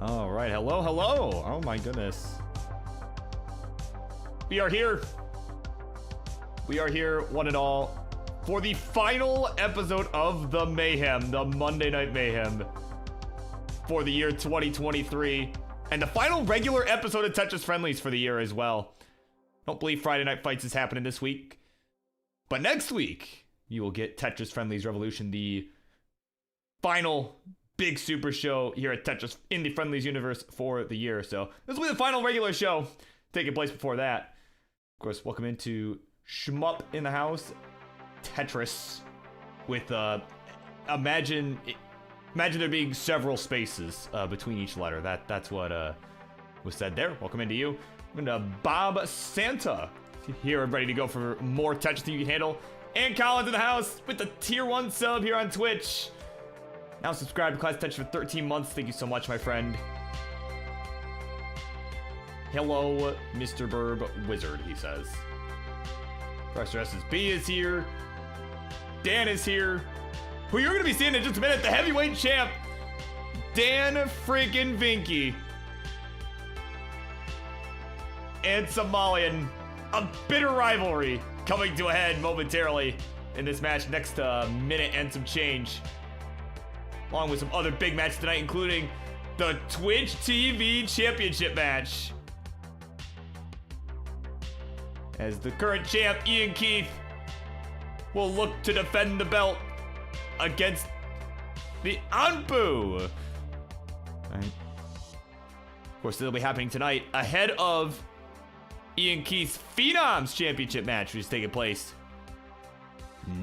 All right, hello, hello. Oh my goodness. We are here. We are here, one and all, for the final episode of the Mayhem, the Monday Night Mayhem. for the year 2023. And the final regular episode of Tetris Friendlies for the year as well. Don't believe Friday Night Fights is happening this week. But next week, you will get Tetris Friendlies Revolution, the final big super show here at Tetris in the Friendlies universe for the year. So this will be the final regular show taking place before that. Of course, welcome into Shmup in the house, Tetris, with imagine there being several spaces between each letter. That's what was said there. Welcome into you. I'm into Bob Santa here, ready to go for more Tetris than you can handle. And Collins in the house with the tier 1 sub here on Twitch. Now subscribe to Class Tetris for 13 months. Thank you so much, my friend. Hello, Mr. BirbWizard, he says. Professor SSB is here. Dan is here. Who you're going to be seeing in just a minute, the heavyweight champ, Dan freaking Vinky. And Somalian, a bitter rivalry coming to a head momentarily in this match next minute and some change. Along with some other big matches tonight, including the Twitch TV Championship match. As the current champ, Ian Keith, will look to defend the belt against the Anpu. Right. Of course, it'll be happening tonight ahead of Ian Keith's Phenoms Championship match, which is taking place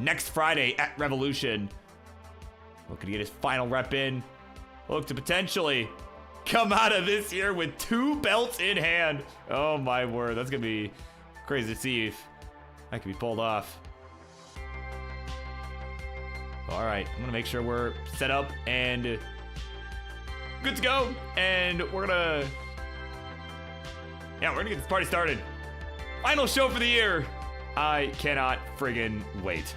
next Friday at Revolution. Looking to get his final rep in. Look to potentially come out of this year with 2 belts in hand. Oh my word, that's gonna be crazy to see if that can be pulled off. All right, I'm gonna make sure we're set up and good to go. And we're gonna get this party started. Final show for the year. I cannot friggin' wait.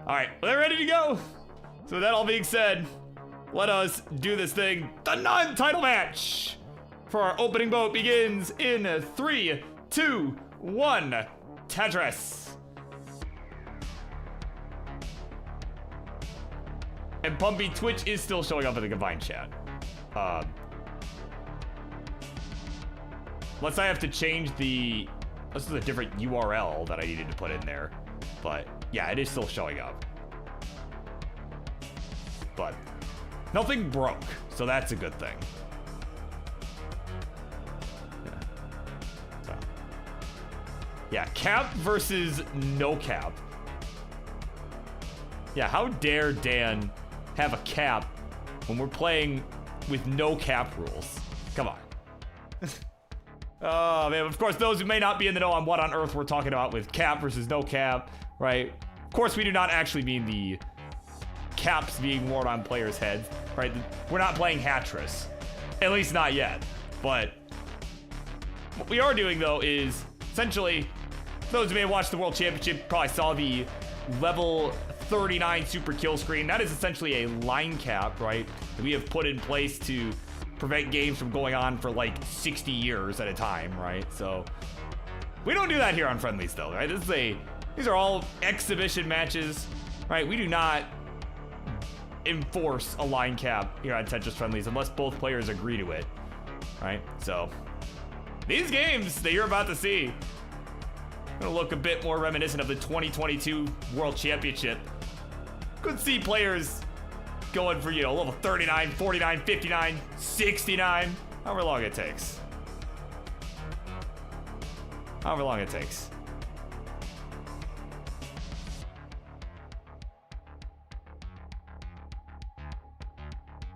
All right, well, they're ready to go. So with that all being said, let us do this thing. The non-title match for our opening bout begins in 3, 2, 1. Tetris. And Pumpy, Twitch is still showing up in the combined chat. Unless I have to change the... This is a different URL that I needed to put in there. But yeah, it is still showing up. But nothing broke, so that's a good thing. Yeah, cap versus no cap. Yeah, how dare Dan have a cap when we're playing with no cap rules? Come on. Oh, man, of course, those who may not be in the know on what on earth we're talking about with cap versus no cap, right? Of course, we do not actually mean the caps being worn on players' heads, right? We're not playing Tetris, at least not yet. But what we are doing, though, is essentially, those who may have watched the World Championship probably saw the level 39 super kill screen. That is essentially a line cap, right? That we have put in place to prevent games from going on for like 60 years at a time, right? So we don't do that here on Friendlies, though, right? These are all exhibition matches, right? We do not enforce a line cap here on Tetris Friendlies unless both players agree to it, right? So these games that you're about to see gonna look a bit more reminiscent of the 2022 World Championship. Could see players going for, level 39, 49, 59, 69, however long it takes. However long it takes.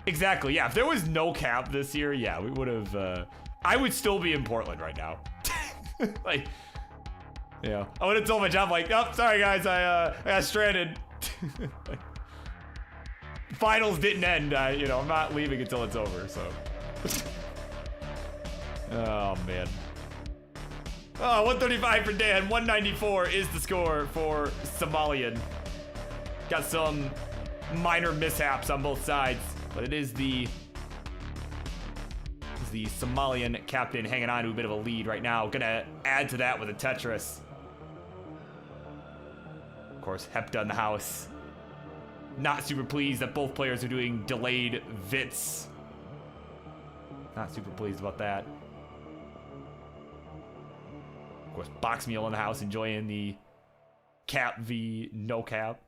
Exactly, yeah. If there was no cap this year, yeah, we would have, I would still be in Portland right now. Like, yeah. I would have told my job, like, oh, sorry guys, I got stranded. Like, finals didn't end, I'm not leaving until it's over, so. Oh, man. Oh, 135 for Dan, 194 is the score for Somalian. Got some minor mishaps on both sides, but it is the Somalian captain hanging on to a bit of a lead right now. Gonna add to that with a Tetris. Of course, Hepta in the house. Not super pleased that both players are doing delayed VITs. Not super pleased about that. Of course, Box Meal in the house enjoying the cap v no cap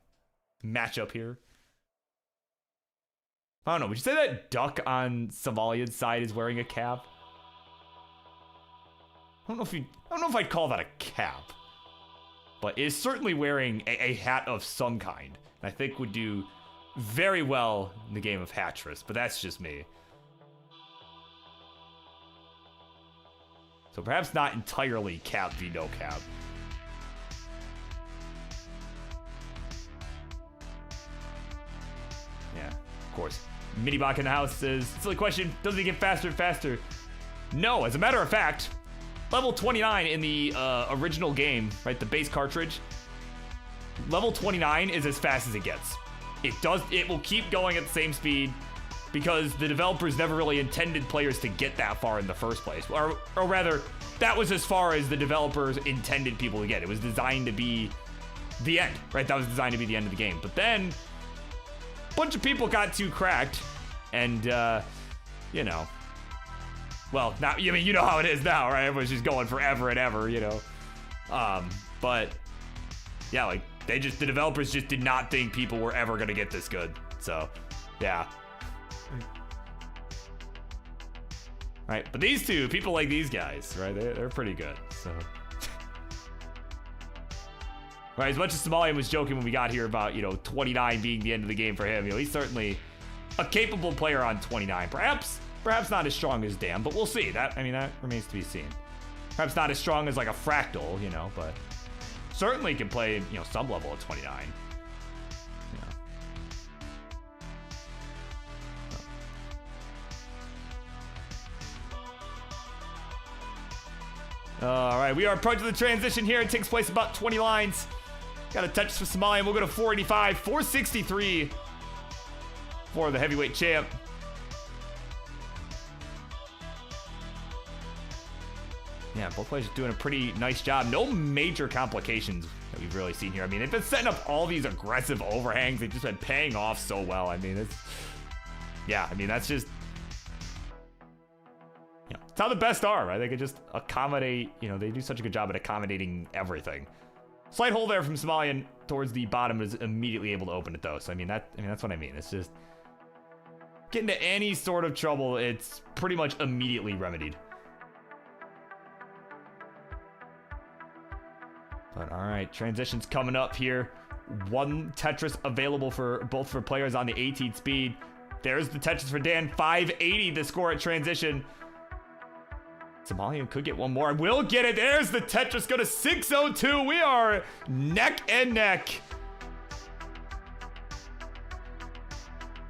matchup here. I don't know, would you say that Duck on Somalian's side is wearing a cap? I don't know if I'd call that a cap. But is certainly wearing a hat of some kind. I think would do very well in the game of Tetris, but that's just me. So perhaps not entirely cap v no cap. Yeah, of course. Minibach in the house says, silly question, doesn't it get faster and faster? No, as a matter of fact, level 29 in the original game, right, the base cartridge, level 29 is as fast as it gets. It will keep going at the same speed because the developers never really intended players to get that far in the first place. Or rather, that was as far as the developers intended people to get. It was designed to be the end, right? That was designed to be the end of the game. But then, a bunch of people got too cracked and, well, now, you know how it is now, right? Everyone's just going forever and ever, but yeah, like, the developers just did not think people were ever gonna get this good. So, yeah. Right, but these two, people like these guys, right? They're pretty good, so. Right, as much as Somalian was joking when we got here about, 29 being the end of the game for him, he's certainly a capable player on 29. Perhaps not as strong as Dan, but we'll see. That remains to be seen. Perhaps not as strong as like a Fractal, but certainly can play, some level of 29. All right, we are approaching the transition here. It takes place about 20 lines. Got a touch for Somalia. We'll go to 485, 463 for the heavyweight champ. Yeah, both players are doing a pretty nice job. No major complications that we've really seen here. I mean, they've been setting up all these aggressive overhangs. They've just been paying off so well. I mean, it's... Yeah, I mean, that's just... You know, it's how the best are, right? They can just accommodate... You know, they do such a good job at accommodating everything. Slight hole there from Somalian towards the bottom, is immediately able to open it, though. So, I mean, that's what I mean. It's just... Get into any sort of trouble, it's pretty much immediately remedied. But all right, transitions coming up here. One Tetris available for both for players on the 18 speed. There's the Tetris for Dan, 580 the score at transition. Somalian could get one more. Will get it. There's the Tetris, go to 602. We are neck and neck.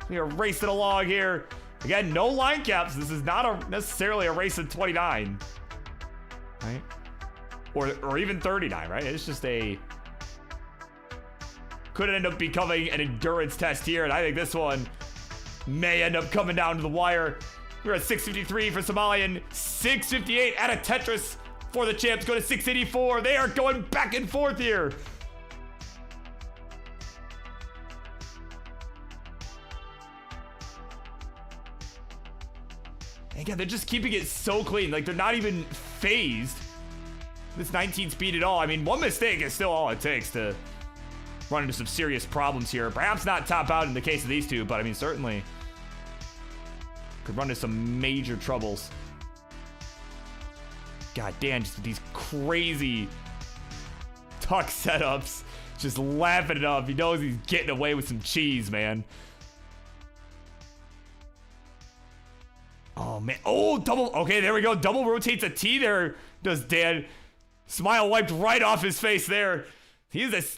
We are racing along here. Again, no line caps. This is not necessarily a race of 29. Right? Or even 39, right? It's just a... Could end up becoming an endurance test here, and I think this one may end up coming down to the wire. We're at 653 for Somalian, 658 out of Tetris for the champs. Go to 684. They are going back and forth here. And again, they're just keeping it so clean. Like, they're not even phased. This 19 speed at all. I mean, one mistake is still all it takes to run into some serious problems here. Perhaps not top out in the case of these two, but I mean, certainly could run into some major troubles. God damn, just these crazy tuck setups. Just laughing it up. He knows he's getting away with some cheese, man. Oh, man. Oh, double. Okay, there we go. Double rotates a T there, does Dan. Smile wiped right off his face there.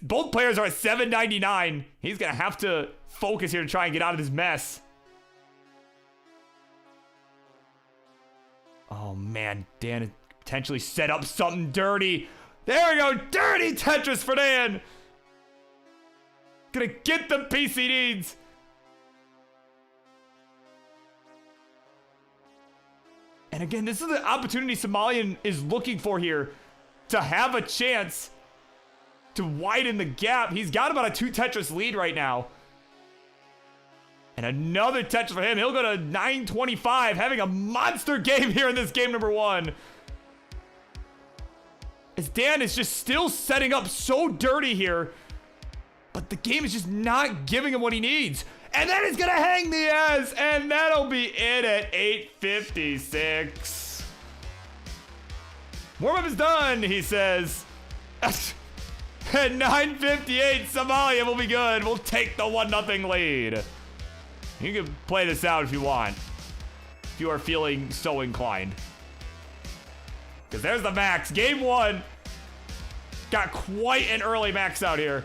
Both players are at 799. He's going to have to focus here to try and get out of this mess. Oh, man. Dan potentially set up something dirty. There we go. Dirty Tetris for Dan. Gonna get the piece he needs. And again, this is the opportunity Somalian is looking for here. To have a chance to widen the gap. He's got about a 2 Tetris lead right now. And another Tetris for him. He'll go to 925, having a monster game here in this game number 1. As Dan is just still setting up so dirty here. But the game is just not giving him what he needs. And then he's going to hang the S. And that'll be it at 856. Warm-up is done, he says. At 9:58, Somalia will be good. We'll take the 1-0 lead. You can play this out if you want. If you are feeling so inclined. Because there's the max. Game 1. Got quite an early max out here.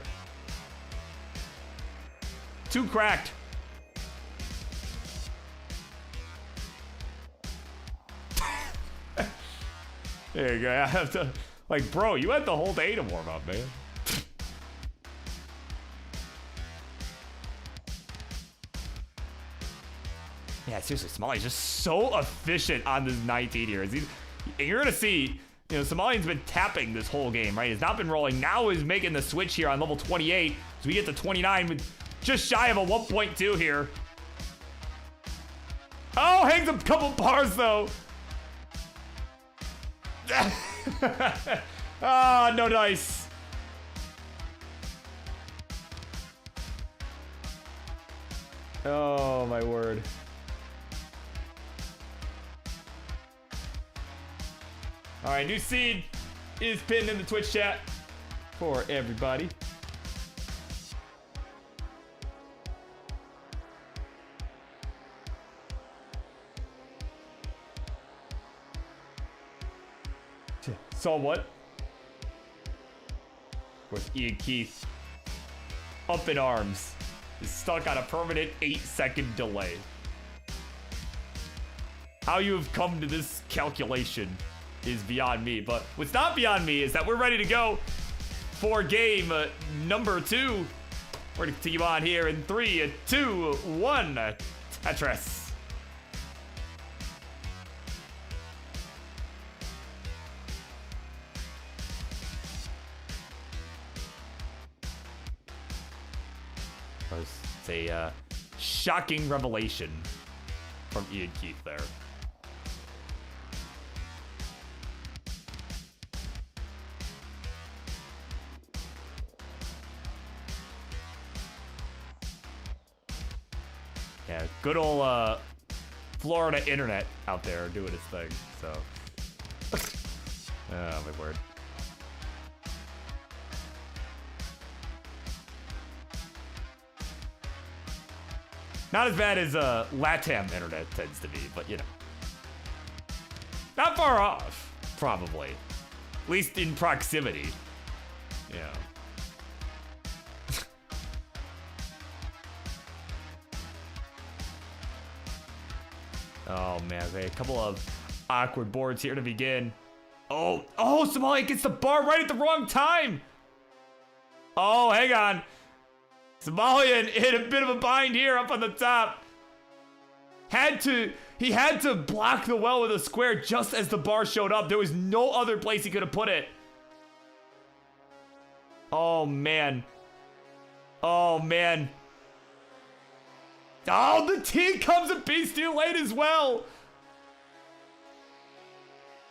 2 cracked. There you go. I have to, like, bro, you had the whole day to warm up, man. Yeah, seriously, Somalia's just so efficient on this 19 here. You're gonna see, you know, Somalian's been tapping this whole game, right? He's not been rolling. Now is making the switch here on level 28. So we get to 29 with just shy of a 1.2 here. Oh, hangs a couple bars though. Ah, no dice. Oh, my word. All right, new seed is pinned in the Twitch chat for everybody. So what? Of course, Ian Keith up in arms is stuck on a permanent 8-second delay. How you have come to this calculation is beyond me, but what's not beyond me is that we're ready to go for game number 2. We're going to continue on here in 3, 2, 1. Tetris. It's a shocking revelation from Ian Keith there. Yeah, good old Florida internet out there doing its thing, so. Oh, my word. Not as bad as LATAM internet tends to be, but you know. Not far off, probably. At least in proximity. Yeah. Oh man, okay, a couple of awkward boards here to begin. Oh, Somalia gets the bar right at the wrong time. Oh, hang on. Somalian hit a bit of a bind here up on the top. He had to block the well with a square just as the bar showed up. There was no other place he could have put it. Oh man. Oh man. Oh, the T comes a piece too late as well.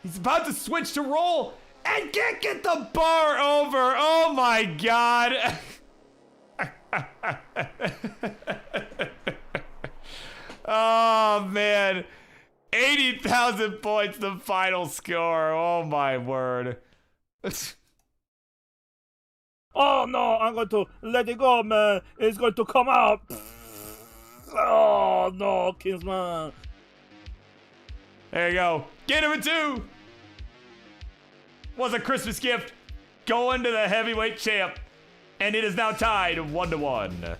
He's about to switch to roll and can't get the bar over. Oh my God. Oh man. 80,000 points, the final score. Oh my word. Oh no, I'm going to let it go, man. It's going to come out. Oh no, Kingsman. There you go. Game number 2 was a Christmas gift going to the heavyweight champ. And it is now tied 1-1.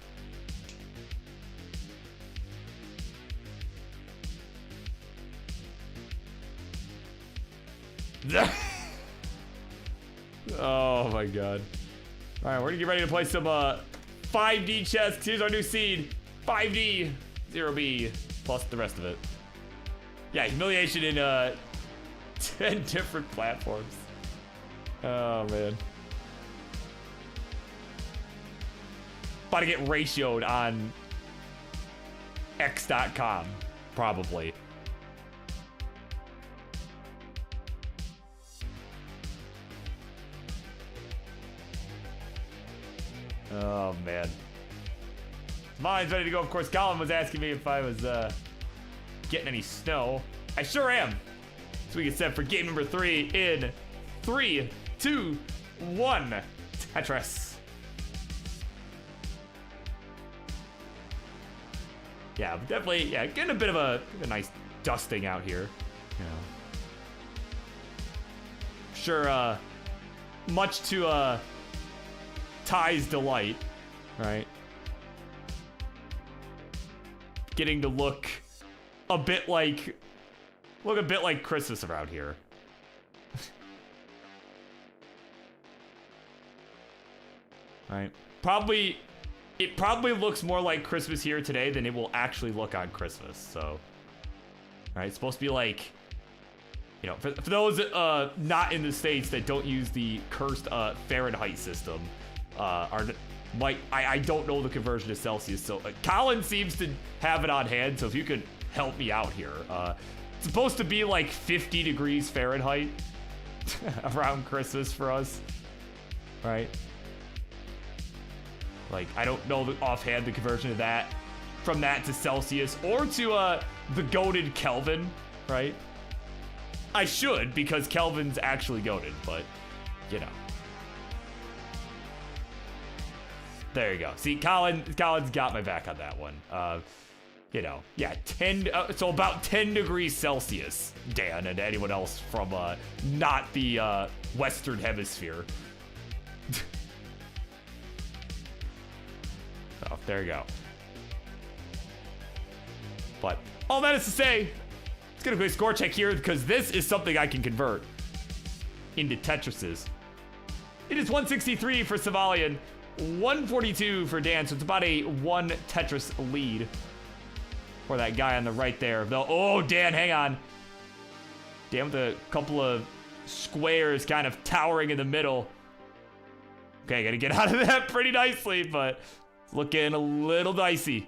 Oh my God. All right, we're gonna get ready to play some 5D chess. Here's our new seed. 5D, 0B, plus the rest of it. Yeah, humiliation in 10 different platforms. Oh man. About to get ratioed on X.com, probably. Oh man. Mine's ready to go. Of course, Colin was asking me if I was getting any snow. I sure am. So we get set for game number 3 in 3, 2, 1. Tetris. Yeah, definitely, yeah, getting a bit of a nice dusting out here. You know. Sure, much to Ty's delight, right? Getting to look a bit like Christmas around here. Right? It probably looks more like Christmas here today than it will actually look on Christmas, so. Alright, it's supposed to be like, you know, for those not in the States that don't use the cursed Fahrenheit system, I don't know the conversion to Celsius, so Colin seems to have it on hand, so if you could help me out here. It's supposed to be like 50 degrees Fahrenheit around Christmas for us, right? Like, I don't know offhand the conversion of that, from that to Celsius, or to the goated Kelvin, right? I should, because Kelvin's actually goated, but, you know. There you go. See, Colin's got my back on that one. You know, yeah, so about 10 degrees Celsius, Dan, and anyone else from not the Western Hemisphere. Oh, there you go. But all that is to say, let's get a quick score check here, because this is something I can convert into Tetrises. It is 163 for Somalian, 142 for Dan, so it's about a 1 Tetris lead for that guy on the right there. Though, oh, Dan, hang on. Dan with a couple of squares kind of towering in the middle. Okay, gotta get out of that pretty nicely, but it's looking a little dicey.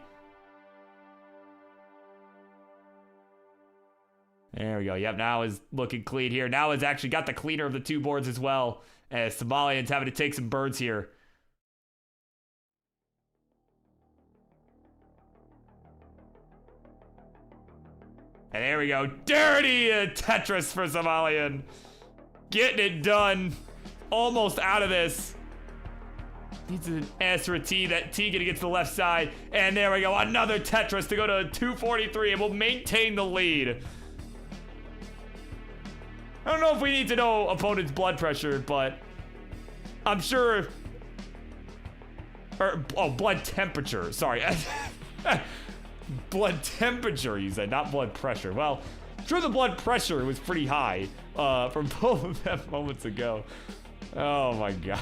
There we go. Yep, now is looking clean here. Now it's actually got the cleaner of the two boards as well, as Somalians having to take some birds here. And there we go. Dirty Tetris for Somalian. Getting it done. Almost out of this. Needs an S or a T. That T gonna get to the left side. And there we go. Another Tetris to go to 243. And we'll maintain the lead. I don't know if we need to know opponent's blood pressure, but I'm sure... blood temperature. Sorry. Blood temperature, you said, not blood pressure. Well, sure, the blood pressure was pretty high from both of them moments ago. Oh my god.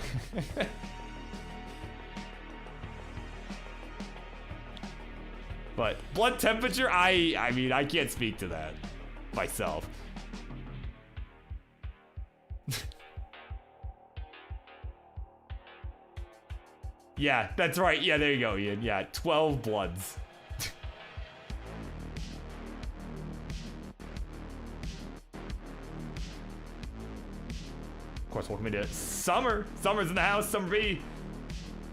But blood temperature, I mean, I can't speak to that myself. Yeah, that's right. Yeah, there you go, Ian. Yeah, 12 bloods. Of course, welcome into Summer. Summer's in the house. Summer B.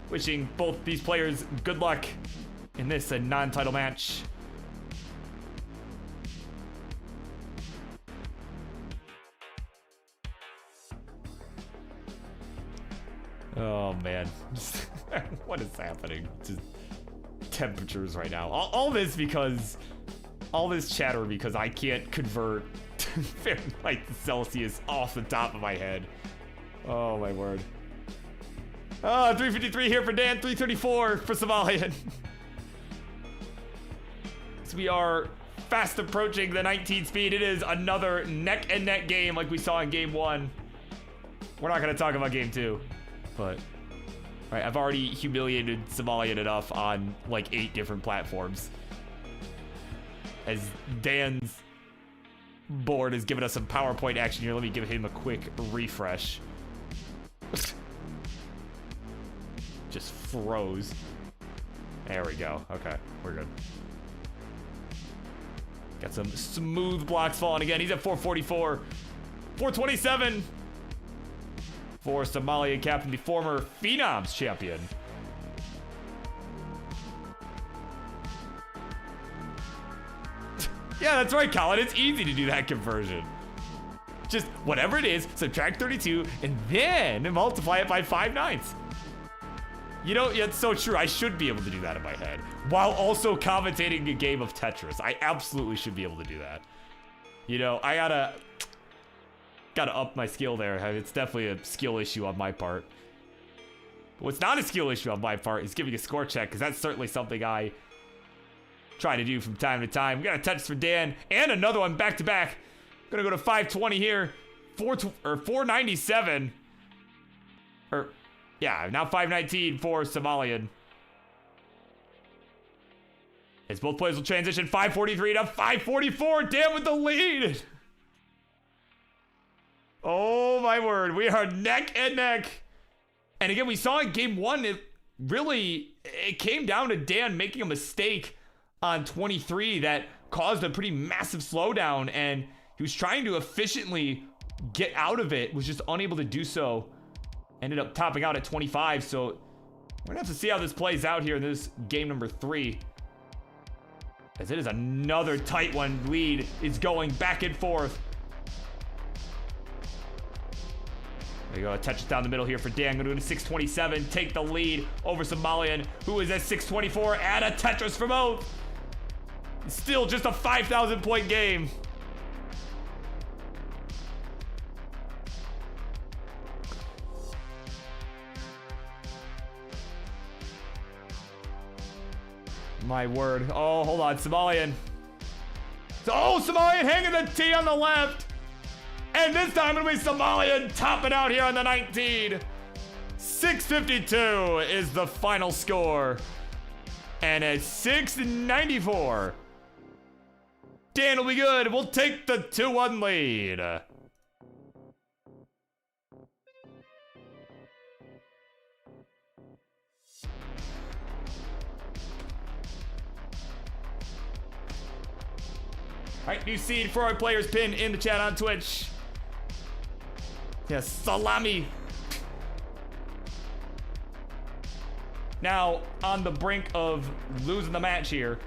Wishing both these players good luck in this non-title match. Oh, man. What is happening? Just temperatures right now. All this because... All this chatter because I can't convert Fahrenheit to Celsius off the top of my head. Oh, my word. 353 here for Dan, 334 for Somalian. So we are fast approaching the 19 speed. It is another neck and neck game like we saw in game 1. We're not going to talk about game 2, but... Right, I've already humiliated Somalian enough on like 8 different platforms. As Dan's board has given us some PowerPoint action here. Let me give him a quick refresh. Just froze. There we go. Okay, we're good. Got some smooth blocks falling again. He's at 444. 427 for Somalian captain, the former Phenoms champion. Yeah, that's right, Colin. It's easy to do that conversion. Just whatever it is, subtract 32, and then multiply it by 5/9. You know, yeah, it's so true. I should be able to do that in my head while also commentating a game of Tetris. I absolutely should be able to do that. You know, I gotta up my skill there. It's definitely a skill issue on my part. But what's not a skill issue on my part is giving a score check, because that's certainly something I try to do from time to time. We got a touch for Dan and another one back to back. Gonna go to 520 here. 497. Or yeah, now 519 for Somalian. As both players will transition 543 to 544. Dan with the lead. Oh my word, we are neck and neck. And again, we saw in game 1, it came down to Dan making a mistake on 23 that caused a pretty massive slowdown, and he was trying to efficiently get out of it, was just unable to do so. Ended up topping out at 25, so we're gonna have to see how this plays out here in this game number 3. As it is another tight one. Lead is going back and forth. There you go, a touch down the middle here for Dan. Gonna go to 627, take the lead over Somalian, who is at 624, and a Tetris for both. Still just a 5,000 point game. My word. Oh, hold on, Somalian. Oh, Somalian hanging the T on the left. And this time it'll be Somalian topping out here on the 19. 652 is the final score. And a 694. Dan will be good. We'll take the 2-1 lead. All right, new seed for our players pin in the chat on Twitch. Yes, salami. Now, on the brink of losing the match here.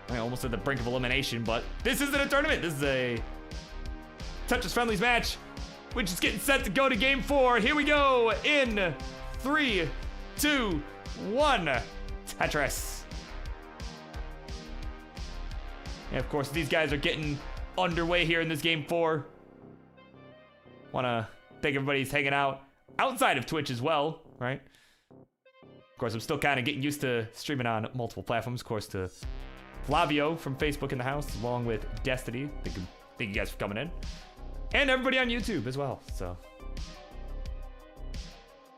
I almost at the brink of elimination, but this isn't a tournament. This is a Tetris Friendlies match, which is getting set to go to game 4. Here we go in 3, 2, 1. Tetris. And of course, these guys are getting underway here in this game 4. Want to thank everybody who's hanging out outside of Twitch as well, right? Of course, I'm still kind of getting used to streaming on multiple platforms. Of course, to Flavio from Facebook in the house, along with Destiny. Thank you guys for coming in. And everybody on YouTube as well, so.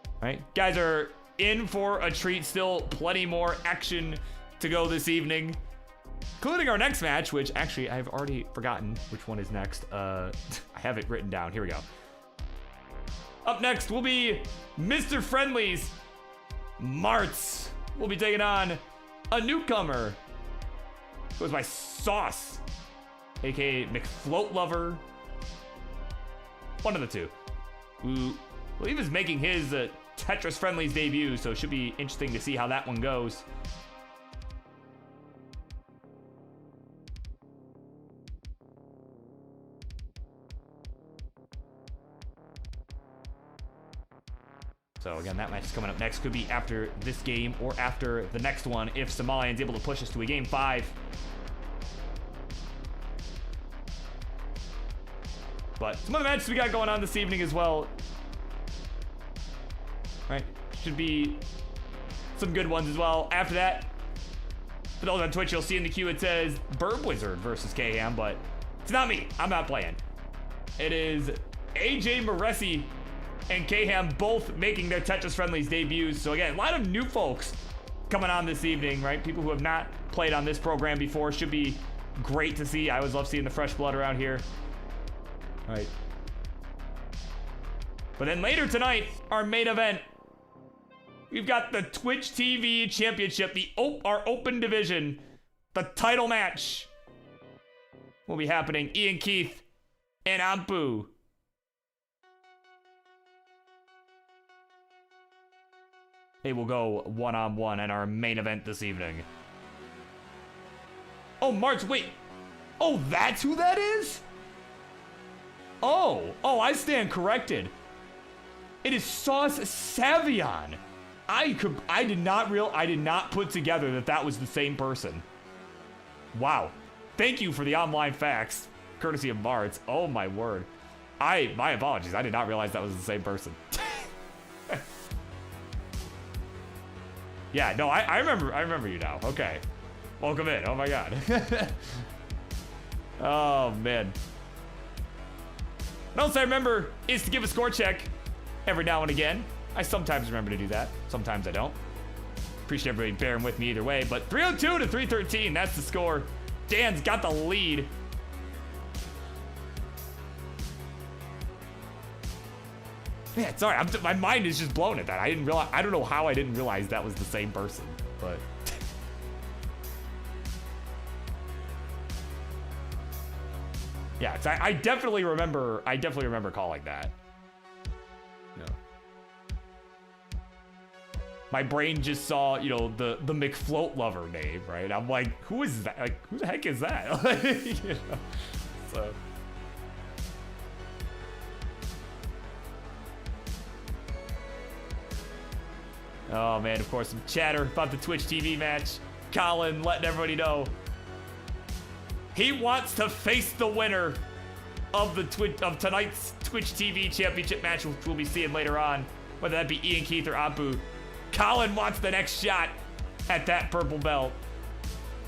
All right, guys are in for a treat. Still plenty more action to go this evening, including our next match, which actually I've already forgotten which one is next. I have it written down. Here we go. Up next will be Mr. Friendlies. Martz will be taking on a newcomer. Goes by Sauce, aka McFloat Lover. One of the two. Who I believe is making his Tetris Friendlies debut, so it should be interesting to see how that one goes. So again, that match is coming up next. Could be after this game or after the next one if Somalian's able to push us to a game 5. But some other matches we got going on this evening as well. Right, should be some good ones as well. After that, for those on Twitch, you'll see in the queue it says BirbWizard versus Mayhem, but it's not me. I'm not playing. It is AJ Moresi and Mayhem both making their Tetris Friendlies debuts. So again, a lot of new folks coming on this evening, right? People who have not played on this program before. Should be great to see. I always love seeing the fresh blood around here. All right. But then later tonight, our main event, we've got the Twitch TV Championship, our open division, the title match will be happening. Ian Keith and Ampu. They will go one-on-one in our main event this evening. Oh, March, wait. Oh, that's who that is? Oh, I stand corrected. It is Sauce Savion. I did not put together that was the same person. Wow. Thank you for the online facts, courtesy of Martz. Oh my word. My apologies. I did not realize that was the same person. Yeah, no, I remember you now. Okay. Welcome in. Oh my god. Oh man. What else I remember is to give a score check every now and again. I sometimes remember to do that. Sometimes I don't. Appreciate everybody bearing with me either way, but 302 to 313, that's the score. Dan's got the lead. Yeah, sorry, my mind is just blown at that. I don't know how I didn't realize that was the same person, but. Yeah, I definitely remember calling that. No. My brain just saw, the McFloat Lover name, right? I'm like, who is that? Like, who the heck is that? So. Oh man, of course, some chatter about the Twitch TV match. Colin letting everybody know he wants to face the winner of tonight's Twitch TV Championship match, which we'll be seeing later on, whether that be Ian Keith or Ampu. Colin wants the next shot at that purple belt.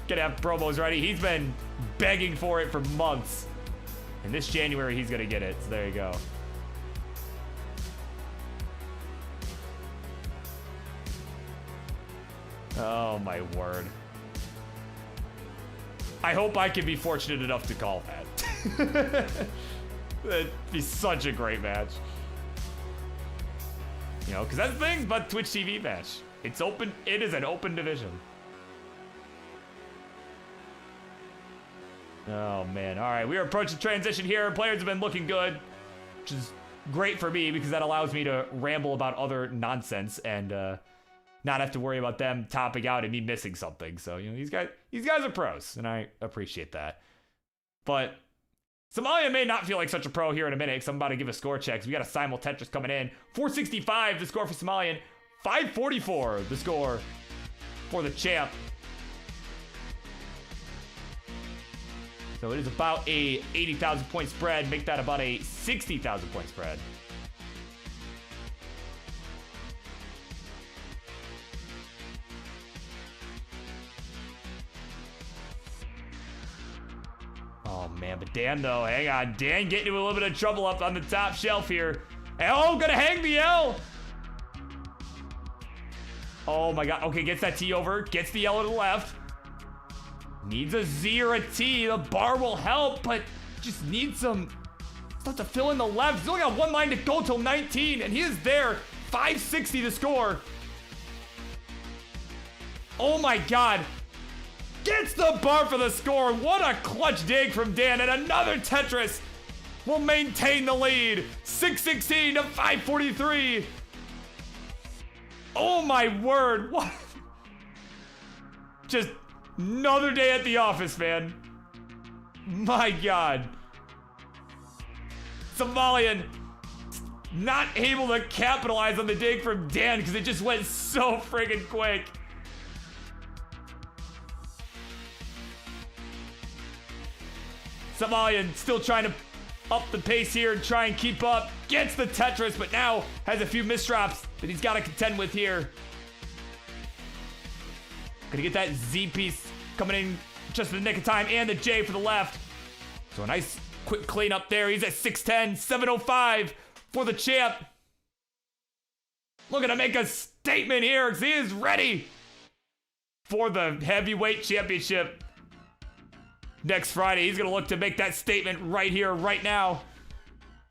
Gonna have promos ready. He's been begging for it for months. And this January, he's gonna get it. So there you go. Oh my word. I hope I can be fortunate enough to call that. That'd be such a great match. You know, because that's the thing about Twitch TV match. It's open, it is an open division. Oh man, all right, we are approaching transition here. Players have been looking good, which is great for me because that allows me to ramble about other nonsense and not have to worry about them topping out and me missing something. So, you know, these guys are pros, and I appreciate that. But Somalia may not feel like such a pro here in a minute because I'm about to give a score check. So we got a simul Tetris coming in. 465 the score for Somalian. 544 the score for the champ. So it is about a 80,000 point spread. Make that about a 60,000 point spread. Oh man, but Dan though, hang on. Dan getting into a little bit of trouble up on the top shelf here. Oh, gonna hang the L. Oh my god, okay, gets that T over, gets the L to the left. Needs a Z or a T, the bar will help, but just needs some stuff to fill in the left. He's only got one line to go till 19, and he is there. 560 to score. Oh my god. Gets the bar for the score. What a clutch dig from Dan, and another Tetris will maintain the lead. 616 to 543. Oh my word, what? Just another day at the office, man. My god. Somalian not able to capitalize on the dig from Dan because it just went so friggin' quick. Somalian still trying to up the pace here and try and keep up. Gets the Tetris, but now has a few misdrops that he's got to contend with here. Gonna get that Z piece coming in just in the nick of time, and the J for the left. So a nice quick cleanup there. He's at 610, 705 for the champ. Looking to make a statement here because he is ready for the heavyweight championship. Next Friday, he's going to look to make that statement right here, right now.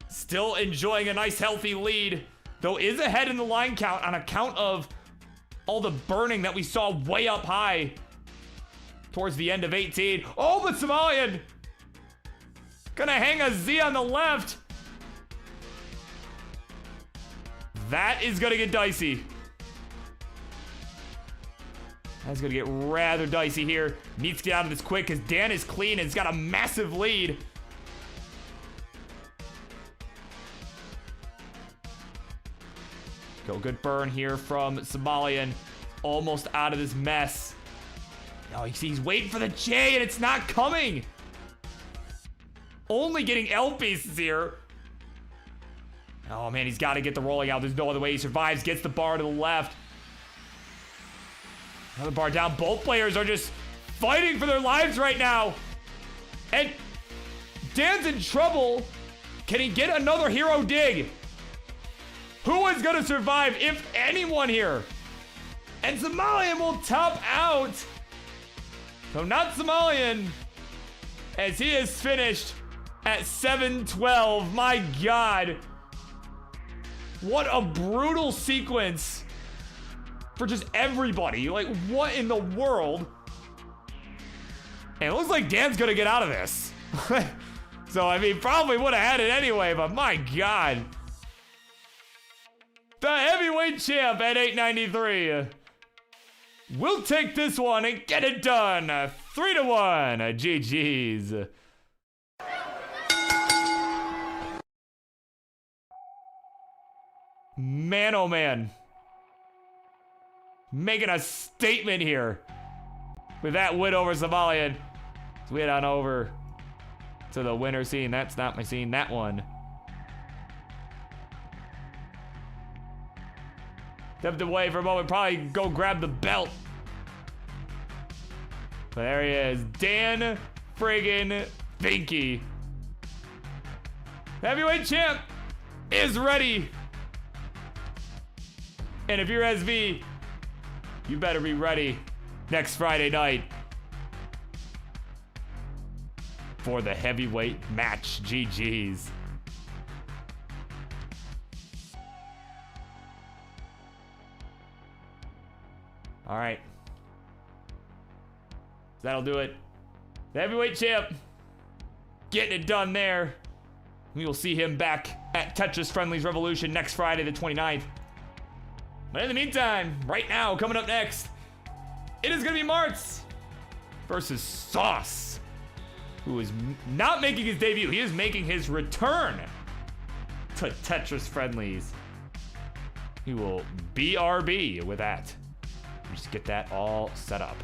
Still enjoying a nice, healthy lead, though is ahead in the line count on account of all the burning that we saw way up high towards the end of 18. Oh, but Somalian gonna hang a Z on the left. That is gonna get dicey. That's gonna get rather dicey here. Needs to get out of this quick because Dan is clean and has got a massive lead. Go, good burn here from Somalian. Almost out of this mess. Oh, you see, he's waiting for the J and it's not coming. Only getting L pieces here. Oh man, he's got to get the rolling out. There's no other way he survives. Gets the bar to the left. Another bar down. Both players are just fighting for their lives right now. And Dan's in trouble. Can he get another hero dig? Who is going to survive, if anyone here? And Somalian will top out. So not Somalian, as he is finished at 712. My God. What a brutal sequence for just everybody. Like, what in the world? And it looks like Dan's gonna get out of this. So, I mean, probably would have had it anyway, but my God. The heavyweight champ at 893. We'll take this one and get it done. 3-1. GG's. Man, oh man. Making a statement here with that win over Somalian. So we head on over to the winner scene. That's not my scene, that one. Stepped away for a moment, probably go grab the belt. But there he is, Dan friggin' thinky. The heavyweight champ is ready. And if you're SV, you better be ready next Friday night for the heavyweight match. GG's. All right. That'll do it. The heavyweight champ getting it done there. We will see him back at Tetris Friendlies Revolution next Friday, the 29th. But in the meantime, right now, coming up next, it is going to be Martz versus Sauce, who is not making his debut. He is making his return to Tetris Friendlies. He will BRB with that. Just get that all set up.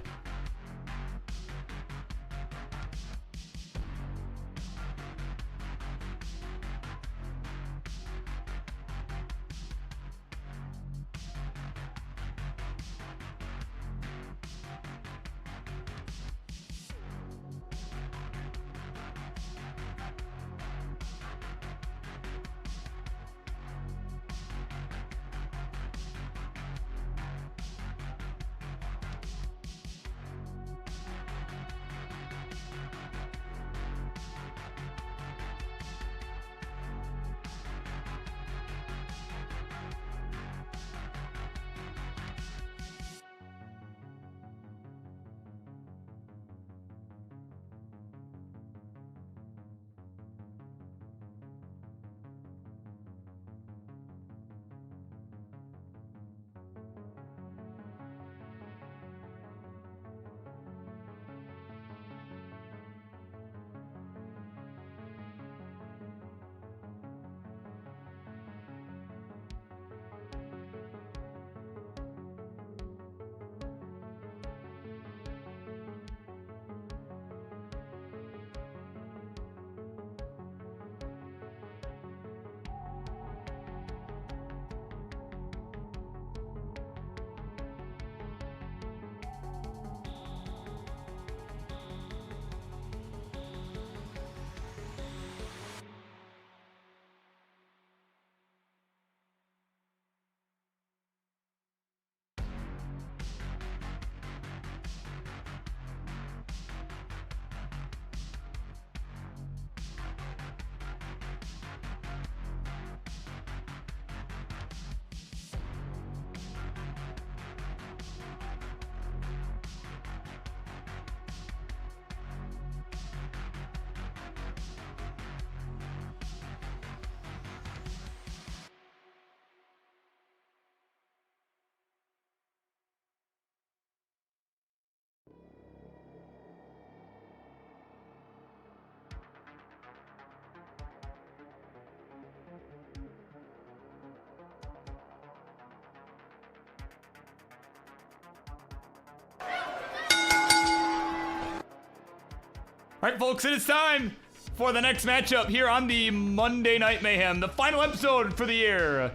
All right, folks, it is time for the next matchup here on the Monday Night Mayhem, the final episode for the year.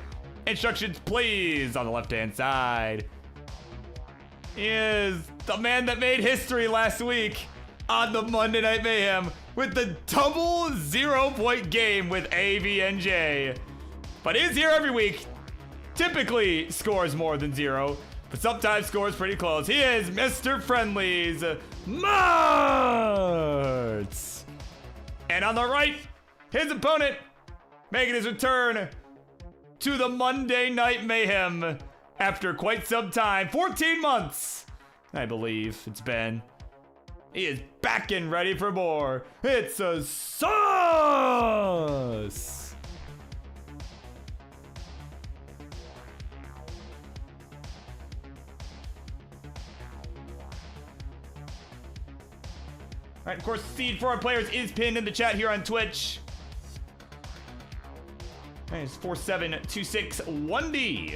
Instructions, please, on the left-hand side. Is the man that made history last week on the Monday Night Mayhem with the double 0-point game with AVNJ. But is here every week. Typically scores more than 0, but sometimes scores pretty close. He is Mr. Friendlies, Martz. And on the right, his opponent, making his return to the Monday Night Mayhem after quite some time, 14 months, I believe it's been. He is back and ready for more. It's a Sauce. All right, of course, seed for our players is pinned in the chat here on Twitch. It's 47261D.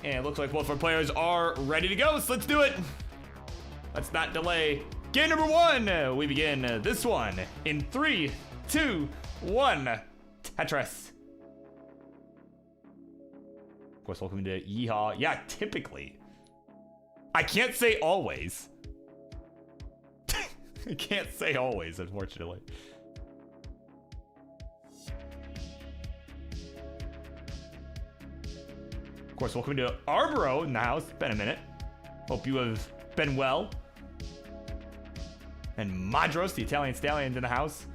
And it looks like both our players are ready to go, so let's do it. Let's not delay. Game number 1. We begin this one in 3, 2, 1. Tetris. Of course, welcome to Yeehaw. Yeah, typically. I can't say always. I can't say always, unfortunately. Of course, welcome to Arboro in the house. It's been a minute. Hope you have been well. And Madros, the Italian stallion, in the house.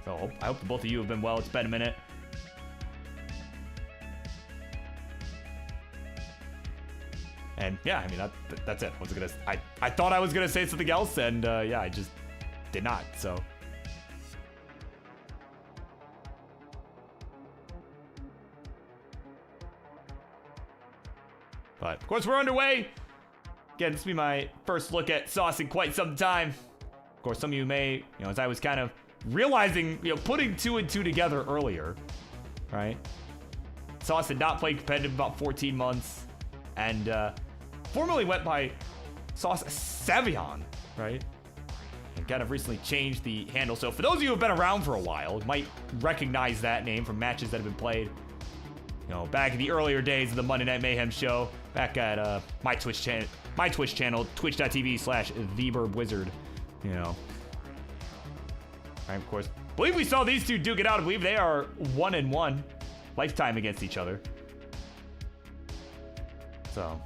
So I hope both of you have been well. It's been a minute. And yeah, I mean, that's it. I thought I was gonna say something else, and yeah, I just did not. So. But of course, we're underway. Again, this will be my first look at Sauce in quite some time. Of course, some of you may, as I was kind of realizing, putting 2 and 2 together earlier, right? Sauce had not played competitive about 14 months, and formerly went by Sauce Savion, right? And kind of recently changed the handle. So for those of you who have been around for a while, you might recognize that name from matches that have been played. Back in the earlier days of the Monday Night Mayhem show, back at my Twitch channel, twitch.tv/BirbWizard, Right, of course. I believe we saw these two duke it out. I believe they are 1-1 lifetime against each other. So.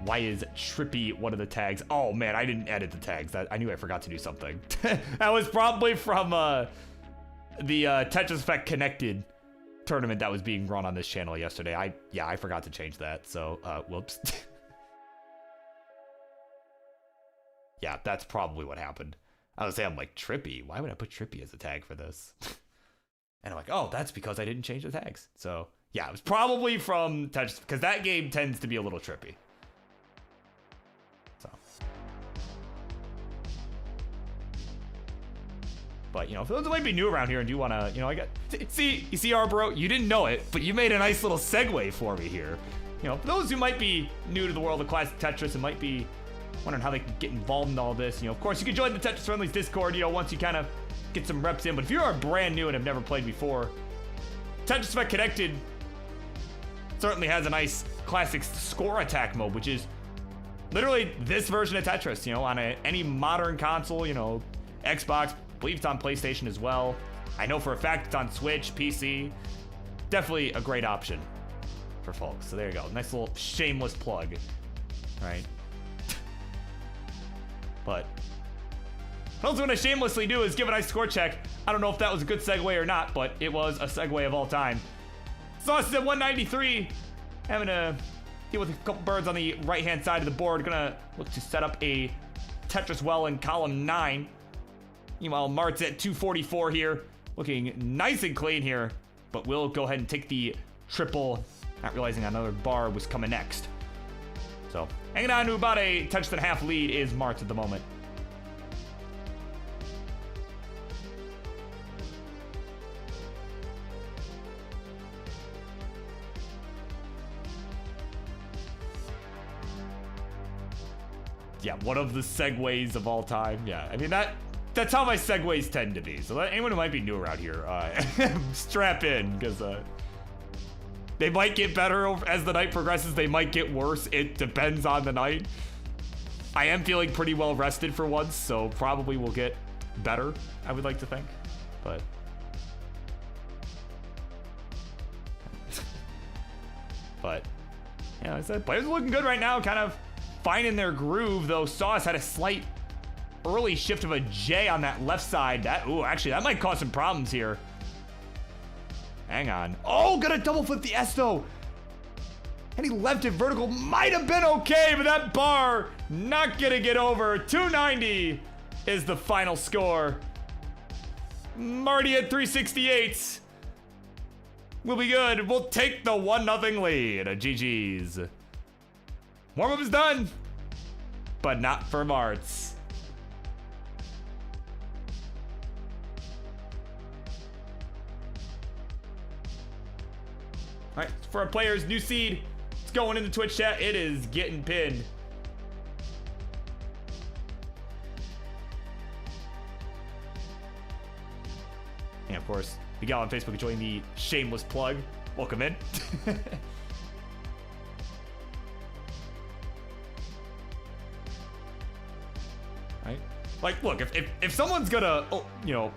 Why is Trippy one of the tags? Oh man, I didn't edit the tags. I knew I forgot to do something. That was probably from the Tetris Effect Connected tournament that was being run on this channel yesterday. I forgot to change that. So, whoops. Yeah, that's probably what happened. I was saying, I'm like, Trippy? Why would I put Trippy as a tag for this? And I'm like, oh, that's because I didn't change the tags. So, yeah, it was probably from Tetris, because that game tends to be a little trippy. But, for those who might be new around here and do want to, you see Arboro, you didn't know it, but you made a nice little segue for me here. For those who might be new to the world of classic Tetris and might be wondering how they can get involved in all this, of course, you can join the Tetris Friendlies Discord, once you kind of get some reps in. But if you are brand new and have never played before, Tetris Effect Connected certainly has a nice classic score attack mode, which is literally this version of Tetris, on any modern console, Xbox, I believe it's on PlayStation as well. I know for a fact it's on Switch, PC. Definitely a great option for folks. So there you go. Nice little shameless plug, right? But what else I'm going to shamelessly do is give a nice score check. I don't know if that was a good segue or not, but it was a segue of all time. Sauce is at 193. Having to deal with a couple birds on the right-hand side of the board. Gonna look to set up a Tetris well in column 9. Meanwhile, Mart's at 244 here. Looking nice and clean here. But we'll go ahead and take the triple, not realizing another bar was coming next. So, hanging on to about a Tetris and a half lead is Mart at the moment. Yeah, one of the segues of all time. Yeah, I mean, that's how my segues tend to be. So anyone who might be new around here, strap in, because they might get better as the night progresses. They might get worse. It depends on the night. I am feeling pretty well rested for once, so probably will get better, I would like to think. But yeah, I said players are looking good right now, kind of finding their groove, though Sauce had a slight early shift of a J on that left side. Actually, that might cause some problems here. Hang on. Oh, gonna double flip the S though. And he left it vertical. Might have been okay, but that bar not gonna get over. 290 is the final score. Marty at 368. We'll be good. We'll take the 1-0 lead. GG's. Warm-up is done, but not for Marts. All right, for our players, new seed. It's going in the Twitch chat. It is getting pinned. And of course, the gal on Facebook enjoying the shameless plug. Welcome in. Right? Like, look, if someone's gonna, you know,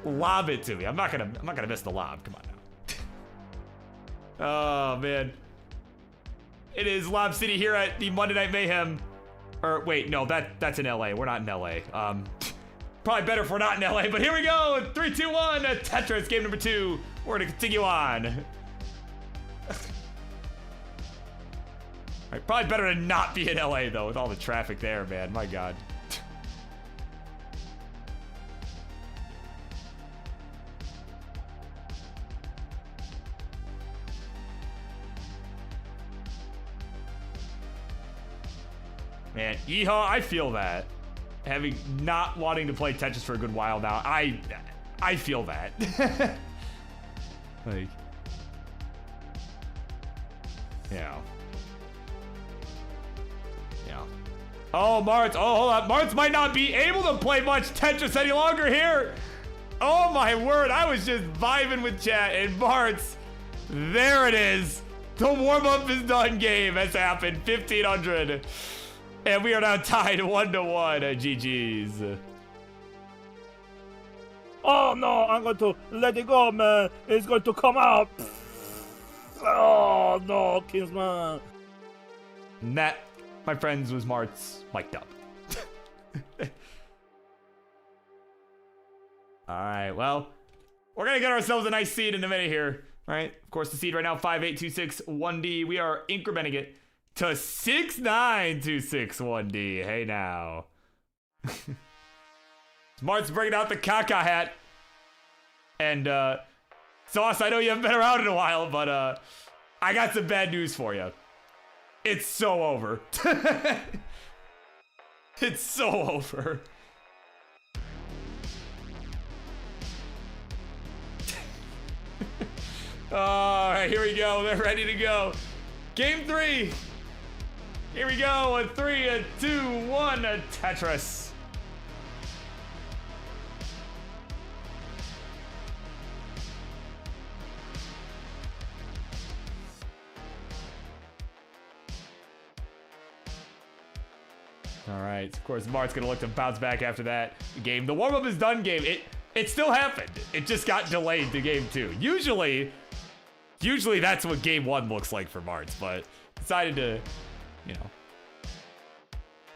lob it to me, I'm not gonna miss the lob. Come on now. Oh man, it is Lob City here at the Monday Night Mayhem. Or wait, no, that's in LA. We're not in LA. Probably better if we're not in LA. But here we go. 3, 2, 1. Tetris game number 2. We're gonna continue on. All right, probably better to not be in LA though, with all the traffic there, man. My God. Man, yeehaw, I feel that. Having not wanting to play Tetris for a good while now, I feel that. Like, yeah. Yeah. Oh, Martz, oh, hold up. Martz might not be able to play much Tetris any longer here. Oh my word, I was just vibing with chat, and Martz, there it is. The warm-up is done game has happened, 1500. And we are now tied 1-1. GG's. Oh no, I'm going to let it go, man. It's going to come out. Oh no, Kingsman. And that, my friends, was Martz mic'd up. Alright, well, we're gonna get ourselves a nice seed in a minute here. Right? Of course, the seed right now, 58261D. We are incrementing it to 69261D. Hey now. Mart's bringing out the caca hat. And Sauce, I know you haven't been around in a while, but I got some bad news for you. It's so over. It's so over. All right, here we go. They're ready to go. Game 3. Here we go. A 3, a 2, 1, a Tetris. All right. Of course, Mart's gonna look to bounce back after that game. The warm-up is done game. It still happened. It just got delayed to game 2. Usually that's what game 1 looks like for Martz, but decided to, you know,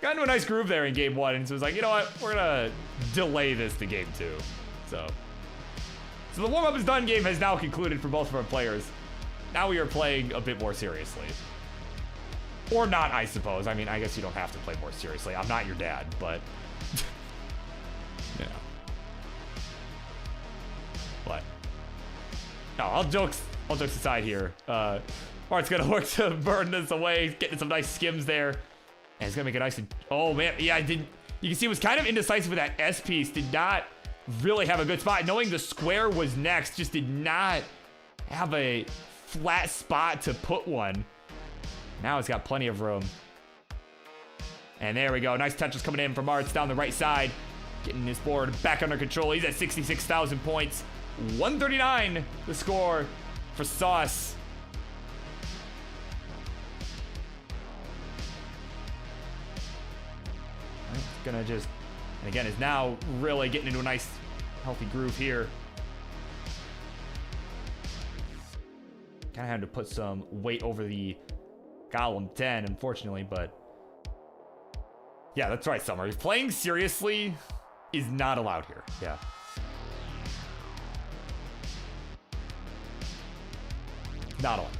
got into a nice groove there in game 1, and so it was like, you know what, we're gonna delay this to game 2. So the warm-up is done game has now concluded for both of our players. Now we are playing a bit more seriously. Or not, I suppose. I mean, I guess you don't have to play more seriously. I'm not your dad, but yeah. But no, all jokes aside here. Mart's gonna work to burn this away, getting some nice skims there. And it's gonna make it nice and, oh man, yeah, you can see it was kind of indecisive with that S piece. Did not really have a good spot. Knowing the square was next, just did not have a flat spot to put one. Now it's got plenty of room. And there we go. Nice touches coming in from Martz down the right side. Getting his board back under control. He's at 66,000 points. 139 the score for Sauce. Gonna just, and again, is now really getting into a nice healthy groove here. Kind of had to put some weight over the Golem 10, unfortunately, but yeah, that's right, Summer. Playing seriously is not allowed here. Yeah. Not allowed.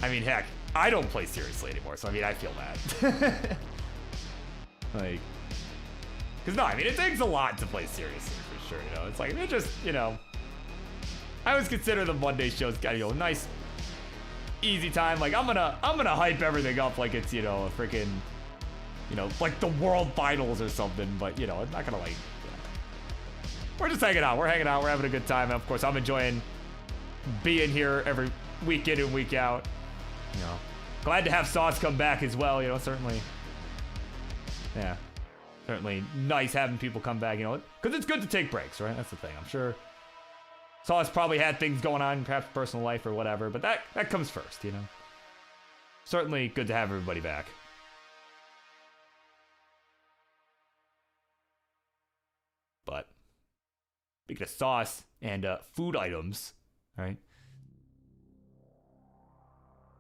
I mean, heck, I don't play seriously anymore, so I mean, I feel that. Like, because no, I mean, it takes a lot to play seriously, for sure, you know? It's like, it just, you know, I always consider the Monday shows kind of, you know, nice, easy time. Like, I'm gonna hype everything up like it's, you know, a freaking, you know, like the World Finals or something, but, you know, I'm not gonna, like, you know. We're just hanging out. We're hanging out. We're having a good time. And of course, I'm enjoying being here every week in and week out. You know, glad to have Sauce come back as well, you know, certainly. Yeah. certainly nice having people come back, you know, because it's good to take breaks, right? That's the thing. I'm sure Sauce probably had things going on, perhaps personal life or whatever, but that comes first, you know. Certainly good to have everybody back. But speaking of Sauce and food items, right?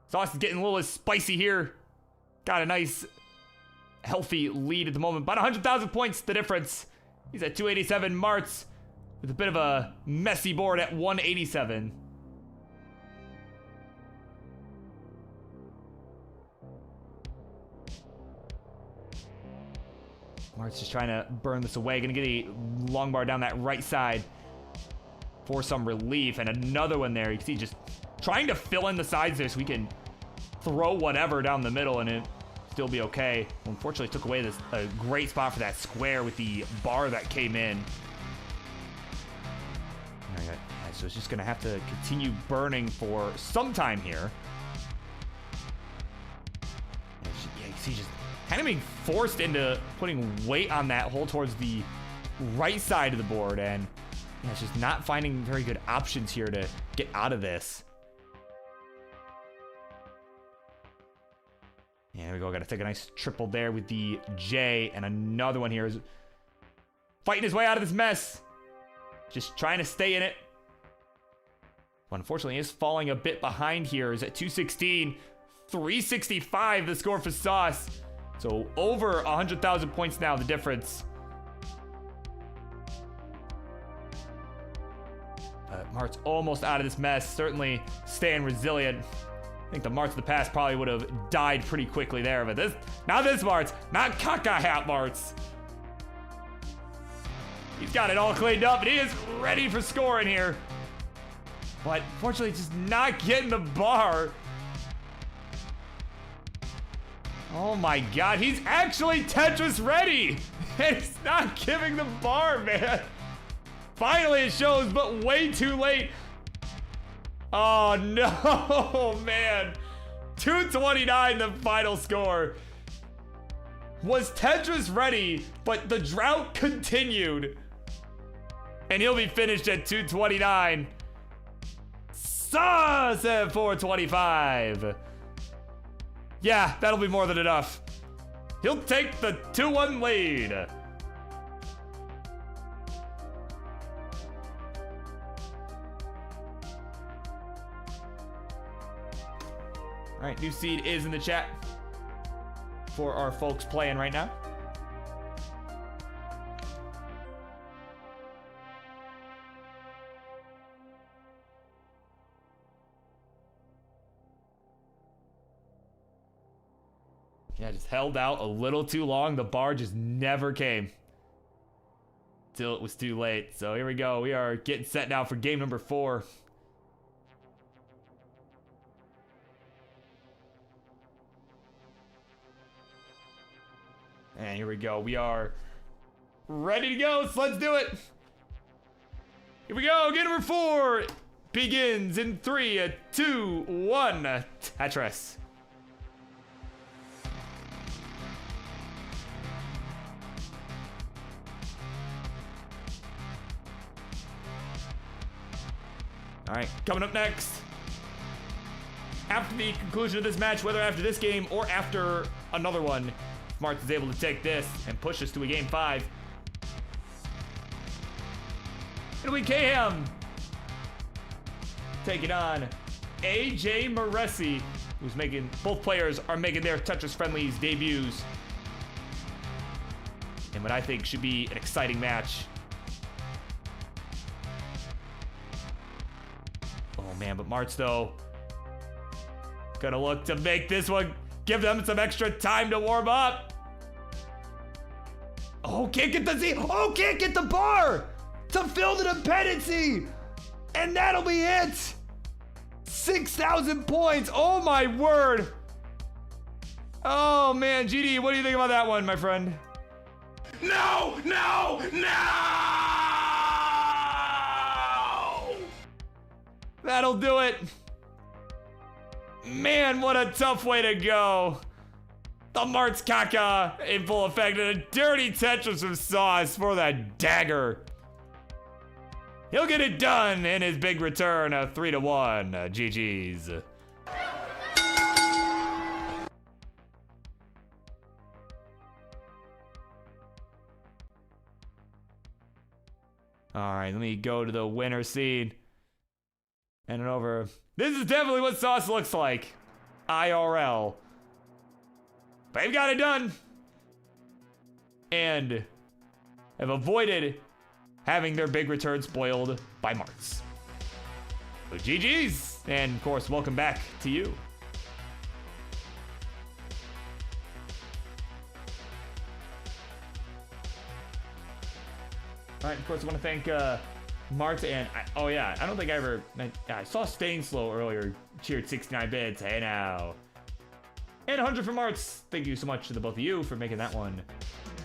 Sauce is getting a little spicy here. Got a nice, healthy lead at the moment. About 100,000 points, the difference. He's at 287. Martz with a bit of a messy board at 187. Martz just trying to burn this away. Gonna get a long bar down that right side for some relief. And another one there. You can see just trying to fill in the sides there so we can throw whatever down the middle and it still be okay. Well, unfortunately, took away a great spot for that square with the bar that came in. All right, so it's just gonna have to continue burning for some time here. Yeah, you see, just kind of being forced into putting weight on that hole towards the right side of the board, and yeah, it's just not finding very good options here to get out of this. Yeah, there we go. Got to take a nice triple there with the J, and another one here is fighting his way out of this mess. Just trying to stay in it. But unfortunately, he is falling a bit behind here. He's at 216. 365 the score for Sauce. So over 100,000 points now, the difference. Mart's almost out of this mess. Certainly staying resilient. I think the Martz of the past probably would have died pretty quickly there, but this Martz, not caca hat Martz. He's got it all cleaned up, and he is ready for scoring here. But fortunately, just not getting the bar. Oh my God, he's actually Tetris ready, and he's not giving the bar, man. Finally it shows, but way too late. Oh no, man. 229 the final score. Was Tetris ready, but the drought continued. And he'll be finished at 229. Sauce at 425. Yeah, that'll be more than enough. He'll take the 2-1 lead. All right, new seed is in the chat for our folks playing right now. Yeah, just held out a little too long. The bar just never came till it was too late. So here we go. We are getting set now for game number 4. And here we go. We are ready to go. So let's do it. Here we go. Game number 4 begins in 3, 2, 1. Tetris. All right, coming up next. After the conclusion of this match, whether after this game or after another one, Martz is able to take this and push us to a game 5. It'll be Mayhem taking on AJ Moresi, who's both players are making their Tetris Friendlies debuts. And what I think should be an exciting match. Oh man, but Martz though, gonna look to make this one, give them some extra time to warm up. Oh, can't get the Z. Oh, can't get the bar to fill the dependency. And that'll be it. 6,000 points. Oh, my word. Oh, man. GD, what do you think about that one, my friend? No! No! No! That'll do it. Man, what a tough way to go. The Martz Caca in full effect, and a dirty Tetris of Sauce for that dagger. He'll get it done in his big return of 3-1. GG's. All right, let me go to the winner scene. And over. This is definitely what Sauce looks like. IRL. They've got it done. And have avoided having their big return spoiled by Martz. So GG's. And of course, welcome back to you. All right, of course, I want to thank Martz and, oh yeah, I don't think I saw Staying Slow earlier, cheered 69 bits, hey now. And 100 for Martz. Thank you so much to the both of you for making that one,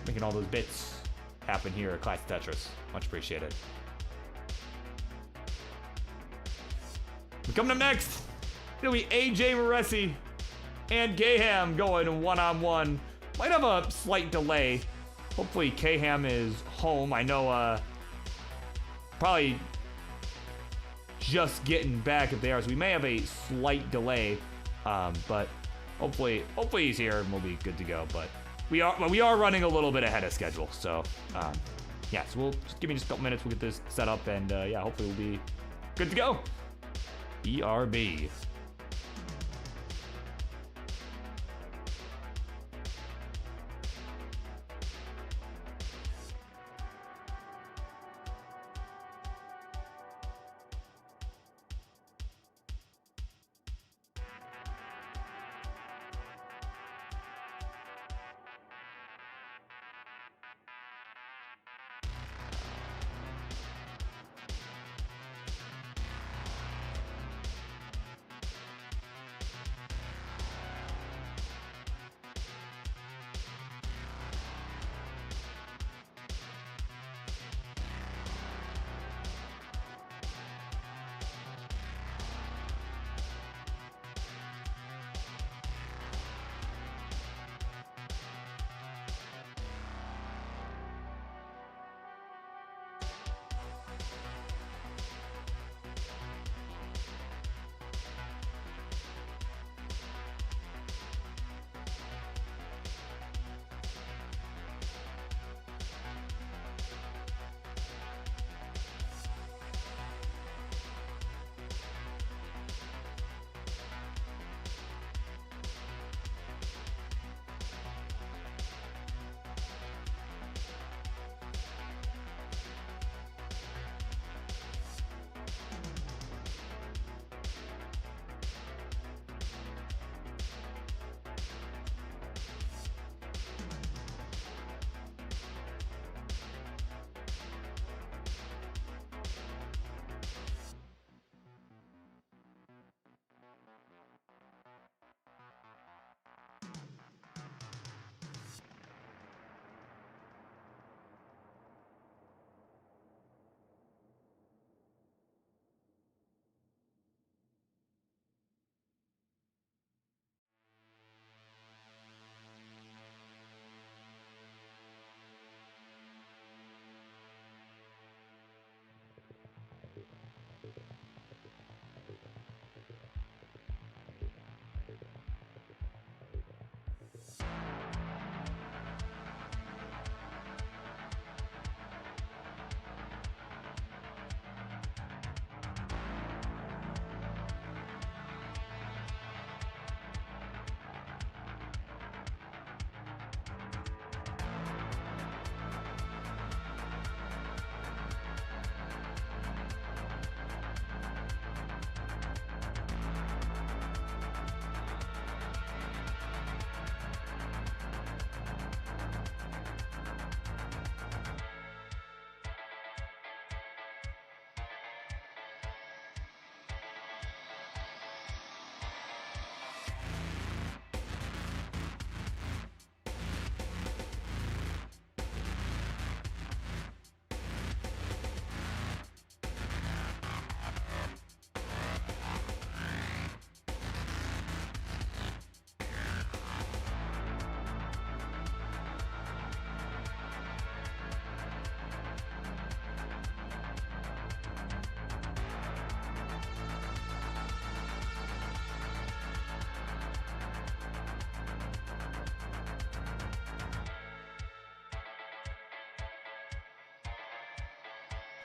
making all those bits happen here at Classic Tetris. Much appreciated. Coming up next, it'll be AJ Moresi and Mayhem going one-on-one. Might have a slight delay. Hopefully Mayhem is home. I know probably just getting back if they are, so we may have a slight delay. But hopefully he's here and we'll be good to go. But we are running a little bit ahead of schedule. So yeah, so we'll just give me just a couple minutes, we'll get this set up, and yeah, hopefully we'll be good to go. BRB.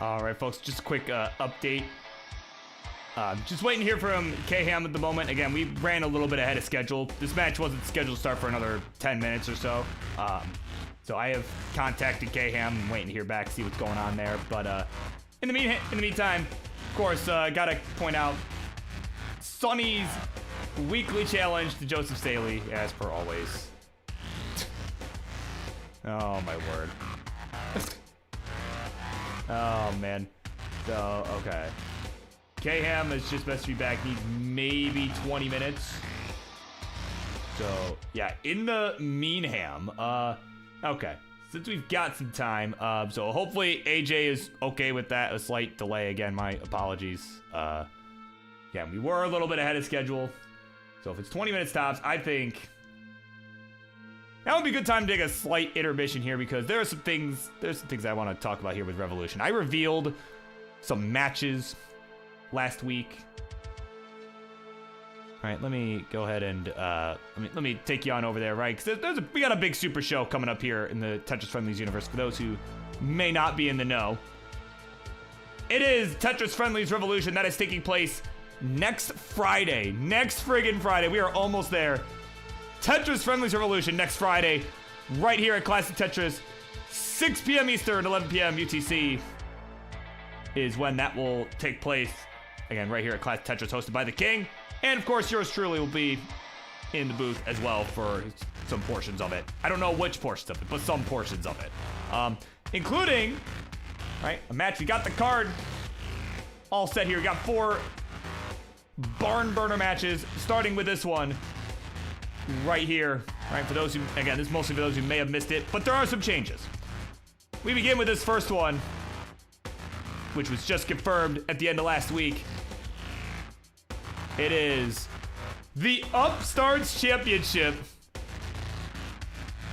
All right, folks, just a quick update. Just waiting to hear from Mayhem at the moment. Again, we ran a little bit ahead of schedule. This match wasn't scheduled to start for another 10 minutes or so. So I have contacted Mayhem. I'm waiting to hear back, see what's going on there. But in the meantime, of course, gotta point out Sonny's weekly challenge to Joseph Staley, as per always. Oh, my word. Oh, man. So, okay. Mayhem is just best to be back. Needs maybe 20 minutes. So, yeah, in the meanham, okay. Since we've got some time, so hopefully AJ is okay with that. A slight delay again, my apologies. Yeah, we were a little bit ahead of schedule. So if it's 20 minutes tops, I think that would be a good time to take a slight intermission here because there's some things I want to talk about here with Revolution. I revealed some matches last week. All right, let me go ahead and let me take you on over there, right? Because we got a big super show coming up here in the Tetris Friendlies universe. For those who may not be in the know, it is Tetris Friendlies Revolution that is taking place next Friday. Next friggin' Friday. We are almost there. Tetris Friendlies Revolution next Friday, right here at Classic Tetris, 6 p.m. Eastern, 11 p.m. UTC is when that will take place. Again, right here at Classic Tetris, hosted by the King. And of course, yours truly will be in the booth as well for some portions of it. I don't know which portions of it, but some portions of it. Including, right, a match. We got the card all set here. We got 4 barn burner matches, starting with this one right here. Right, for those who, again, this is mostly for those who may have missed it, but there are some changes. We begin with this first one, which was just confirmed at the end of last week. It is the Upstarts Championship,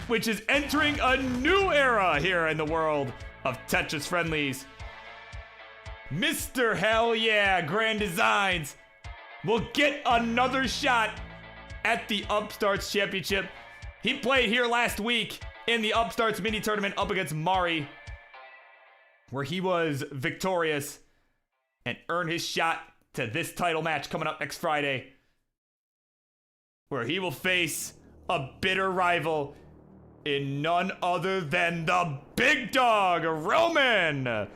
which is entering a new era here in the world of Tetris Friendlies. Mr. Hell Yeah Grand Designs will get another shot at the Upstarts Championship. He played here last week in the Upstarts mini tournament up against Mari, where he was victorious and earned his shot to this title match coming up next Friday, where he will face a bitter rival in none other than the big dog, Roman,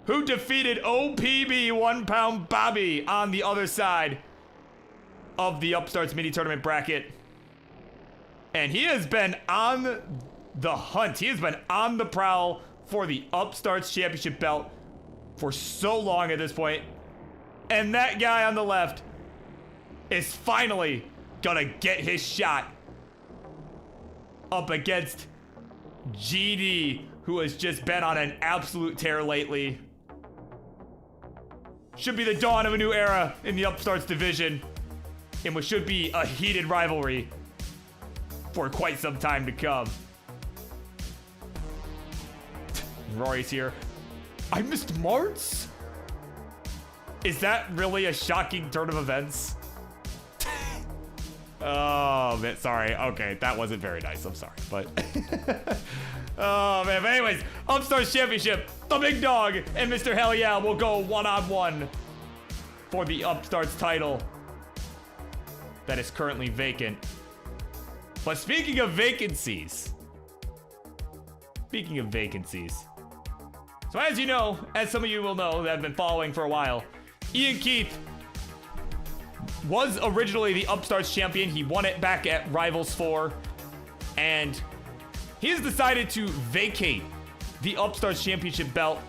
who defeated OPB 1 Pound Bobby on the other side of the Upstarts mini tournament bracket. And he has been on the hunt. He has been on the prowl for the Upstarts Championship belt for so long at this point. And that guy on the left is finally gonna get his shot up against GD, who has just been on an absolute tear lately. Should be the dawn of a new era in the Upstarts division, in what should be a heated rivalry for quite some time to come. Rory's here. I missed Marts? Is that really a shocking turn of events? Oh, man, sorry. Okay, that wasn't very nice. I'm sorry, but... oh, man. But anyways, Upstarts Championship, the big dog and Mr. Hell Yeah will go one-on-one for the Upstarts title that is currently vacant. But speaking of vacancies, so as you know, as some of you will know that have been following for a while, Ian Keith was originally the Upstarts champion. He won it back at Rivals 4, and he has decided to vacate the Upstarts championship belt.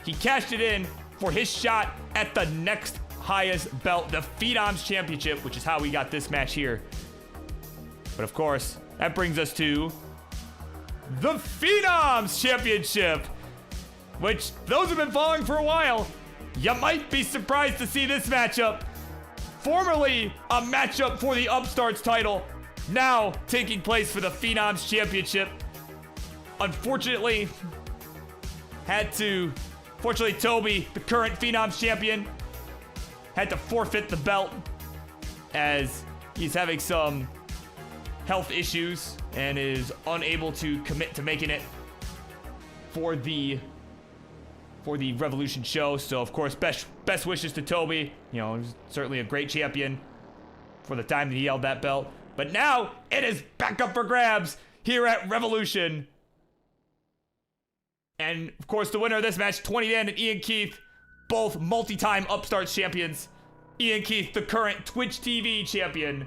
He cashed it in for his shot at the next highest belt, the Phenoms Championship, which is how we got this match here. But of course, that brings us to the Phenoms Championship, which those who've been following for a while, you might be surprised to see this matchup. Formerly a matchup for the Upstarts title, now taking place for the Phenoms Championship. Unfortunately, Toby, the current Phenoms champion, had to forfeit the belt as he's having some health issues and is unable to commit to making it for the for the Revolution show. So, of course, best wishes to Toby. You know, he's certainly a great champion for the time that he held that belt. But now, it is back up for grabs here at Revolution. And, of course, the winner of this match, 20Dan and Ian Keith, both multi-time Upstarts champions. Ian Keith, the current Twitch TV champion.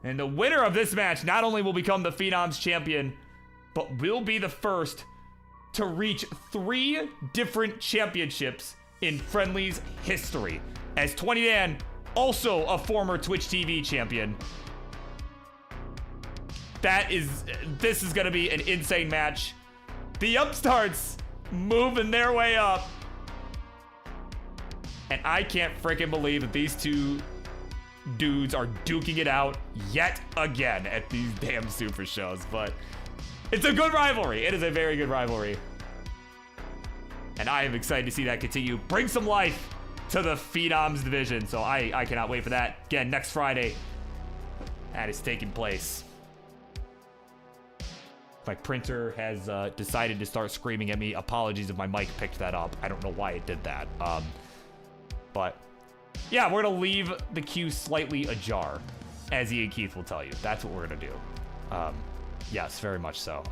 And the winner of this match not only will become the Phenoms champion, but will be the first to reach 3 different championships in Friendlies history. As 20Dan, also a former Twitch TV champion. This is gonna be an insane match. The Upstarts moving their way up. And I can't freaking believe that these two dudes are duking it out yet again at these damn super shows. But it's a good rivalry. It is a very good rivalry. And I am excited to see that continue. Bring some life to the Phenoms division. So I cannot wait for that. Again, next Friday, that is taking place. My printer has decided to start screaming at me. Apologies if my mic picked that up. I don't know why it did that. But yeah, we're gonna leave the queue slightly ajar, as Ian Keith will tell you. That's what we're gonna do. Yes, very much so.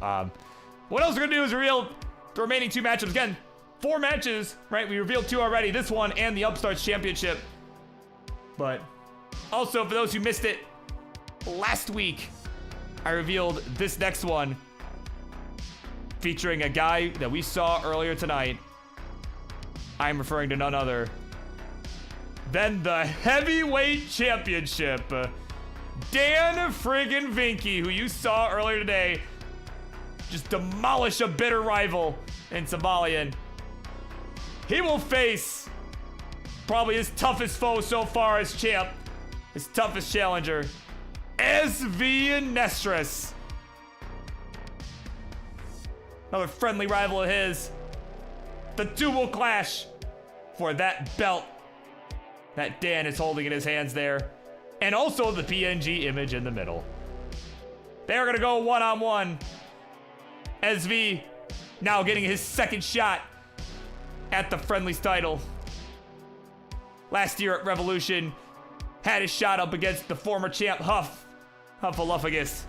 What else we're gonna do is reveal the remaining 2 matchups. Again, 4 matches, right? We revealed 2 already. This one and the Upstarts Championship. But also, for those who missed it, last week I revealed this next one, featuring a guy that we saw earlier tonight. I'm referring to none other than the Heavyweight Championship. Dan friggin' Vinky, who you saw earlier today, just demolish a bitter rival in Somalian. He will face probably his toughest foe so far as champ, his toughest challenger, SV Nestris. Another friendly rival of his. The 2 will clash for that belt that Dan is holding in his hands there. And also the PNG image in the middle. They're gonna go one-on-one. SV now getting his 2nd shot at the Friendlies title. Last year at Revolution, had his shot up against the former champ Huffaluffagus,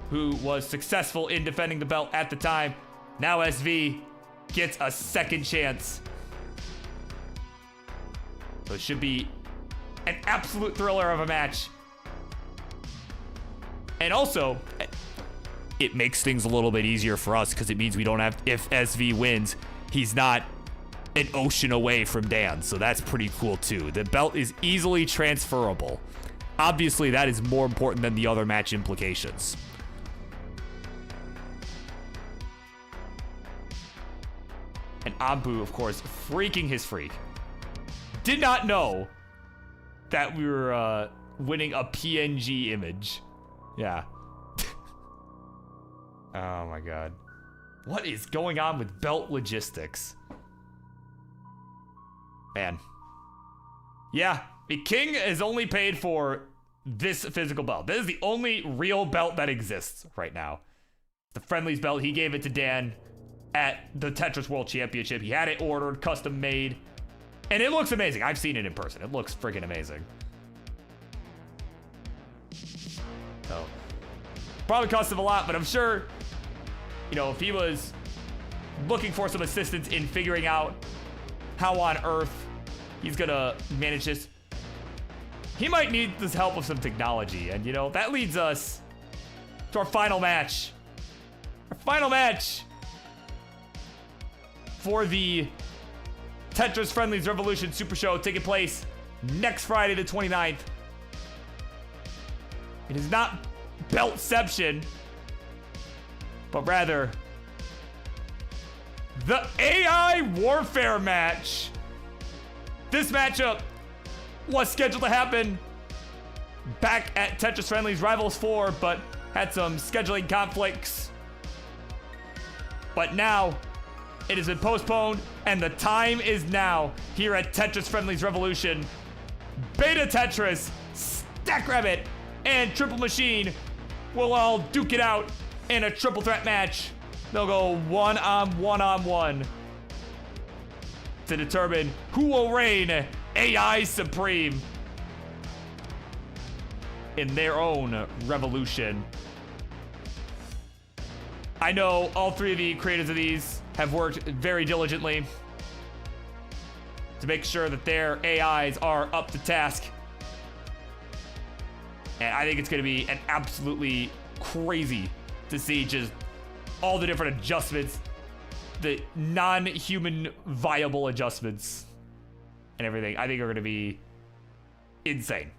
who was successful in defending the belt at the time. Now SV gets a 2nd chance. So it should be an absolute thriller of a match. And also, it makes things a little bit easier for us because it means we don't have, if SV wins, he's not an ocean away from Dan. So that's pretty cool too. The belt is easily transferable. Obviously, that is more important than the other match implications. And Ambu, of course, freaking his freak. Did not know that we were winning a PNG image. Yeah. Oh my god. What is going on with belt logistics? Man. Yeah, the King is only paid for this physical belt. This is the only real belt that exists right now. The Friendlies belt, he gave it to Dan at the Tetris World Championship. He had it ordered, custom made. And it looks amazing. I've seen it in person. It looks freaking amazing. So, probably cost him a lot, but I'm sure, you know, if he was looking for some assistance in figuring out how on earth he's gonna manage this, he might need the help of some technology. And, you know, that leads us to our final match. Our final match for the Tetris Friendlies Revolution Super Show, taking place next Friday the 29th. It is not Beltception, but rather the AI Warfare match. This matchup was scheduled to happen back at Tetris Friendlies Rivals 4, but had some scheduling conflicts. But now it has been postponed, and the time is now here at Tetris Friendlies Revolution. Beta Tetris, Stack Rabbit, and Triple Machine will all duke it out in a triple threat match They'll go one-on-one to determine who will reign AI supreme in their own revolution. I know all three of the creators of these have worked very diligently to make sure that their AIs are up to task. And I think it's going to be an absolutely crazy to see just all the different adjustments, the non-human viable adjustments and everything. I think are going to be insane.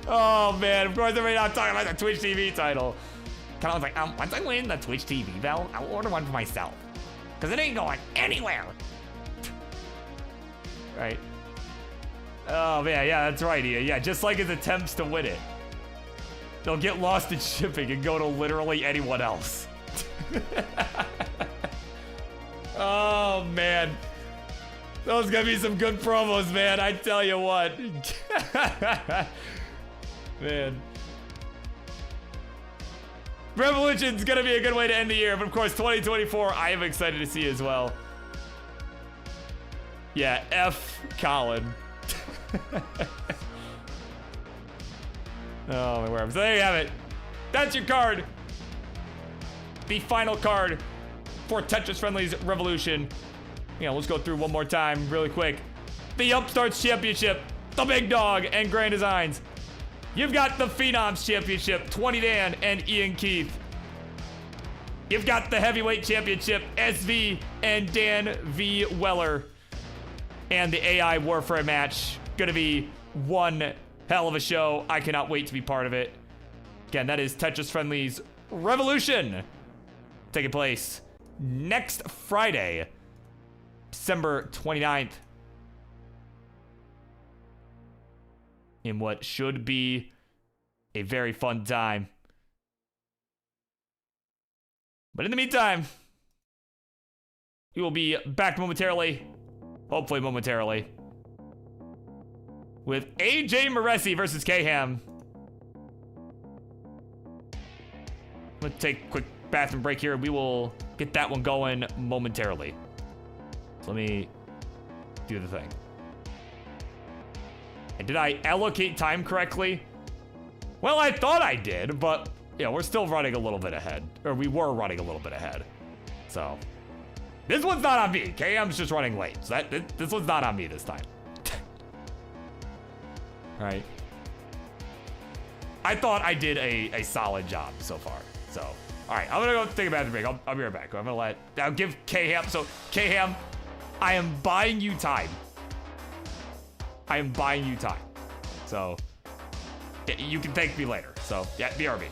Oh man, of course everybody not talking about the Twitch TV title. Kind of was like, once I win the Twitch TV belt, I'll order one for myself. Cause it ain't going anywhere. Right. Oh man, yeah, that's right, Ian. Yeah, just like his attempts to win it. They'll get lost in shipping and go to literally anyone else. Oh man. Those gonna be some good promos, man. I tell you what. Man. Revolution's gonna be a good way to end the year, but of course 2024 I am excited to see as well. Yeah, F Colin. Oh, wherever. So there you have it. That's your card. The final card for Tetris Friendlies Revolution. You know, let's go through one more time really quick. The Upstarts Championship, the Big Dog and Grand Designs. You've got the Phenoms Championship, 20 Dan and Ian Keith. You've got the Heavyweight Championship, SV and Dan V. Weller. And the AI Warfare match. Gonna be one hell of a show. I cannot wait to be part of it. Again, that is Tetris Friendlies Revolution. Taking place next Friday, December 29th. In what should be a very fun time. But in the meantime, we will be back momentarily, hopefully momentarily, with AJ Moresi versus Mayhem. I'm gonna take a quick bathroom break here. We will get that one going momentarily. So let me do the thing. And did I allocate time correctly? Well, I thought I did, but yeah, we're still running a little bit ahead. Or we were running a little bit ahead. So, this one's not on me. KM's just running late. So this one's not on me this time. All right. I thought I did a solid job so far. So, all right, I'm gonna go take a bathroom break. I'll be right back. I'll give K-Ham. So, K-Ham, I am buying you time. I am buying you time. So, you can thank me later. So, yeah, BRB.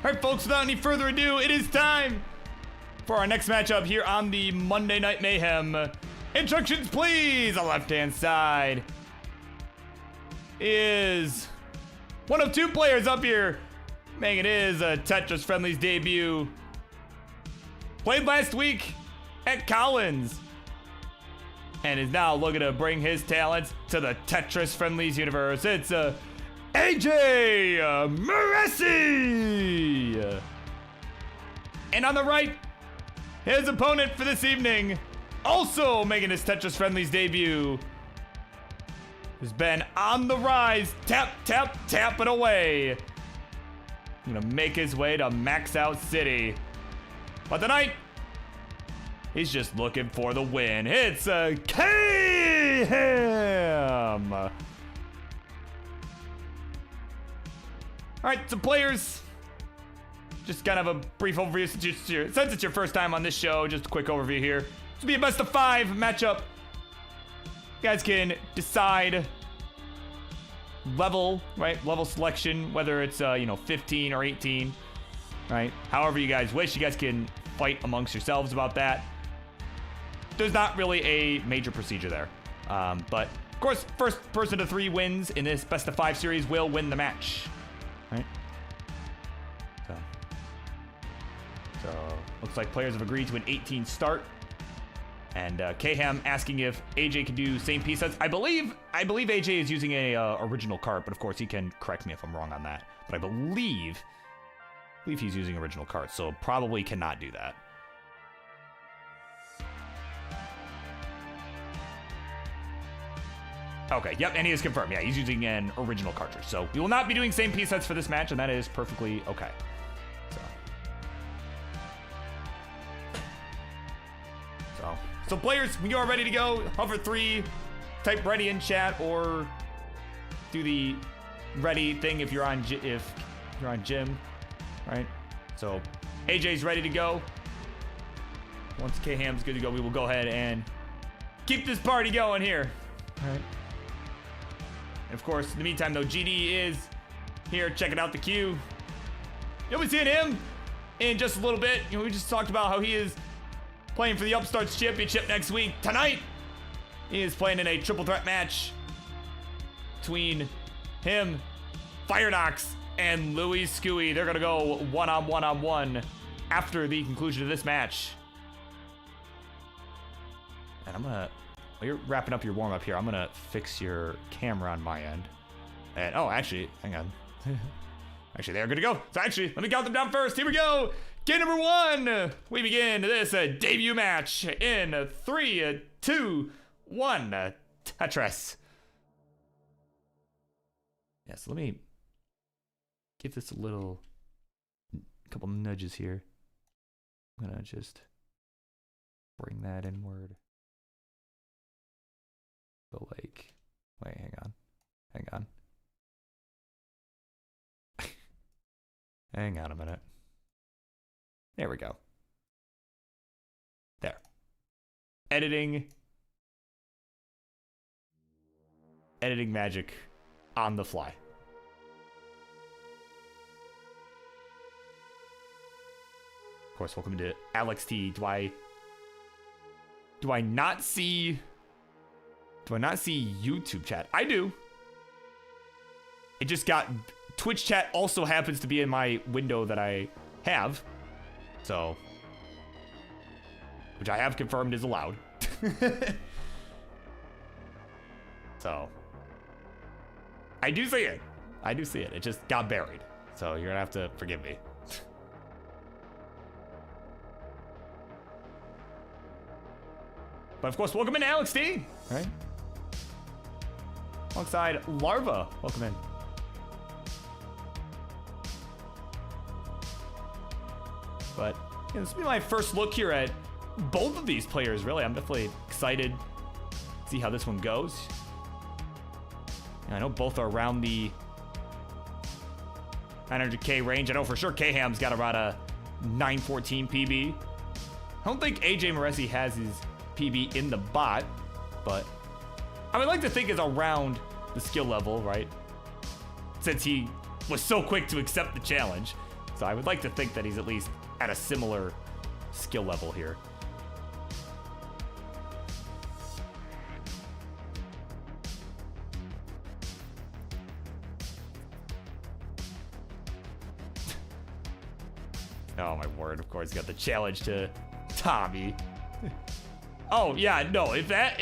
All right, folks, without any further ado, it is time for our next matchup here on the Monday Night Mayhem. Instructions, please. On the left-hand side is one of two players up here making his Tetris Friendlies debut. Played last week at Collins and is now looking to bring his talents to the Tetris Friendlies universe. It's AJ Maressi. And on the right, his opponent for this evening, also making his Tetris Friendlies debut, has been on the rise, tapping away. Gonna make his way to Max Out City. But tonight, he's just looking for the win. It's Mayhem. All right, so players, just kind of a brief overview since it's your first time on this show. Just a quick overview here. This will be a best of 5 matchup. You guys can decide level, right? Level selection, whether it's 15 or 18, right? However you guys wish. You guys can fight amongst yourselves about that. There's not really a major procedure there, but of course, first person to 3 wins in this best of 5 series will win the match, right? So looks like players have agreed to an 18 start. And Mayhem asking if AJ can do same piece sets. I believe AJ is using a original cart, but of course he can correct me if I'm wrong on that. But I believe he's using original carts, so probably cannot do that. Okay, yep, and he is confirmed. Yeah, he's using an original cartridge. So we will not be doing same piece sets for this match, and that is perfectly okay. So players, when you are ready to go, hover 3, type ready in chat, or do the ready thing if you're on gym, right? So AJ's ready to go. Once Mayhem's good to go, we will go ahead and keep this party going here. All right. And of course, in the meantime, though, GD is here checking out the queue. You'll be seeing him in just a little bit. We just talked about how he is playing for the Upstarts Championship next week. Tonight, he is playing in a triple threat match between him, Firenox, and Louis Scooey. They're gonna go one-on-one after the conclusion of this match. And while you're wrapping up your warm-up here, I'm gonna fix your camera on my end. And, oh, actually, hang on. Actually, they're good to go. So actually, let me count them down first. Here we go. Game number 1, we begin this debut match in 3, 2, 1, Tetris. Yeah, so let me give this a couple nudges here. I'm gonna just bring that inward. So wait, hang on. Hang on a minute. There we go. There. Editing magic on the fly. Of course, welcome to Alex T. Do I not see YouTube chat? I do. It just got Twitch chat also happens to be in my window that I have. So, which I have confirmed is allowed. So, I do see it. It just got buried. So you're gonna have to forgive me. But of course, welcome in Alex T. Right? Alongside Larva. Welcome in. But yeah, this will be my first look here at both of these players, really. I'm definitely excited to see how this one goes. And I know both are around the 900K range. I know for sure Mayhem's got around a 914 PB. I don't think AJ Maressi has his PB in the bot, but I would like to think it's around the skill level, right? Since he was so quick to accept the challenge. So I would like to think that he's at least at a similar skill level here. Oh my word, of course, got the challenge to Tommy. Oh, yeah, no, if that...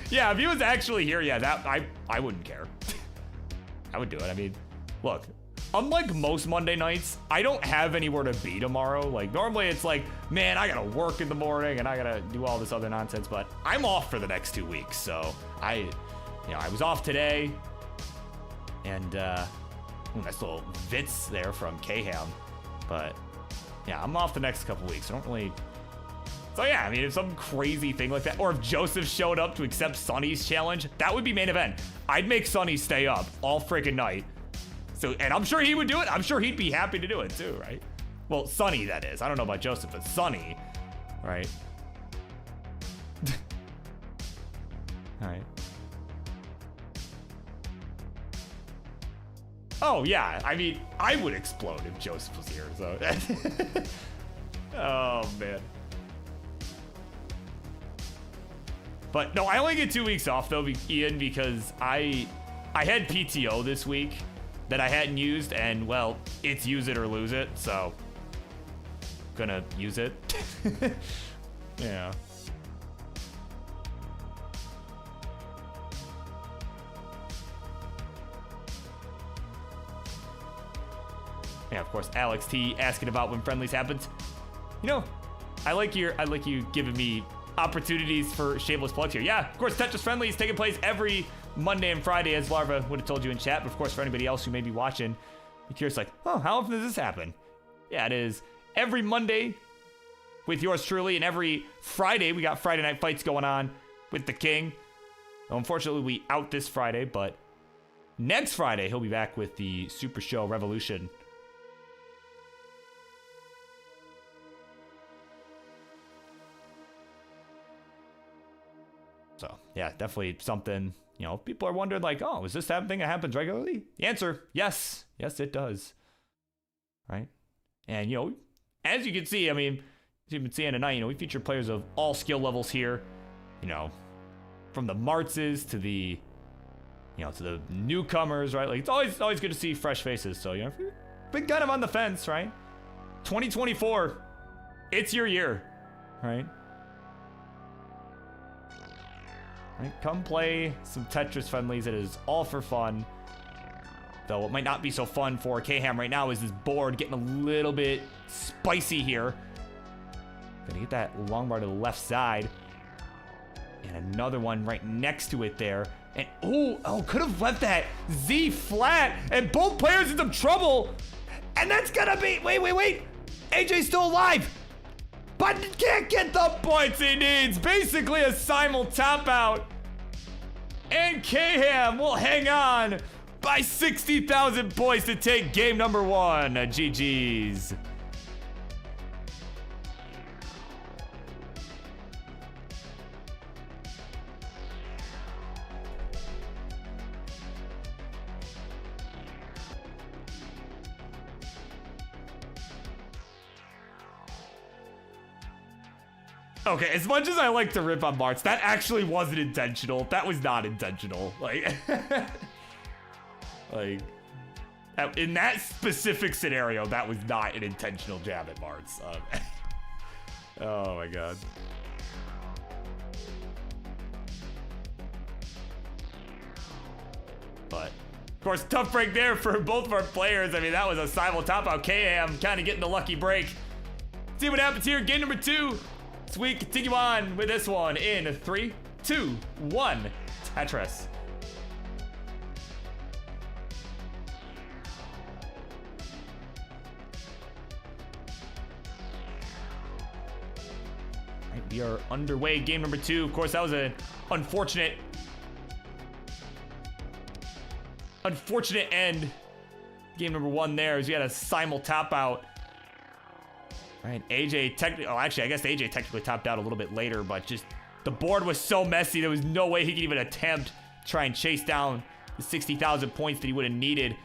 yeah, if he was actually here, yeah, that I wouldn't care. I would do it. I mean, look, unlike most Monday nights, I don't have anywhere to be tomorrow. Like, normally it's like, man, I gotta work in the morning and I gotta do all this other nonsense, but I'm off for the next 2 weeks, so I was off today, and, nice little Vitz there from Mayhem, but... yeah, I'm off the next couple weeks. I don't really... so yeah, I mean, if some crazy thing like that, or if Joseph showed up to accept Sonny's challenge, that would be main event. I'd make Sonny stay up all freaking night. So, and I'm sure he would do it. I'm sure he'd be happy to do it too, right? Well, Sonny, that is. I don't know about Joseph, but Sonny, right? All right. Oh, yeah. I mean, I would explode if Joseph was here, so. Oh, man. But, no, I only get 2 weeks off, though, Ian, because I had PTO this week that I hadn't used, and, well, it's use it or lose it, so. Gonna use it. Yeah. Yeah, of course, Alex T asking about when Friendlies happens. You know, I like you giving me opportunities for shameless plugs here. Yeah, of course, Tetris Friendlies taking place every Monday and Friday, as Larva would have told you in chat. But of course, for anybody else who may be watching, you're curious, like, oh, how often does this happen? Yeah, it is every Monday with yours truly, and every Friday we got Friday night fights going on with the King. Well, unfortunately, we out this Friday, but next Friday he'll be back with the Super Show Revolution. So, yeah, definitely something, you know, people are wondering, like, oh, is this that thing that happens regularly? The answer, yes. Yes, it does. Right? And, you know, as you can see, I mean, as you've been seeing tonight, you know, we feature players of all skill levels here. You know, from the Martzes to the, you know, to the newcomers, right? Like, it's always good to see fresh faces. So, you know, if you've been kind of on the fence, right? 2024, it's your year, right? Right, come play some Tetris Friendlies. It is all for fun. Though what might not be so fun for Mayhem right now is this board getting a little bit spicy here. Gonna get that long bar to the left side. And another one right next to it there. And oh, could have left that Z flat. And both players in some trouble. And that's gonna be, wait. AJ's still alive. But can't get the points he needs. Basically a simul top out. And Mayhem will hang on by 60,000 points to take game number 1. GG's. Okay, as much as I like to rip on Martz, that actually wasn't intentional. That was not intentional. Like, like, in that specific scenario, that was not an intentional jab at Martz. Oh my god. But, of course, tough break there for both of our players. I mean, that was a simul top out. Mayhem kind of getting the lucky break. See what happens here. Game number 2. So we continue on with this one in 3, 2, 1. Tetris. Right, we are underway. Game number 2. Of course, that was an unfortunate end. Game number 1 there as we had a simul top out. Right, AJ technically, I guess AJ technically topped out a little bit later, but just the board was so messy, there was no way he could even attempt to try and chase down the 60,000 points that he would have needed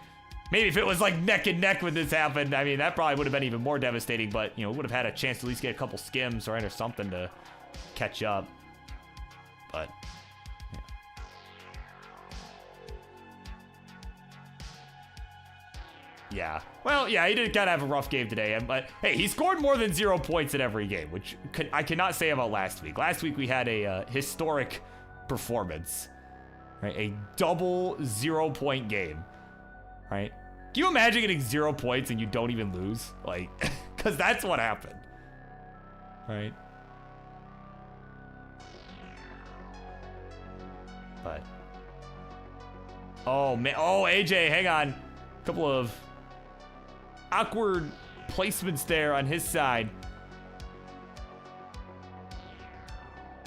Maybe if it was like neck and neck when this happened, I mean, that probably would have been even more devastating, but, you know, would have had a chance to at least get a couple skims, right, or something to catch up. But, yeah. Yeah. Well, yeah, he did kind of have a rough game today, but hey, he scored more than 0 points in every game, which I cannot say about last week. Last week we had a historic performance, right? A double 0-point game, right? Can you imagine getting 0 points and you don't even lose? Like, because that's what happened, right? But, oh man, oh AJ, hang on, a couple of awkward placements there on his side.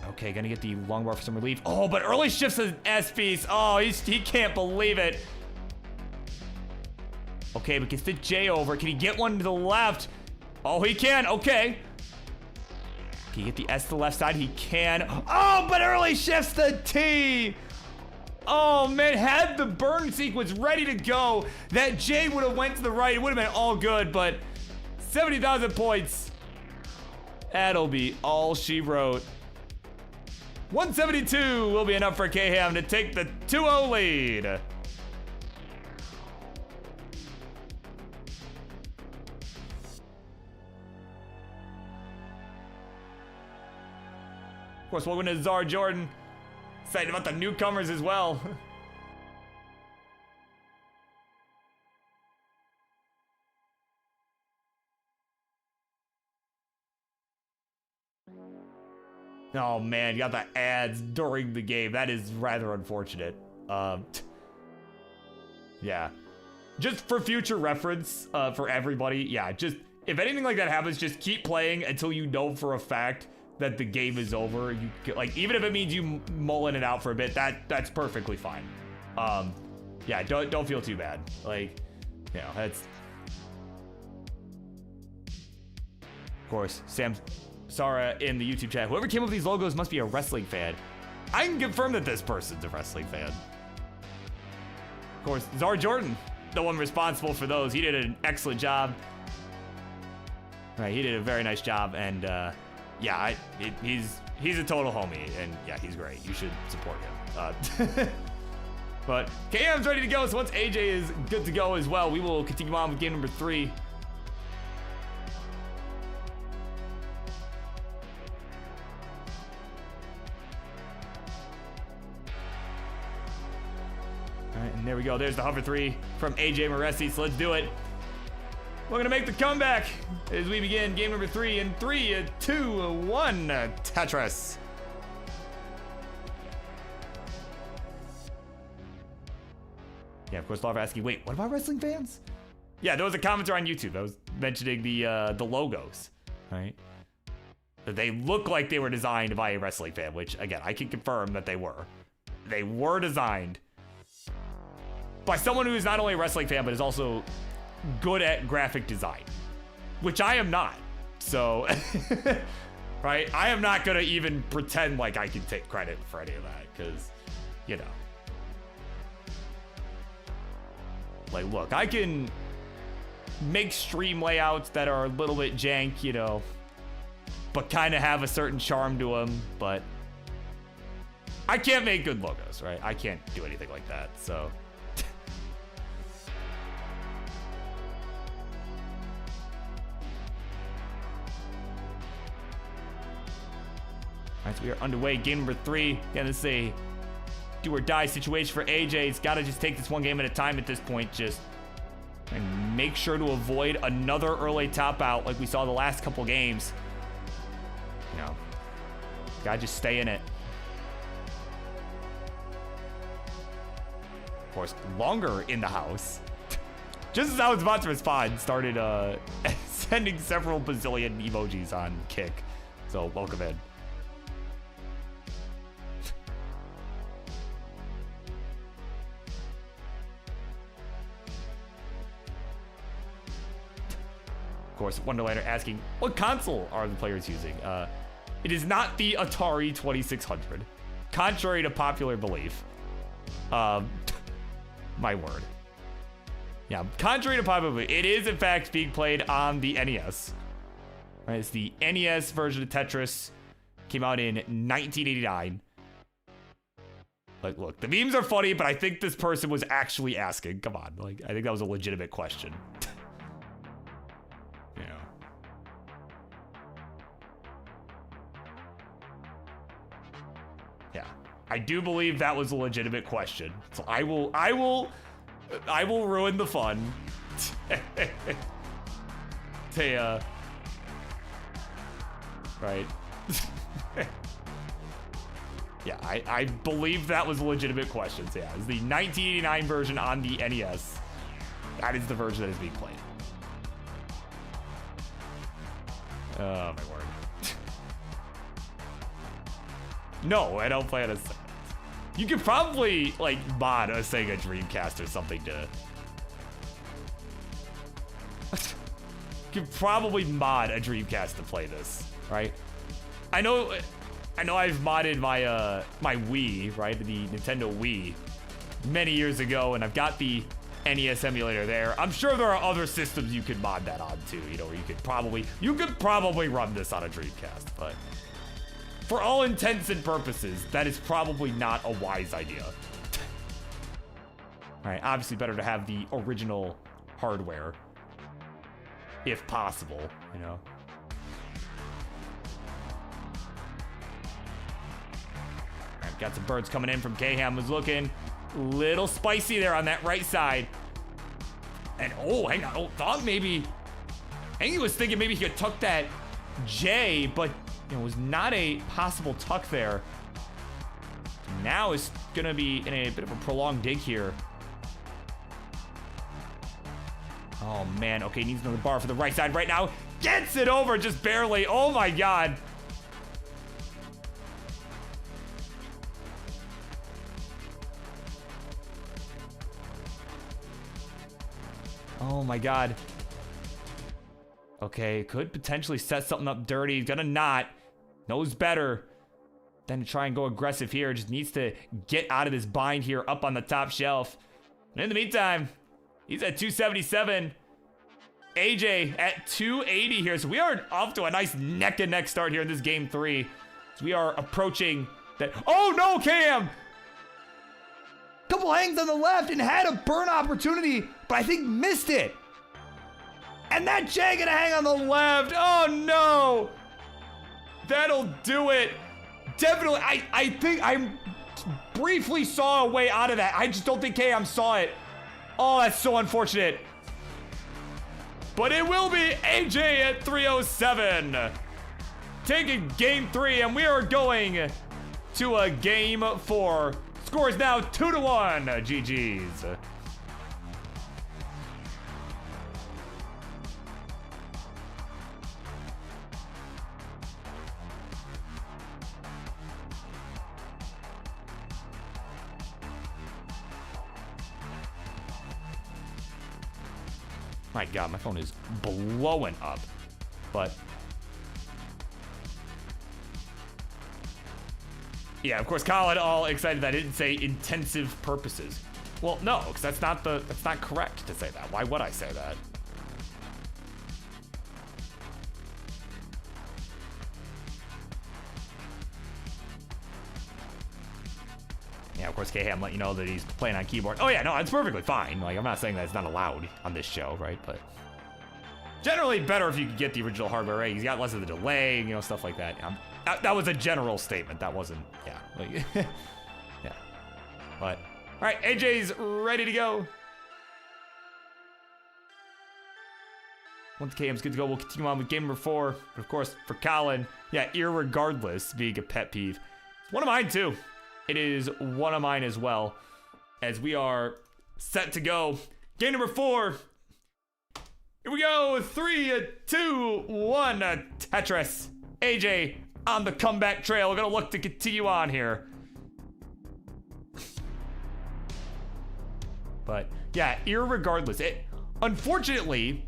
Okay, gonna get the long bar for some relief. Oh, but early shifts an S-piece. Oh, he can't believe it. Okay, but gets the J over. Can he get one to the left? Oh, he can. Okay. Can he get the S to the left side? He can. Oh, but early shifts the T. Oh, man, had the burn sequence ready to go. That J would have went to the right. It would have been all good, but 70,000 points. That'll be all she wrote. 172 will be enough for Mayhem to take the 2-0 lead. Of course, welcome to Czar Jordan. Excited about the newcomers as well. Oh man, you got the ads during the game. That is rather unfortunate. Yeah. Just for future reference, for everybody, yeah, just if anything like that happens, just keep playing until you know for a fact that the game is over. You like, even if it means you mulling it out for a bit, that's perfectly fine. Yeah, don't feel too bad. Like, you know, that's of course Sarah in the YouTube chat. Whoever came up with these logos must be a wrestling fan. I can confirm that this person's a wrestling fan. Of course, Czar Jordan, the one responsible for those. He did an excellent job. Right, he did a very nice job, and yeah, he's a total homie, and yeah, he's great. You should support him. But KM's ready to go, so once AJ is good to go as well, we will continue on with game number 3. All right, and there we go. There's the hover 3 from AJ Moresi, so let's do it. We're gonna make the comeback as we begin game number 3 in 3, 2, 1, Tetris. Yeah, of course, Lava asking, wait, what about wrestling fans? Yeah, there was a commenter on YouTube that was mentioning the logos, right? That they look like they were designed by a wrestling fan, which again, I can confirm that they were. They were designed by someone who is not only a wrestling fan, but is also good at graphic design, which I am not. So, right? I am not gonna even pretend like I can take credit for any of that, because, you know. Like, look, I can make stream layouts that are a little bit jank, you know, but kind of have a certain charm to them, but I can't make good logos, right? I can't do anything like that, so. All right, so we are underway. Game number 3. Again, this is a do or die situation for AJ. He's got to just take this one game at a time at this point. Just and make sure to avoid another early top out like we saw the last couple games. You know, gotta just stay in it. Of course, longer in the house. Just as I was about to respond, started sending several bazillion emojis on Kick. So welcome in. Of course, Wonderlander asking, what console are the players using? It is not the Atari 2600, contrary to popular belief. My word. Yeah, contrary to popular belief, it is in fact being played on the NES. Right, it's the NES version of Tetris. Came out in 1989. Like, look, the memes are funny, but I think this person was actually asking. Come on, like, I think that was a legitimate question. You know. Yeah, I do believe that was a legitimate question. So I will ruin the fun. Right. Yeah, I believe that was a legitimate question. So yeah, it's the 1989 version on the NES. That is the version that is being played. Oh my word. No, I don't play it as. You could probably like mod a Sega Dreamcast or something to. You could probably mod a Dreamcast to play this, right? I know I've modded my my Wii, right? The Nintendo Wii many years ago, and I've got the NES emulator there. I'm sure there are other systems you could mod that on too, you know, where you could probably run this on a Dreamcast, but for all intents and purposes, that is probably not a wise idea. All right, obviously better to have the original hardware if possible, you know. Got some birds coming in from Mayhem. Was looking a little spicy there on that right side. And oh, hang on. Oh, thought maybe. I think he was thinking maybe he could tuck that J, but it was not a possible tuck there. Now it's gonna be in a bit of a prolonged dig here. Oh man. Okay, needs another bar for the right side right now. Gets it over just barely. Oh my god. Oh my god. Okay, could potentially set something up dirty. He's gonna not. Knows better than to try and go aggressive here. Just needs to get out of this bind here up on the top shelf. And in the meantime, he's at 277. AJ at 280 here. So we are off to a nice neck and neck start here in this game 3. So we are approaching that. Oh no, Cam! Couple hangs on the left and had a burn opportunity, but I think missed it. And that J gonna hang on the left. Oh no. That'll do it. Definitely, I think I briefly saw a way out of that. I just don't think KM saw it. Oh, that's so unfortunate. But it will be AJ at 307. Taking game 3, and we are going to a game 4. Score is now 2-1. GG's. My god, my phone is blowing up. But yeah, of course, Colin all excited that I didn't say intensive purposes. Well, no, because that's not correct to say that. Why would I say that? Yeah, of course, Mayhem let you know that he's playing on keyboard. Oh yeah, no, it's perfectly fine. Like, I'm not saying that it's not allowed on this show, right? But generally better if you could get the original hardware, right? He's got less of the delay, you know, stuff like that. That was a general statement. That wasn't, yeah. Like, yeah. But, all right, AJ's ready to go. Once KM's good to go, we'll continue on with game number 4. But of course, for Colin, yeah, irregardless being a pet peeve. It's one of mine too. It is one of mine as well, as we are set to go. Game number 4. Here we go. 3, 2, 1. Tetris. AJ on the comeback trail. We're going to look to continue on here. But yeah, irregardless. Unfortunately,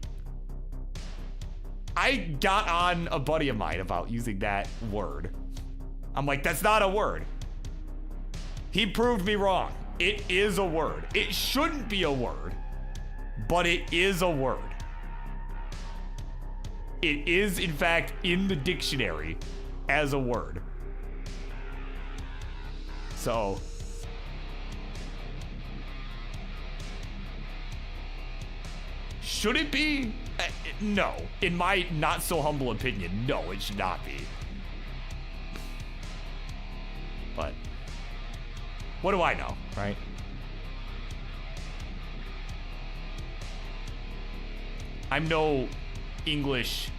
I got on a buddy of mine about using that word. I'm like, that's not a word. He proved me wrong. It is a word. It shouldn't be a word. but it is a word. It is, in fact, in the dictionary as a word. So, should it be? No. In my not so humble opinion, no, it should not be. But what do I know, right? I'm no English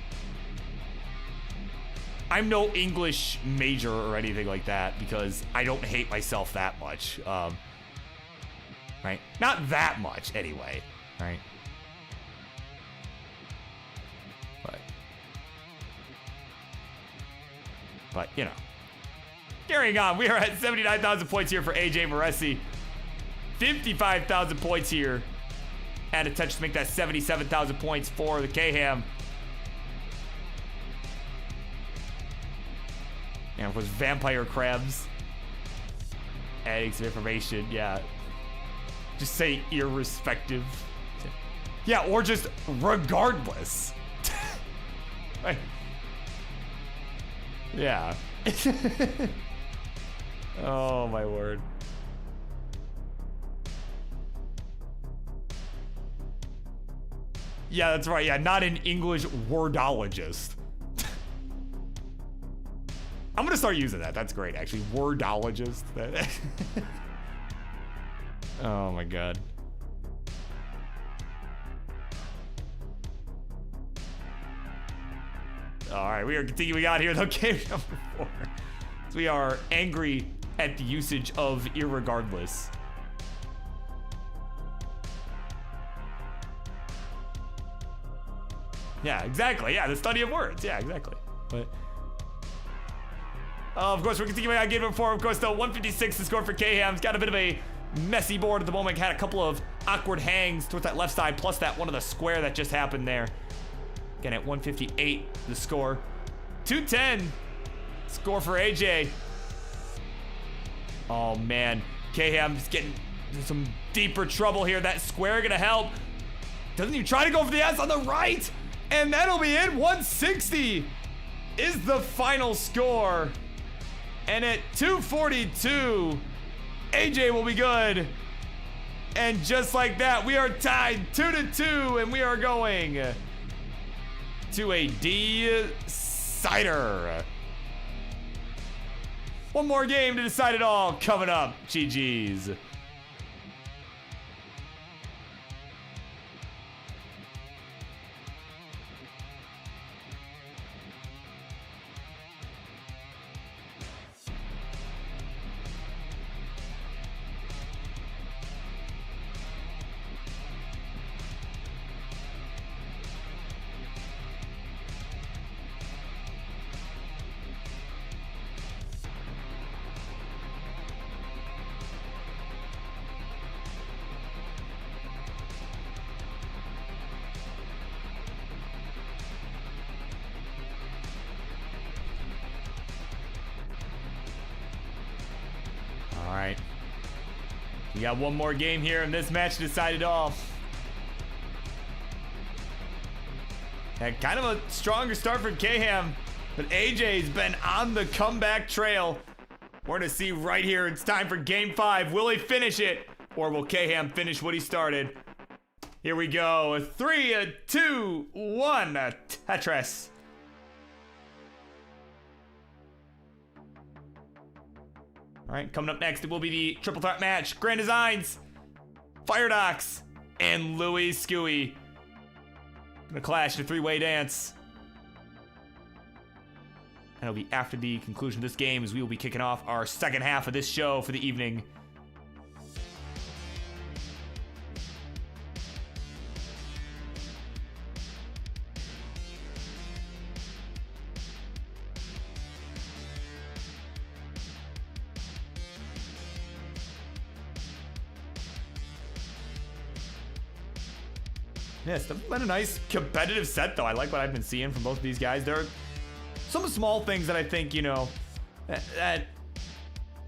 major or anything like that because I don't hate myself that much. Right? Not that much anyway, right? But you know. Carrying on, we are at 79,000 points here for AJ Moresi. 55,000 points here. Add a touch to make that 77,000 points for the Mayhem. And of course, Vampire Crabs. Adding some information, yeah. Just say irrespective. Yeah, or just regardless. Right. Yeah. Oh my word. Yeah, that's right. Yeah, not an English wordologist. I'm gonna start using that. That's great, actually. Wordologist. Oh my god. All right, we are continuing on here, though. Game number 4. So we are angry at the usage of irregardless. Yeah, exactly. Yeah, the study of words. Yeah, exactly. But of course, we're continuing on game number 4. Of course, though, 156 the score for Mayhem. It's got a bit of a messy board at the moment. Had a couple of awkward hangs towards that left side, plus that one of the square that just happened there. Again, at 158, the score. 210, score for AJ. Oh, man. Mayhem's getting some deeper trouble here. That square gonna help. Doesn't he try to go for the S on the right? And that'll be it. 160 is the final score. And at 242, AJ will be good. And just like that, we are tied 2-2, and we are going to a decider. One more game to decide it all coming up. GG's. All right. We got one more game here, and this match decided all. Had kind of a stronger start for Mayhem, but AJ's been on the comeback trail. We're gonna see right here. It's time for game 5. Will he finish it, or will Mayhem finish what he started? Here we go. 3, 2, 1. Tetris. All right, coming up next, it will be the triple threat match. Grand Designs, Firedox, and Louis Skewy. Gonna clash in a 3-way dance. And it'll be after the conclusion of this game, as we will be kicking off our second half of this show for the evening. Yeah, it's been a nice competitive set, though. I like what I've been seeing from both of these guys. There are some small things that I think, you know, that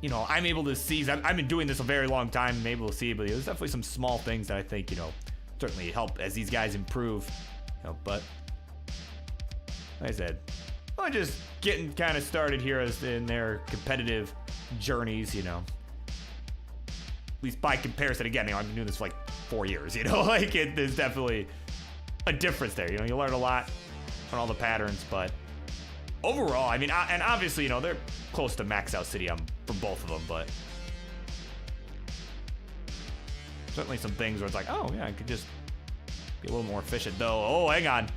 you know, I'm able to see. I've been doing this a very long time. I'm able to see, but there's definitely some small things that I think, you know, certainly help as these guys improve. But like I said, well, just getting kind of started here as in their competitive journeys, At least by comparison, again, I've been doing this for like 4 years, Like there's definitely a difference there. You learn a lot on all the patterns, but overall, I mean, and obviously, they're close to max out city for both of them, but certainly some things where it's like, oh yeah, I could just be a little more efficient though. Oh, hang on.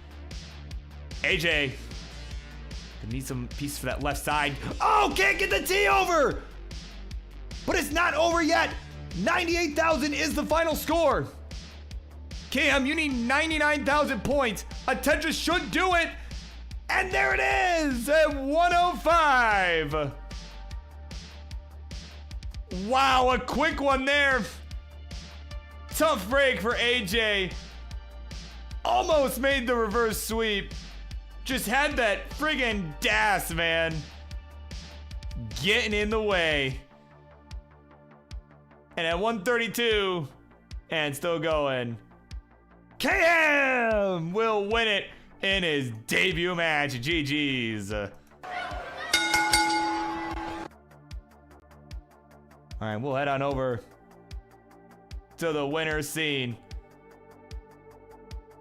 AJ, I need some pieces for that left side. Oh, can't get the T over! But it's not over yet. 98,000 is the final score. Cam, you need 99,000 points. A Tetris should do it. And there it is at 105. Wow, a quick one there. Tough break for AJ. Almost made the reverse sweep. Just had that friggin' DAS, man. Getting in the way. And at 132, and still going, KM will win it in his debut match. GG's. All right, we'll head on over to the winner's scene.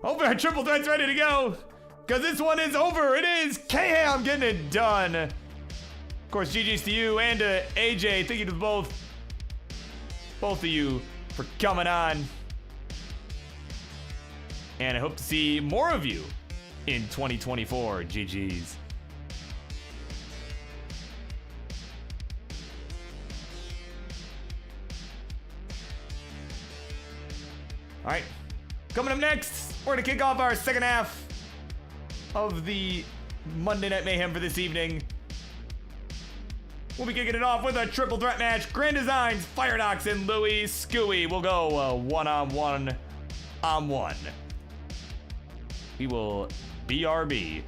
Hopefully our triple threat's ready to go, because this one is over. It is KM getting it done. Of course, GG's to you and to AJ. Thank you to both of you for coming on. And I hope to see more of you in 2024. GG's. All right, coming up next, we're gonna kick off our second half of the Monday Night Mayhem for this evening. We'll be kicking it off with a triple threat match. Grand Designs, Firedox, and Louis Scooey will go one-on-one. We will BRB.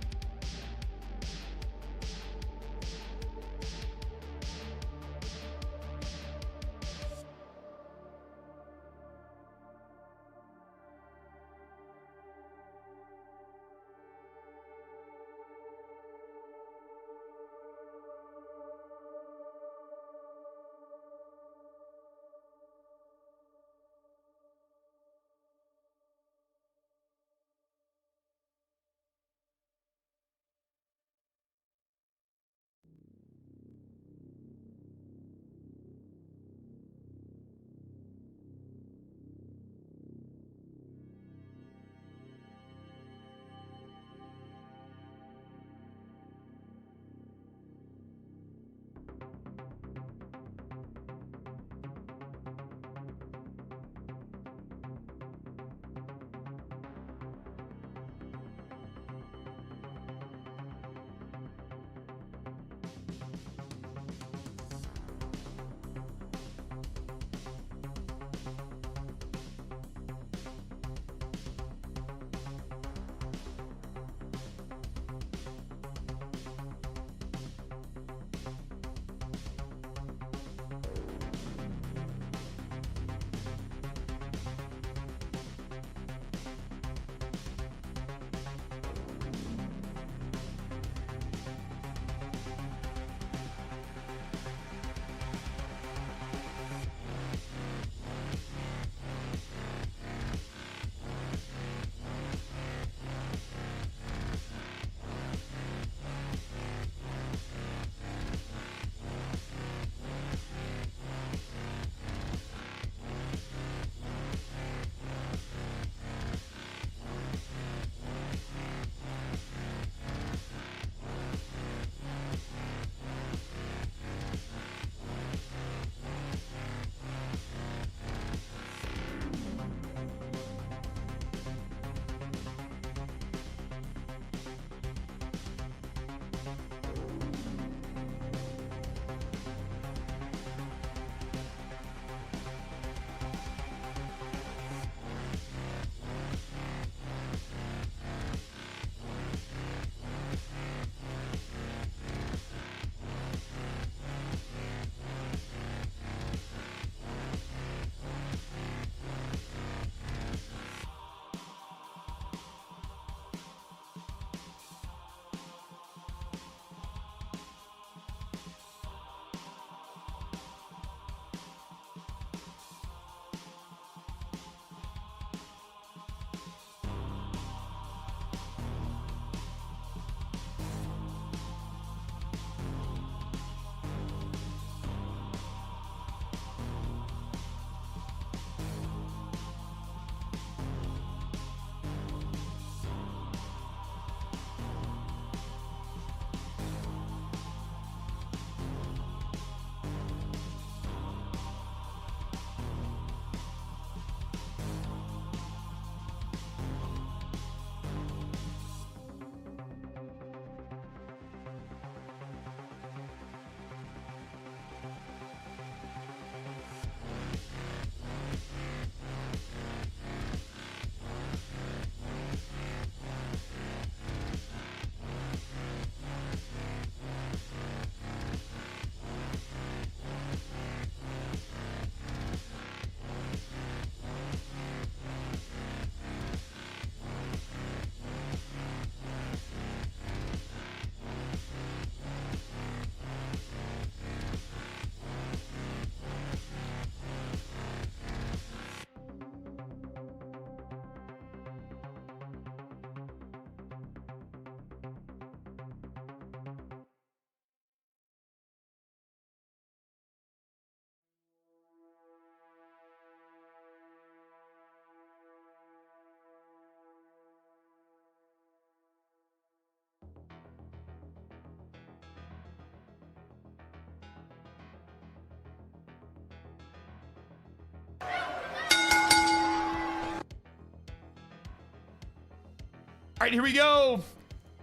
right, here we go.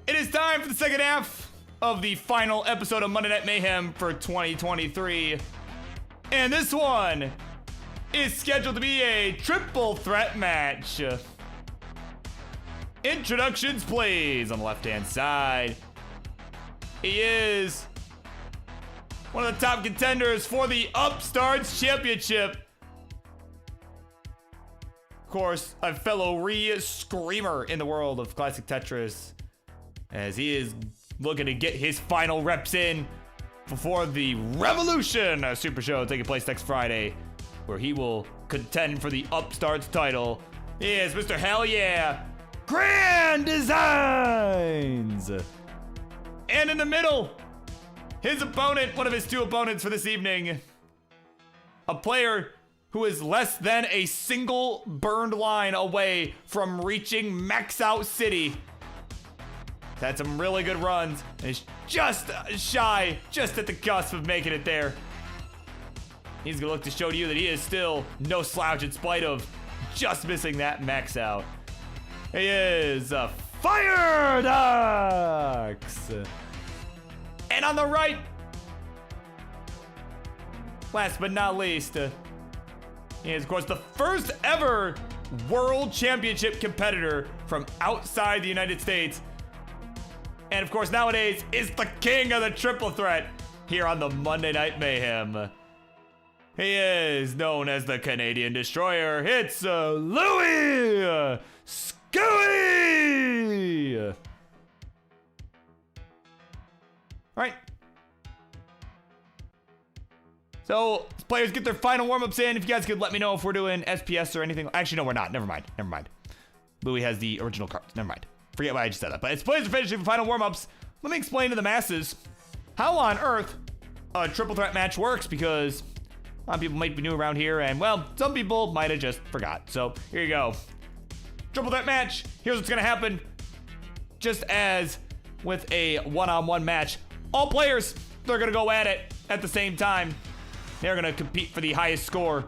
It is time for the second half of the final episode of Monday Night Mayhem for 2023. And this one is scheduled to be a triple threat match. Introductions, please, on the left-hand side. He is one of the top contenders for the Upstarts Championship. Of course, a fellow re-screamer in the world of classic Tetris, as he is looking to get his final reps in before the Revolution Super Show taking place next Friday, where he will contend for the Upstarts title. He is Mr. Hell Yeah, Grand Designs. And in the middle, his opponent, one of his two opponents for this evening, a player who is less than a single burned line away from reaching Max Out City. He's had some really good runs, and is just shy, just at the cusp of making it there. He's gonna look to show you that he is still no slouch in spite of just missing that max out. He is Fire Ducks. And on the right, last but not least, he is, of course, the first ever World Championship competitor from outside the United States. And, of course, nowadays is the king of the triple threat here on the Monday Night Mayhem. He is known as the Canadian Destroyer. It's Louis Scooey! Alright. So, players get their final warm-ups in. If you guys could let me know if we're doing SPS or anything. Actually, no, we're not. Never mind. Louis has the original cards. Never mind. Forget why I just said that. But it's players are finishing the final warm-ups. Let me explain to the masses how on earth a triple threat match works, because a lot of people might be new around here, and, well, some people might have just forgot. So, here you go. Triple threat match. Here's what's going to happen. Just as with a one-on-one match, all players, they're going to go at it at the same time. They're going to compete for the highest score.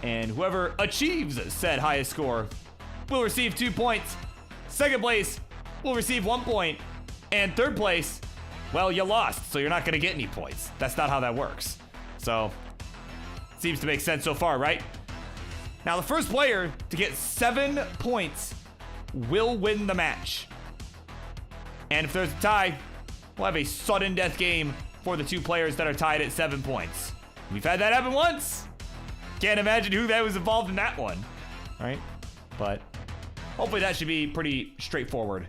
And whoever achieves said highest score will receive 2 points. Second place will receive 1 point. And third place, well, you lost, so you're not going to get any points. That's not how that works. So, seems to make sense so far, right? Now, the first player to get 7 points will win the match. And if there's a tie, we'll have a sudden death game for the two players that are tied at 7 points. We've had that happen once. Can't imagine who that was involved in that one, right? But hopefully that should be pretty straightforward.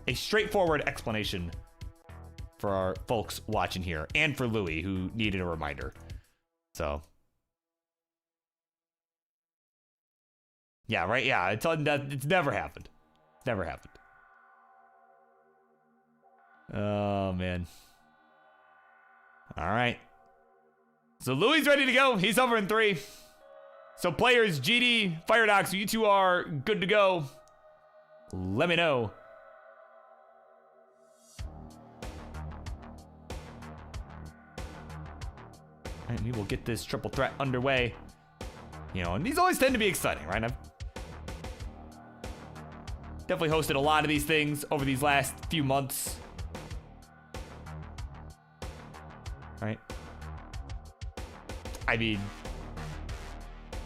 A straightforward explanation for our folks watching here, and for Louis, who needed a reminder. So, yeah, right. Yeah, it's never happened. Never happened. Oh man. All right. So Louis ready to go. He's over in 3. So players, GD, Fire Docs, you two are good to go. Let me know. And we will get this triple threat underway. You know, and these always tend to be exciting, right? I've definitely hosted a lot of these things over these last few months. Right? I mean,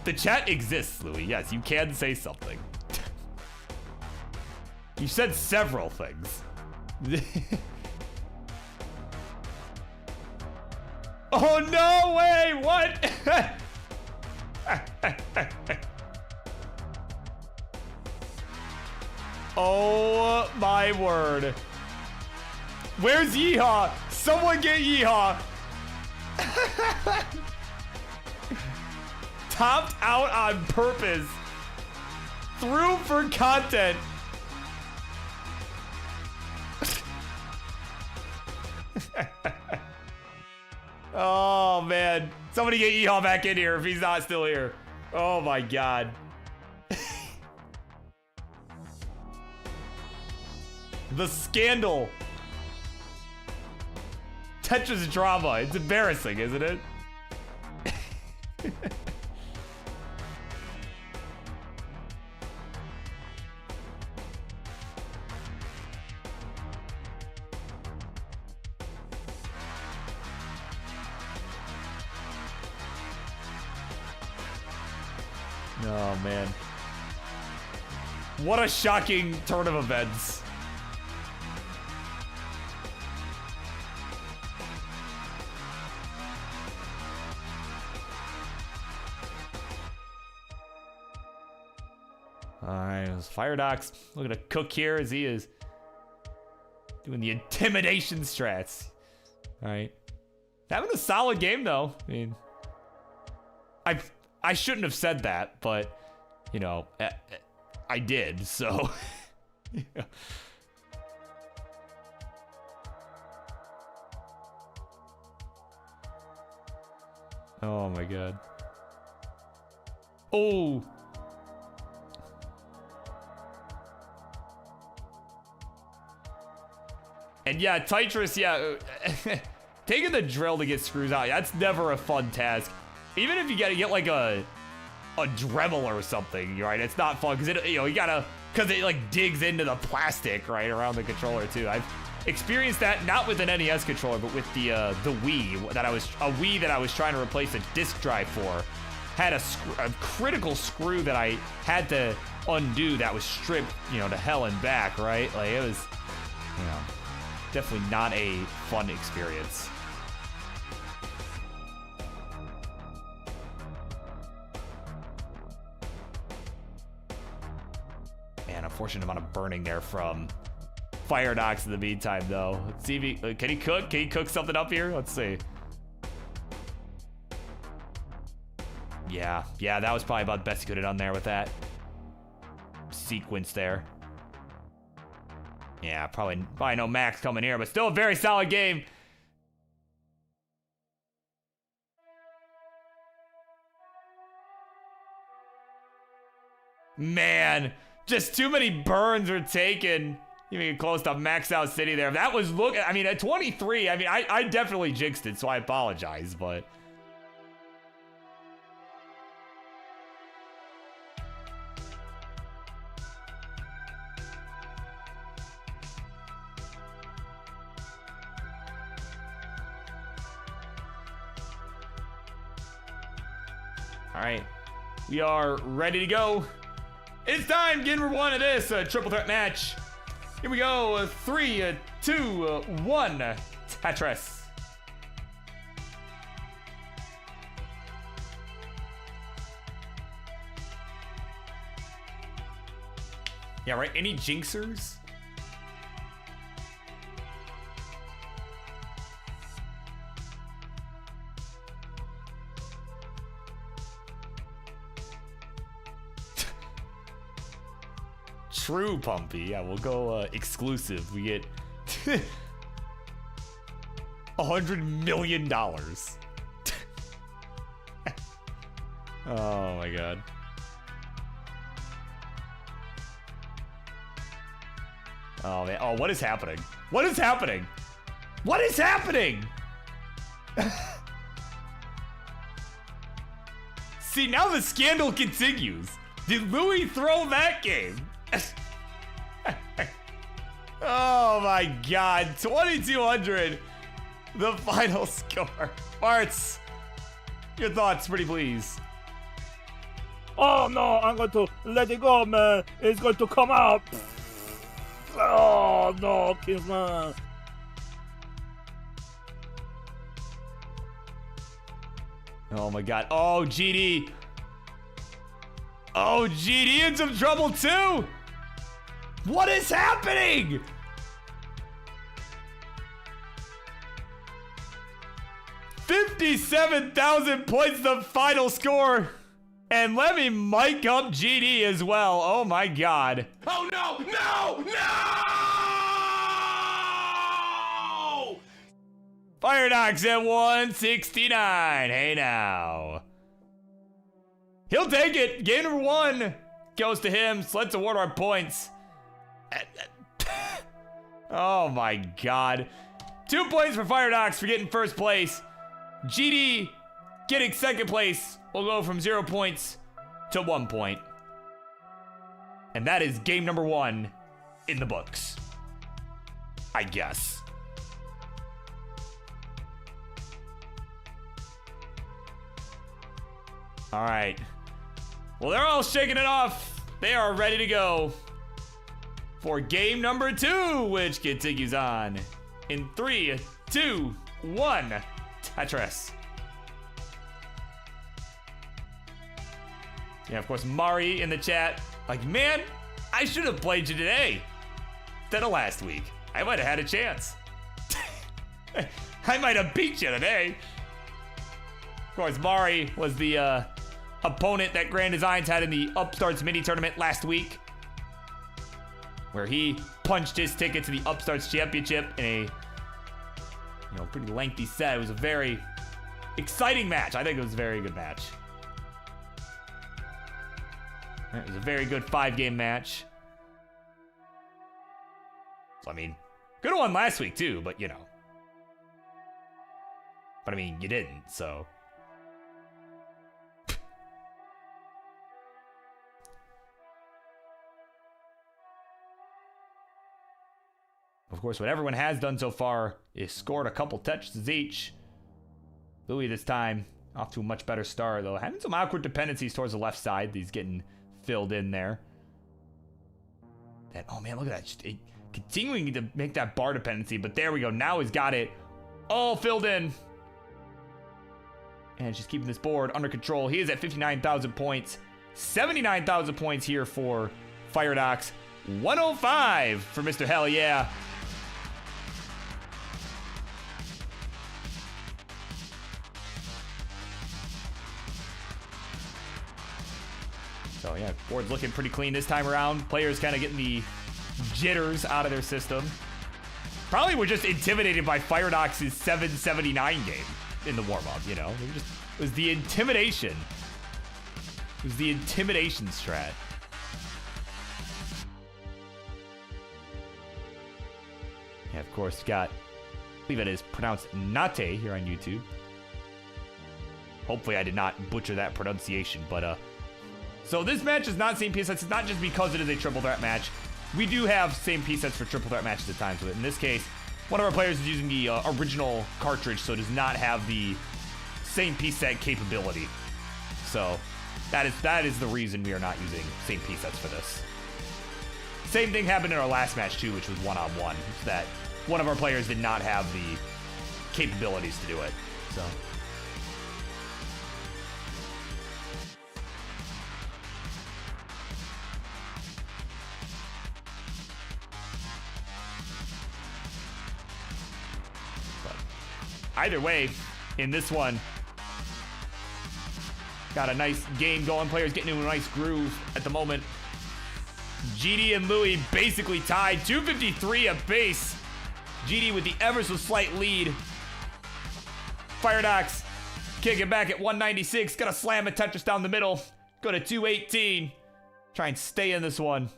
the chat exists, Louis. Yes, you can say something. You said several things. Oh, no way! What? Oh, my word. Where's Yeehaw? Someone get Yeehaw. Topped out on purpose. Through for content. Oh, man. Somebody get Yeehaw back in here if he's not still here. Oh, my God. The scandal. Tetris drama. It's embarrassing, isn't it? Oh, man. What a shocking turn of events. Alright, Firedox looking to cook here as he is doing the intimidation strats. Alright. Having a solid game, though. I mean, I shouldn't have said that, but, you know, I did, so. Yeah. Oh, my God. Oh! And yeah, Tetris, yeah, taking the drill to get screws out, that's never a fun task. Even if you gotta get like a Dremel or something, right? It's not fun because it, you know, you gotta, because it like digs into the plastic right around the controller too. I've experienced that not with an NES controller, but with the Wii that I was trying to replace a disc drive for. Had a critical screw that I had to undo that was stripped, you know, to hell and back, right? Like it was, you know. Definitely not a fun experience. Man, unfortunate amount of burning there from Firedox in the meantime, though. Let's see if he can he cook? Can he cook something up here? Let's see. Yeah, that was probably about the best he could have done there with that sequence there. Yeah, probably no max coming here, but still a very solid game. Man, just too many burns are taken. Even close to max out city there. That was I mean, at 23, I mean, I definitely jinxed it, so I apologize, but. All right, we are ready to go. It's time, game number one of this triple threat match. Here we go, 3, 2, 1, Tetris. Yeah, right, any jinxers? True Pumpy. Yeah, we'll go exclusive. We get $100 million. Oh my God. Oh man. Oh, what is happening? What is happening? What is happening? See, now the scandal continues. Did Louis throw that game? Oh my God, 2200, the final score. Arts, your thoughts, pretty please. Oh no, I'm going to let it go, man. It's going to come out. Oh no, kiss man. Oh my God, oh GD. Oh, GD in some trouble too. What is happening? $57,000 points, the final score. And let me mic up GD as well. Oh my God. Oh no, no, no! Firedox at 169. Hey now. He'll take it. Game number one goes to him. So let's award our points. Oh my God. 2 points for Firedox for getting first place. GD getting second place will go from 0 points to 1 point. And that is game number one in the books, I guess. All right. Well, they're all shaking it off. They are ready to go for game number 2, which continues on in 3, 2, 1. Tetris. Yeah, of course, Mari in the chat. Like, man, I should have played you today instead of last week. I might have had a chance. I might have beat you today. Of course, Mari was the opponent that Grand Designs had in the Upstarts mini tournament last week, where he punched his ticket to the Upstarts Championship in a pretty lengthy set. It was a very exciting match. I think it was a very good match. It was a very good 5-game match. So, I mean, could have won last week too, but But I mean, you didn't, so. Of course, what everyone has done so far is scored a couple Tetris each. Louis this time off to a much better start, though. Having some awkward dependencies towards the left side. He's getting filled in there. Oh man, look at that. Just, continuing to make that bar dependency, but there we go. Now he's got it all filled in. And she's keeping this board under control. He is at 59,000 points. 79,000 points here for Firedox. 105 for Mr. Hell Yeah. So yeah, board's looking pretty clean this time around. Players kind of getting the jitters out of their system. Probably were just intimidated by Firedox's 779 game in the warm-up, It was the intimidation. It was the intimidation strat. Yeah, of course, got, I believe it is pronounced Nate here on YouTube. Hopefully I did not butcher that pronunciation, but so this match is not same piece sets. It's not just because it is a triple threat match. We do have same piece sets for triple threat matches at times. But in this case, one of our players is using the original cartridge, so it does not have the same piece set capability. So that is the reason we are not using same piece sets for this. Same thing happened in our last match too, which was one-on-one. That one of our players did not have the capabilities to do it. So. Either way, in this one, got a nice game going. Players getting into a nice groove at the moment. GD and Louis basically tied. 253 apiece. GD with the ever so slight lead. Firedox kicking back at 196. Gotta slam a Tetris down the middle. Go to 218. Try and stay in this one.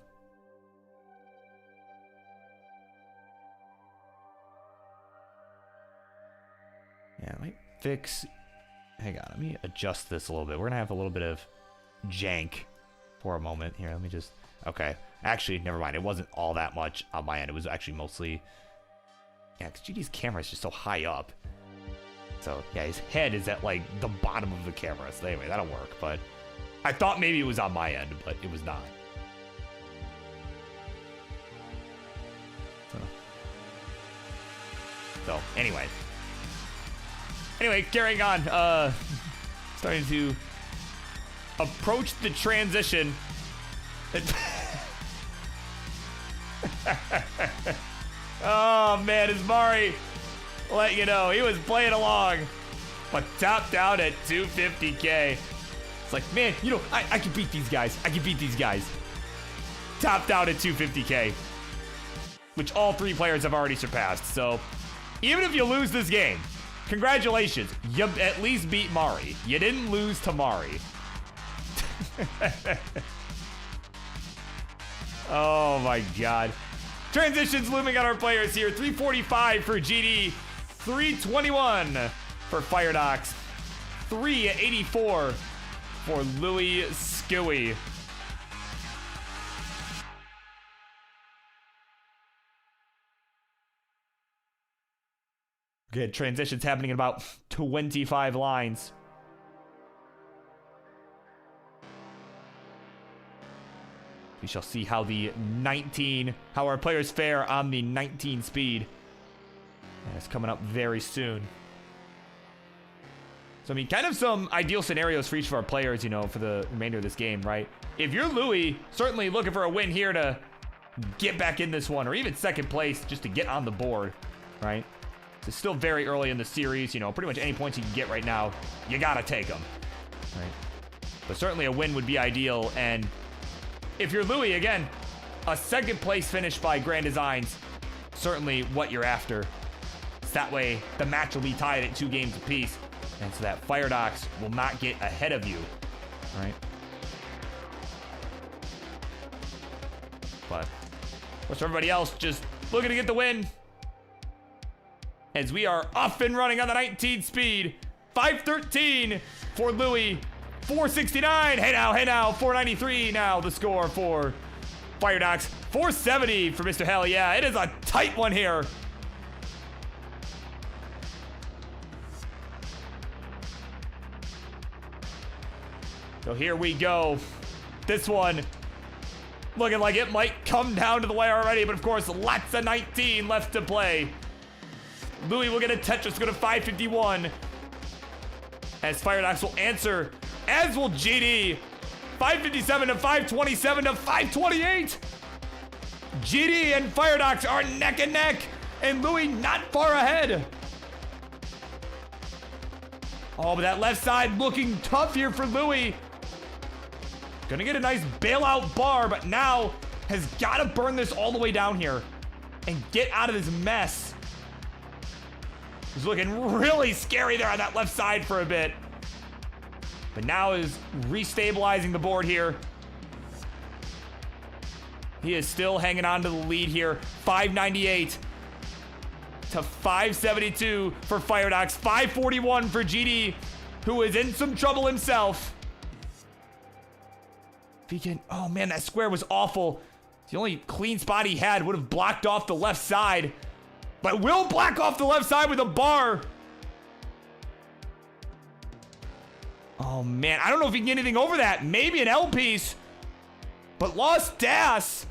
Yeah, I might fix. Hang on, let me adjust this a little bit. We're gonna have a little bit of jank for a moment here. Let me just. Okay, actually, never mind. It wasn't all that much on my end. It was actually mostly. Yeah, because GD's camera is just so high up. So yeah, his head is at like the bottom of the camera. So anyway, that'll work. But I thought maybe it was on my end, but it was not. So anyway. Anyway, carrying on, starting to approach the transition. Oh man, is Mari let you know he was playing along, but topped out at 250k. It's like, man, I can beat these guys. I can beat these guys. Topped out at 250k, which all 3 players have already surpassed. So even if you lose this game, congratulations, you at least beat Mari. You didn't lose to Mari. Oh my god. Transitions looming on our players here. 345 for GD. 321 for Firedox. 384 for Louis Skewy. Good transitions happening in about 25 lines. We shall see how how our players fare on the 19 speed. And it's coming up very soon. So, I mean, kind of some ideal scenarios for each of our players, you know, for the remainder of this game, right? If you're Louis, certainly looking for a win here to get back in this one, or even second place just to get on the board, right? It's still very early in the series, you know, pretty much any points you can get right now, you gotta take them, right? But certainly a win would be ideal, and if you're Louis, again, a second place finish by Grand Designs, certainly what you're after. So that way, the match will be tied at 2 games apiece, and so that Firedox will not get ahead of you, right? But for everybody else, just looking to get the win. As we are off and running on the 19 speed. 513 for Louis. 469. Hey now. 493 now the score for Firedox. 470 for Mr. Hell. Yeah, it is a tight one here. So here we go. This one looking like it might come down to the wire already, but of course, lots of 19 left to play. Louis will get a Tetris, go to 551. As Firedox will answer, as will GD. 557 to 527 to 528. GD and Firedox are neck and neck, and Louis not far ahead. Oh, but that left side looking tough here for Louis. Gonna get a nice bailout bar, but now has got to burn this all the way down here and get out of this mess. He's looking really scary there on that left side for a bit. But now is restabilizing the board here. He is still hanging on to the lead here. 598 to 572 for Firedox. 541 for GD, who is in some trouble himself. If he can, oh man, that square was awful. The only clean spot he had would have blocked off the left side. But will block off the left side with a bar. Oh man, I don't know if he can get anything over that. Maybe an L piece. But lost Das.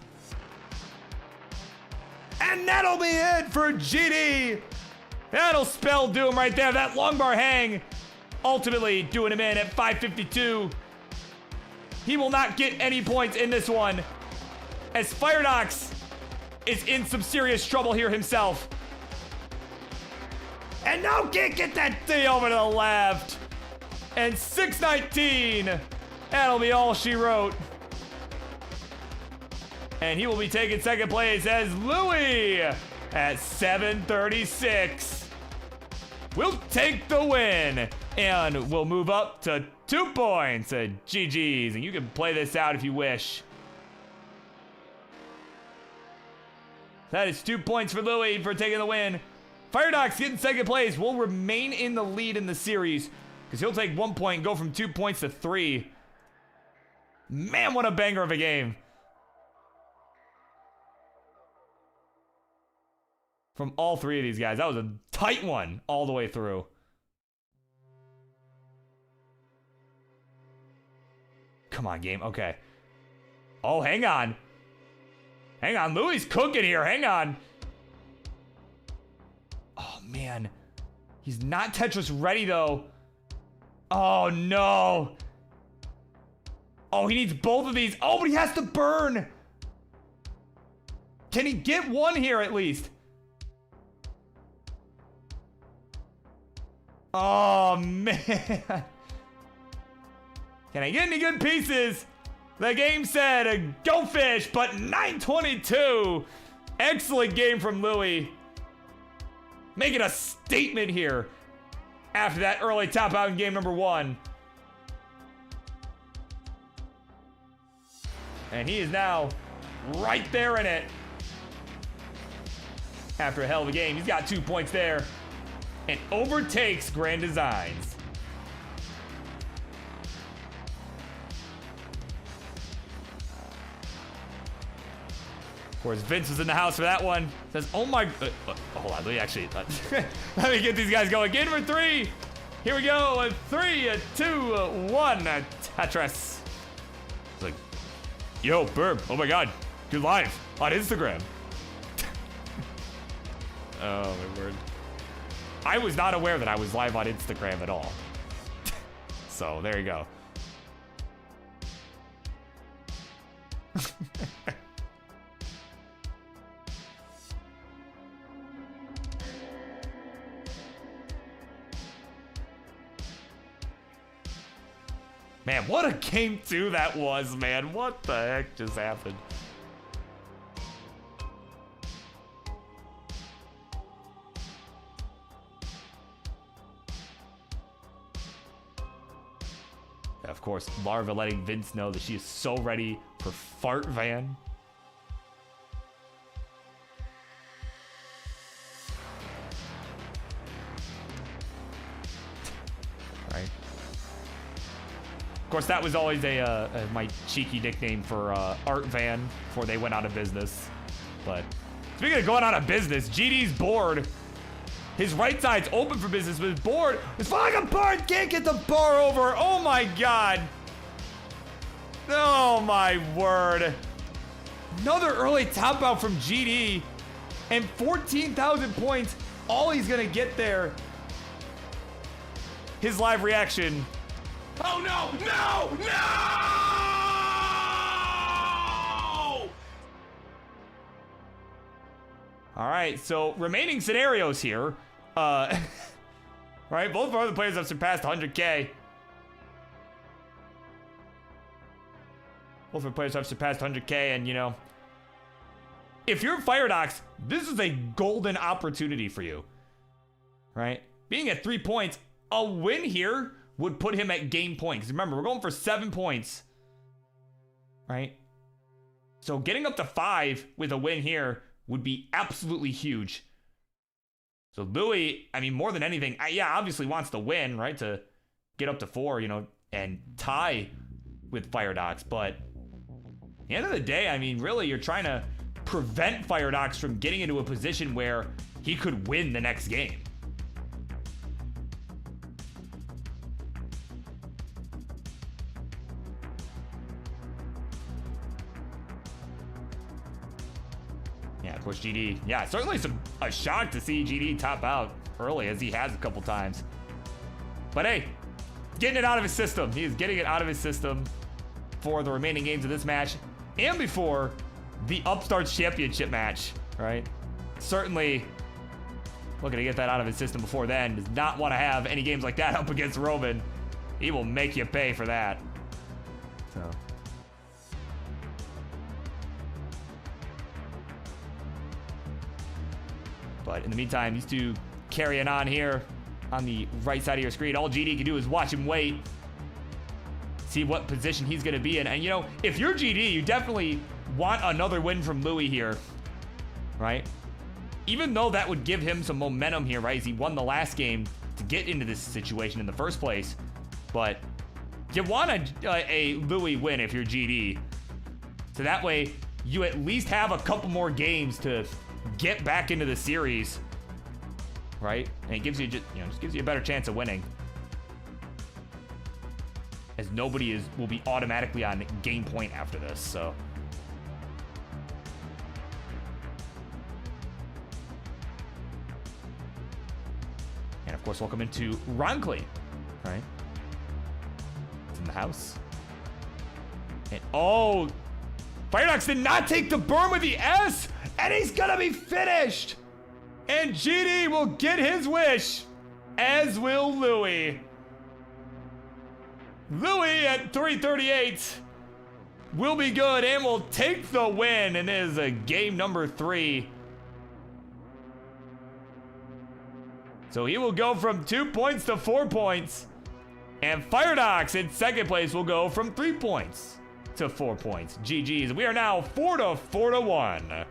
And that'll be it for GD. That'll spell doom right there. That long bar hang ultimately doing him in at 552. He will not get any points in this one, as Firedox is in some serious trouble here himself. And now can't get that thing over to the left. And 619. That'll be all she wrote. And he will be taking second place as Louis at 736. We'll take the win. And we'll move up to 2 points at GG's. And you can play this out if you wish. That is 2 points for Louis for taking the win. Firedox getting second place will remain in the lead in the series, because he'll take 1 point and go from 2 points to 3. Man, what a banger of a game. From all 3 of these guys. That was a tight one all the way through. Come on, game. Okay. Oh, hang on. Hang on. Louis cooking here. Hang on. Oh, man. He's not Tetris ready, though. Oh, no. Oh, he needs both of these. Oh, but he has to burn. Can he get one here at least? Oh, man. Can I get any good pieces? The game said go fish, but 922. Excellent game from Louis. Making a statement here after that early top out in game number 1. And he is now right there in it. After a hell of a game, he's got 2 points there and overtakes Grand Designs. Of course, Vince was in the house for that one. Says, oh my, hold on, let me actually, let me get these guys going. Game number 3. Here we go. 3, 2, 1, Tetris. Like, Yo, Burb. Oh my God. You're live on Instagram. Oh my word. I was not aware that I was live on Instagram at all. So there you go. Man, what a game 2 that was, man. What the heck just happened? Of course, Larva letting Vince know that she is so ready for Fart Van. Right. Of course, that was always my cheeky nickname for Art Van before they went out of business. But speaking of going out of business, GD's bored. His right side's open for business, but his board is falling apart. Can't get the bar over. Oh my God. Oh my word. Another early tap out from GD. And 14,000 points. All he's going to get there. His live reaction. Oh no! No! No! All right, so remaining scenarios here. Right, both of our other players have surpassed 100K. Both of our players have surpassed 100K, and you know, if you're Firedox, this is a golden opportunity for you. Right? Being at 3 points, a win here would put him at game point. Because remember, we're going for 7 points. Right? So getting up to 5 with a win here would be absolutely huge. So Louis, I mean, more than anything, yeah, obviously wants to win, right? To get up to 4, you know, and tie with Firedox. But at the end of the day, I mean, really, you're trying to prevent Firedox from getting into a position where he could win the next game. Yeah, of course, GD. Yeah, certainly a shock to see GD top out early, as he has a couple times. But hey, getting it out of his system. He is getting it out of his system for the remaining games of this match and before the Upstarts Championship match, right? Certainly looking to get that out of his system before then. Does not want to have any games like that up against Roman. He will make you pay for that. So... but in the meantime, these two carrying on here on the right side of your screen. All GD can do is watch him wait, see what position he's going to be in. And, you know, if you're GD, you definitely want another win from Louis here, right? Even though that would give him some momentum here, right? As he won the last game to get into this situation in the first place. But you want a Louis win if you're GD. So that way, you at least have a couple more games to get back into the series, right? And it gives you just gives you a better chance of winning, as nobody will be automatically on game point after this. So and of course, welcome into Ronclay, right? It's in the house. And oh, Firedox did not take the burn with the S. And he's gonna be finished! And GD will get his wish, as will Louis. Louis at 338 will be good and will take the win, and it is a game number 3. So he will go from 2 points to 4 points. And Firedox in second place will go from 3 points to 4 points. GG's. We are now 4-1.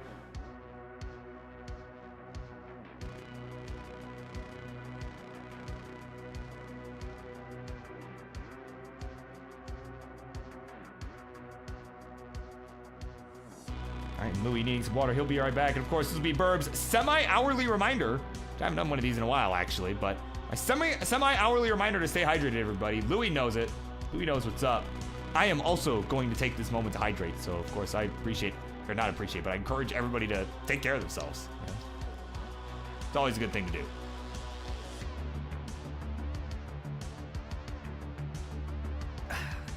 All right, Louis needing some water. He'll be right back. And of course, this will be Birb's semi-hourly reminder. I haven't done one of these in a while, actually, but a semi-hourly reminder to stay hydrated, everybody. Louis knows it. Louis knows what's up. I am also going to take this moment to hydrate. So, of course, I appreciate, or not appreciate, but I encourage everybody to take care of themselves. You know? It's always a good thing to do.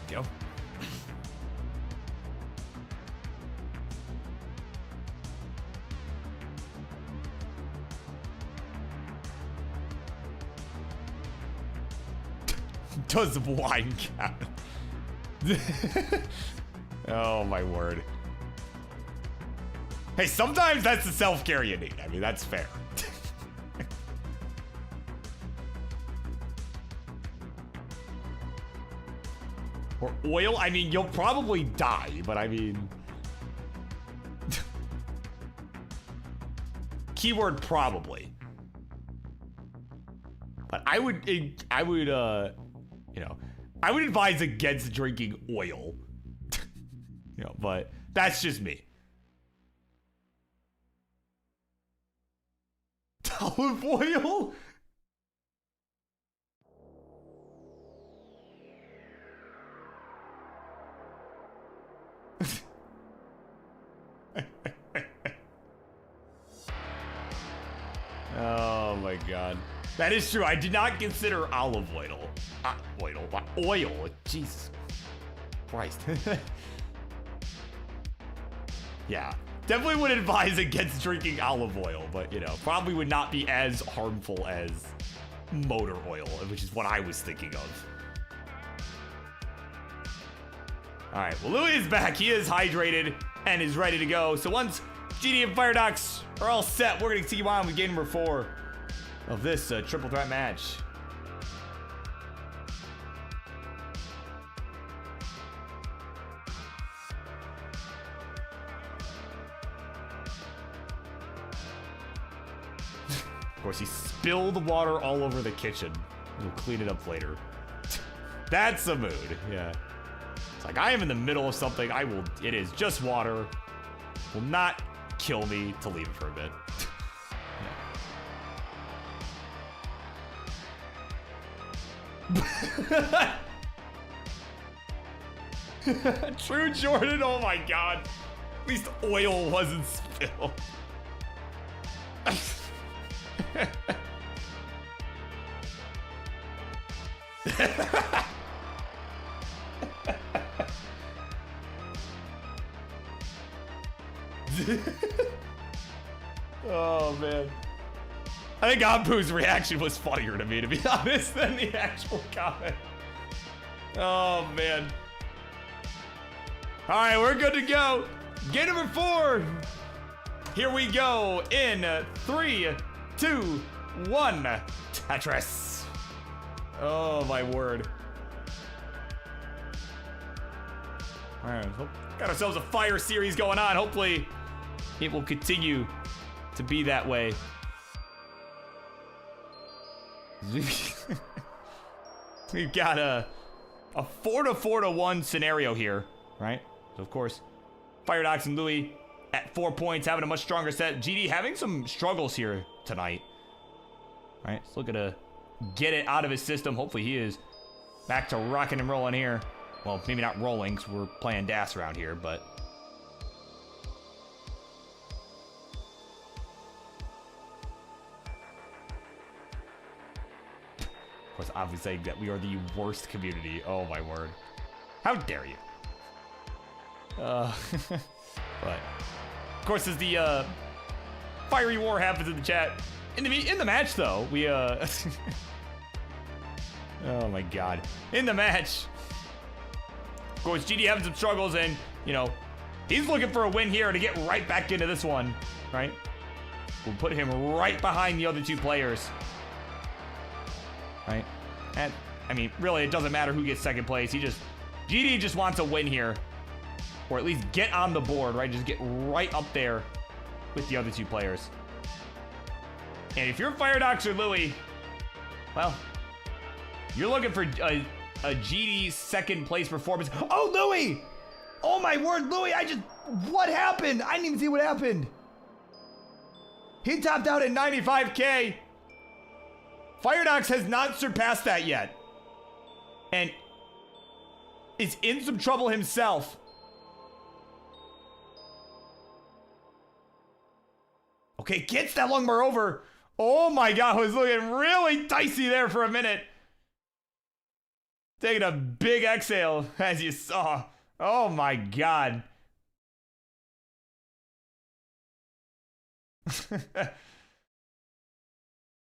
Go. Does wine count? Oh my word. Hey, sometimes that's the self-care you need. I mean, that's fair. Or oil? I mean, you'll probably die, but I mean... Keyword probably. But I would, you know, I would advise against drinking oil. You know, but that's just me. Olive oil? Oh my god. That is true. I did not consider olive oil. Oil. Jesus Christ. Yeah. Definitely would advise against drinking olive oil, but you know, probably would not be as harmful as motor oil, which is what I was thinking of. All right, well, Louis is back. He is hydrated and is ready to go. So once GD and Firedox are all set, we're going to continue on with game number 4 of this triple threat match. Of course, he spilled water all over the kitchen. We'll clean it up later. That's a mood, yeah. It's like, I am in the middle of something. It is just water. Will not kill me to leave it for a bit. True, Jordan. Oh my god. At least oil wasn't spilled. Oh man. I think Ampu's reaction was funnier to me, to be honest, than the actual comment. Oh man. All right, we're good to go. Game number 4. Here we go in 3, 2, 1. Tetris. Oh my word. All right, got ourselves a fire series going on. Hopefully it will continue to be that way. We've got a 4-4-1 scenario here, right? So of course, Firedox and Louis at 4 points, having a much stronger set. GD having some struggles here tonight. All right, so looking to get it out of his system. Hopefully he is back to rocking and rolling here. Well, maybe not rolling, because we're playing DAS around here, but... Of course, obviously saying that we are the worst community. Oh, my word. How dare you? But... Of course, as the, fiery war happens in the chat. In the match, though, we, Oh, my God. In the match... Of course, GD having some struggles, and, you know, he's looking for a win here to get right back into this one, right? We'll put him right behind the other 2 players. Right? And, I mean, really, it doesn't matter who gets second place. GD just wants a win here. Or at least get on the board, right? Just get right up there with the other 2 players. And if you're Firedox or Louis, well, you're looking for a GD second place performance. Oh, Louis! Oh my word, Louis, what happened? I didn't even see what happened. He topped out at 95K. Firedox has not surpassed that yet. And is in some trouble himself. Okay, gets that lungbar over. Oh my god, it was looking really dicey there for a minute. Taking a big exhale, as you saw. Oh my god.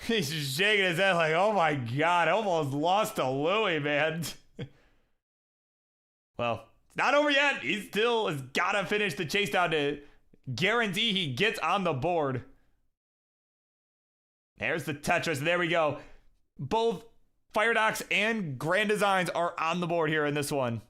He's just shaking his head like, oh my god, I almost lost to Louis, man. Well, it's not over yet. He still has got to finish the chase down to guarantee he gets on the board. There's the Tetris. There we go. Both Firedox and Grand Designs are on the board here in this one.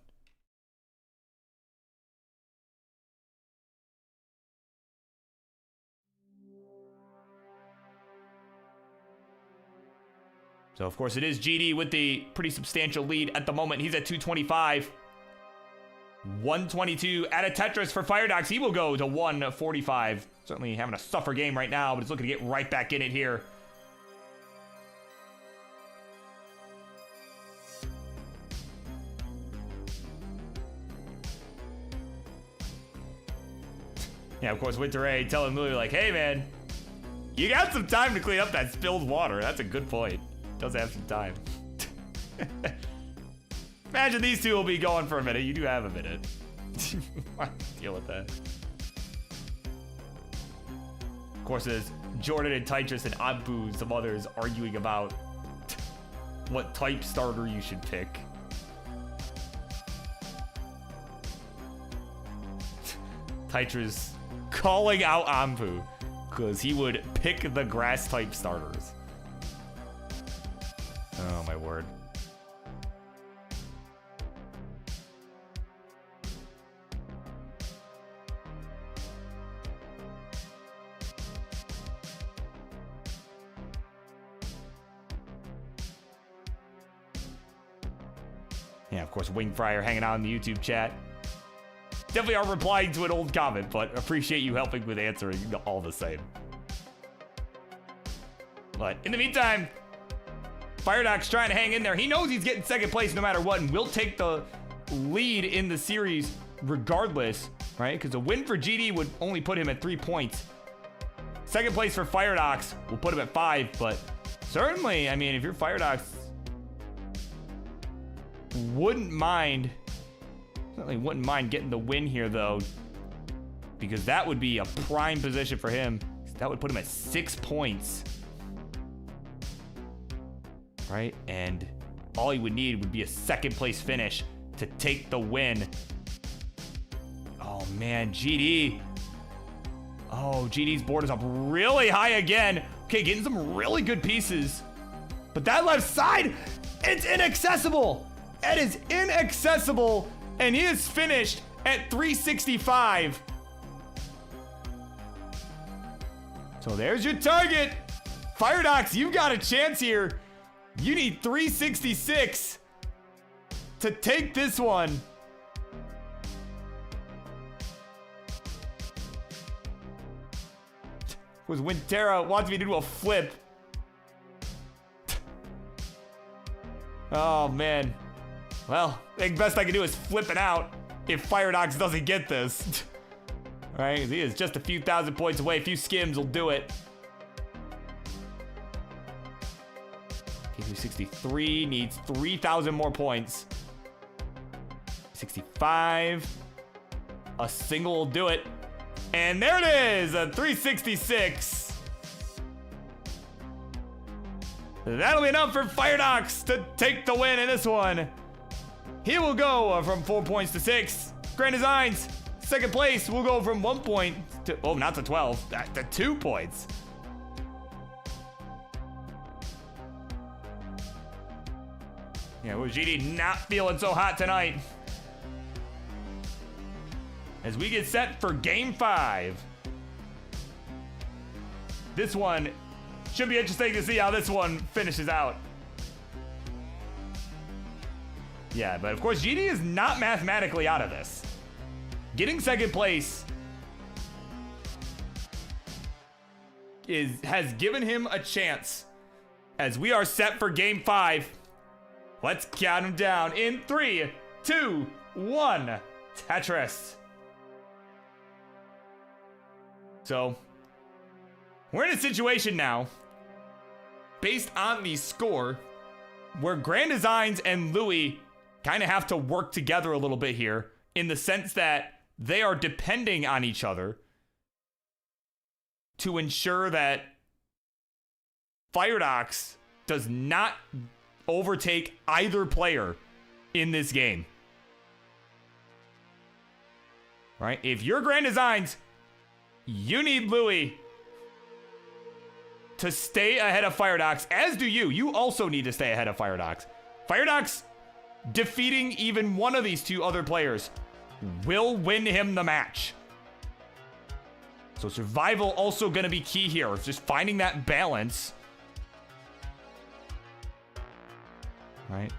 So, of course, it is GD with the pretty substantial lead at the moment. He's at 225. 122 at a Tetris for Firedox. He will go to 145. Certainly having a suffer game right now, but he's looking to get right back in it here. Yeah, of course, Winter A telling Louis, like, hey, man, you got some time to clean up that spilled water. That's a good point. Does have some time. Imagine these two will be going for a minute. You do have a minute. Deal with that. Of course, there's Jordan and Tetris and Abu and some others arguing about what type starter you should pick. Tetris calling out Ampu because he would pick the grass type starters. Oh my word. Yeah, of course, Wing Fryer hanging out in the YouTube chat. Definitely are replying to an old comment, but appreciate you helping with answering all the same. But in the meantime, Firedox trying to hang in there. He knows he's getting second place no matter what, and will take the lead in the series regardless, right? Because a win for GD would only put him at 3 points. Second place for Firedox will put him at 5, but certainly, I mean, if you're Firedox, wouldn't mind getting the win here, though, because that would be a prime position for him. That would put him at 6 points. Right? And all he would need would be a second place finish to take the win. Oh man, GD. Oh, GD's board is up really high again. Okay, getting some really good pieces. But that left side, it's inaccessible. It is inaccessible. And he is finished at 365. So there's your target. Firedox, you've got a chance here. You need 366 to take this one. Was Wintera wants me to do a flip. Oh man. Well, the best I can do is flip it out if Firedox doesn't get this. Right? He is just a few thousand points away. A few skims will do it. 63 needs 3,000 more points. 65. A single will do it. And there it is, a 366. That'll be enough for Firedox to take the win in this one. He will go from 4 points to 6. Grand Designs, second place, will go from 1 point to, oh, not to 12, to 2 points. Yeah, well, GD not feeling so hot tonight. As we get set for game 5. This one should be interesting to see how this one finishes out. Yeah, but of course, GD is not mathematically out of this. Getting second place has given him a chance. As we are set for game 5. Let's count him down in 3, 2, 1. Tetris. So, we're in a situation now, based on the score, where Grand Designs and Louis kind of have to work together a little bit here, in the sense that they are depending on each other to ensure that Firedox does not overtake either player in this game. Right? If you're Grand Designs, you need Louis to stay ahead of Firedox, as do you. You also need to stay ahead of Firedox. Firedox defeating even one of these two other players will win him the match. So survival also going to be key here. It's just finding that balance. Right?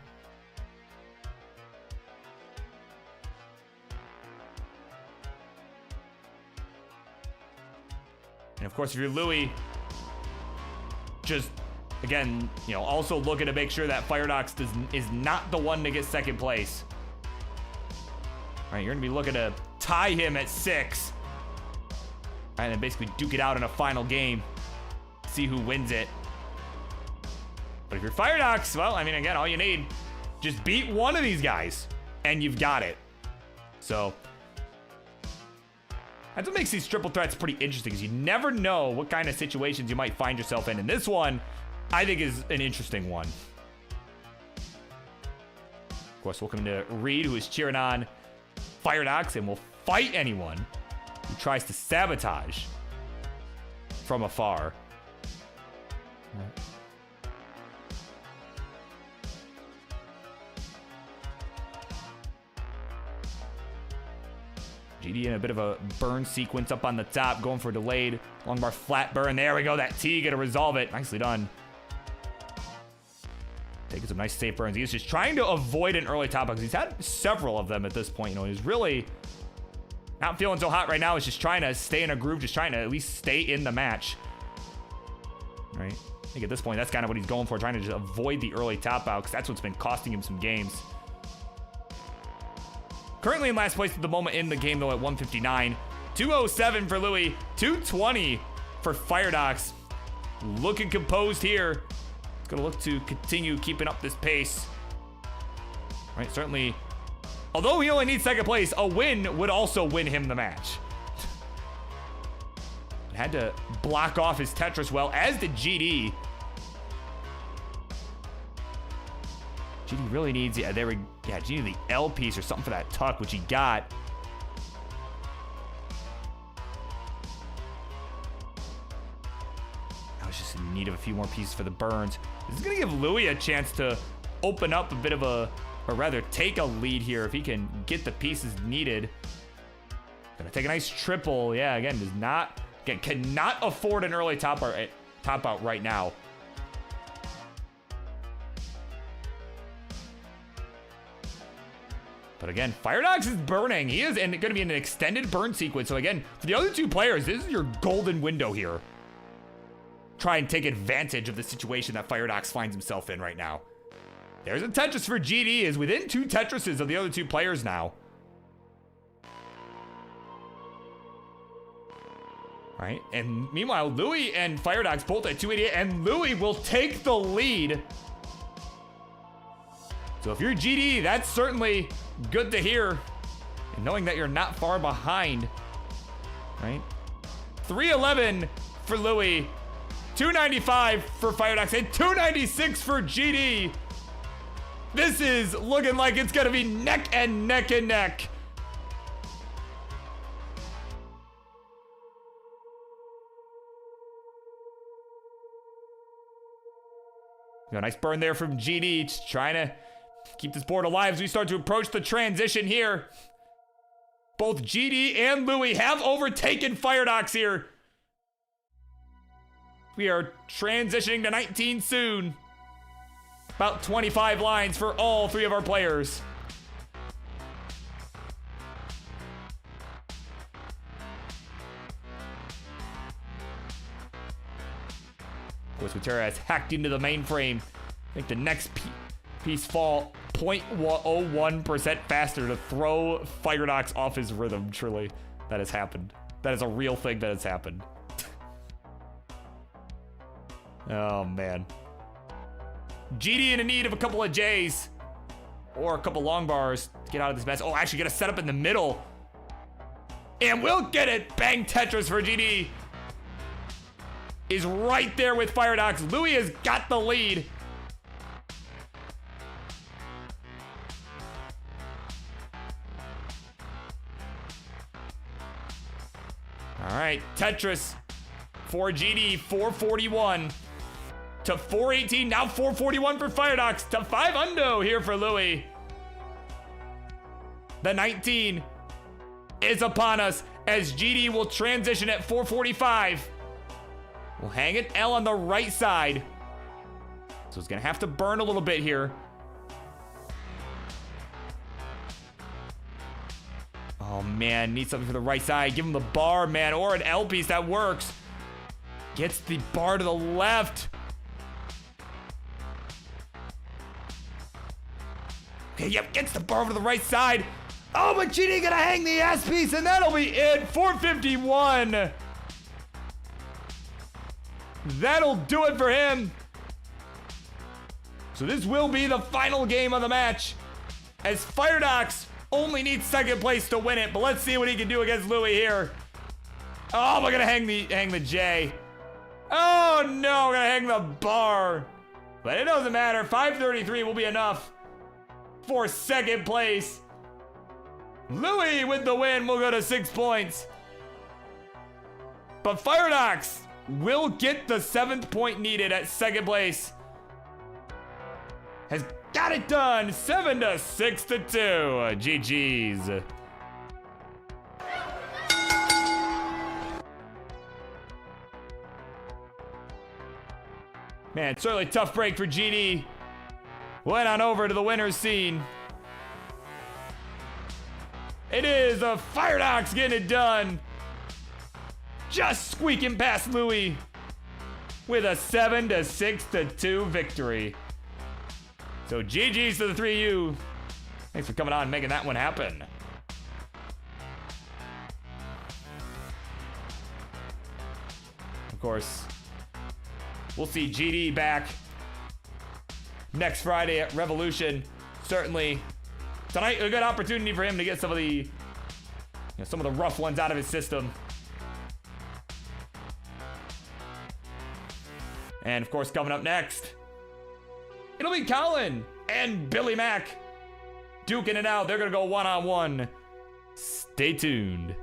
And of course, if you're Louis, just, again, you know, also looking to make sure that Firedox is not the one to get second place. All right, you're going to be looking to tie him at 6. And then basically duke it out in a final game. See who wins it. But if you're Firedox, well, I mean, again, all you need, just beat one of these guys, and you've got it. So, that's what makes these triple threats pretty interesting, is you never know what kind of situations you might find yourself in. And this one, I think, is an interesting one. Of course, welcome to Reed, who is cheering on Firedox and will fight anyone who tries to sabotage from afar. GD in a bit of a burn sequence up on the top, going for a delayed long bar flat burn. There we go, that T, gonna resolve it. Nicely done. Taking some nice safe burns. He's just trying to avoid an early top because he's had several of them at this point. You know, he's really not feeling so hot right now. He's just trying to stay in a groove, just trying to at least stay in the match. Right? I think at this point, that's kind of what he's going for, trying to just avoid the early top out, because that's what's been costing him some games. Currently in last place at the moment in the game, though, at 159. 207 for Louis, 220 for Firedox. Looking composed here. It's going to look to continue keeping up this pace. Right, certainly. Although he only needs second place, a win would also win him the match. Had to block off his Tetris well, as did GD. GD really needs, yeah, there we, yeah, GD needs the L piece or something for that tuck, which he got. I was just in need of a few more pieces for the burns. This is gonna give Louis a chance to open up a bit of a, or rather take a lead here if he can get the pieces needed. Gonna take a nice triple. Yeah, again, does not, again, cannot afford an early top out right now. But again, Firedox is burning. He is going to be in an extended burn sequence. So again, for the other two players, this is your golden window here. Try and take advantage of the situation that Firedox finds himself in right now. There's a Tetris for GD, is within 2 Tetrises of the other 2 players now. Right, and meanwhile, Louis and Firedox both at 288, and Louis will take the lead. So if you're GD, that's certainly good to hear. And knowing that you're not far behind, right? 311 for Louis, 295 for Firedox, and 296 for GD. This is looking like it's gonna be neck and neck and neck. Got a nice burn there from GD, just trying to keep this board alive as we start to approach the transition here. Both GD and Louis have overtaken Firedox here. We are transitioning to 19 soon. About 25 lines for all 3 of our players. Of course, Matera has hacked into the mainframe. Make the next piece fall 0.01% faster to throw Firedox off his rhythm. Truly, that has happened. That is a real thing that has happened. Oh, man. GD in need of a couple of J's. Or a couple long bars to get out of this mess. Oh, actually, get a setup in the middle. And we'll get it. Bang Tetris for GD. Is right there with Firedox. Louis has got the lead. All right, Tetris for GD, 441 to 418. Now 441 for Firedox to 5-0 here for Louis. The 19 is upon us as GD will transition at 445. We'll hang an L on the right side. So it's gonna have to burn a little bit here. Oh man, needs something for the right side. Give him the bar, man, or an L piece that works. Gets the bar to the left. Okay, yep, gets the bar over to the right side. Oh, but GD gonna hang the S piece, and that'll be it. 451. That'll do it for him. So this will be the final game of the match, as Firedox only needs second place to win it. But let's see what he can do against Louis here. Oh, we're gonna hang the J. Oh no, we're gonna hang the bar. But it doesn't matter. 533 will be enough for second place. Louis with the win will go to 6 points. But Firedox will get the 7th point needed at second place. Has got it done. 7-6 to 2. GG's. Man, certainly a tough break for GD. Went on over to the winner's scene. It is a Firedox getting it done. Just squeaking past Louis with a 7-6 to 2 victory. So GG's to the 3 of you. Thanks for coming on and making that one happen. Of course, we'll see GD back next Friday at Revolution. Certainly tonight a good opportunity for him to get some of the rough ones out of his system. And of course, coming up next, it'll be Colin and Billy Mack duking it out. They're gonna go one-on-one. Stay tuned.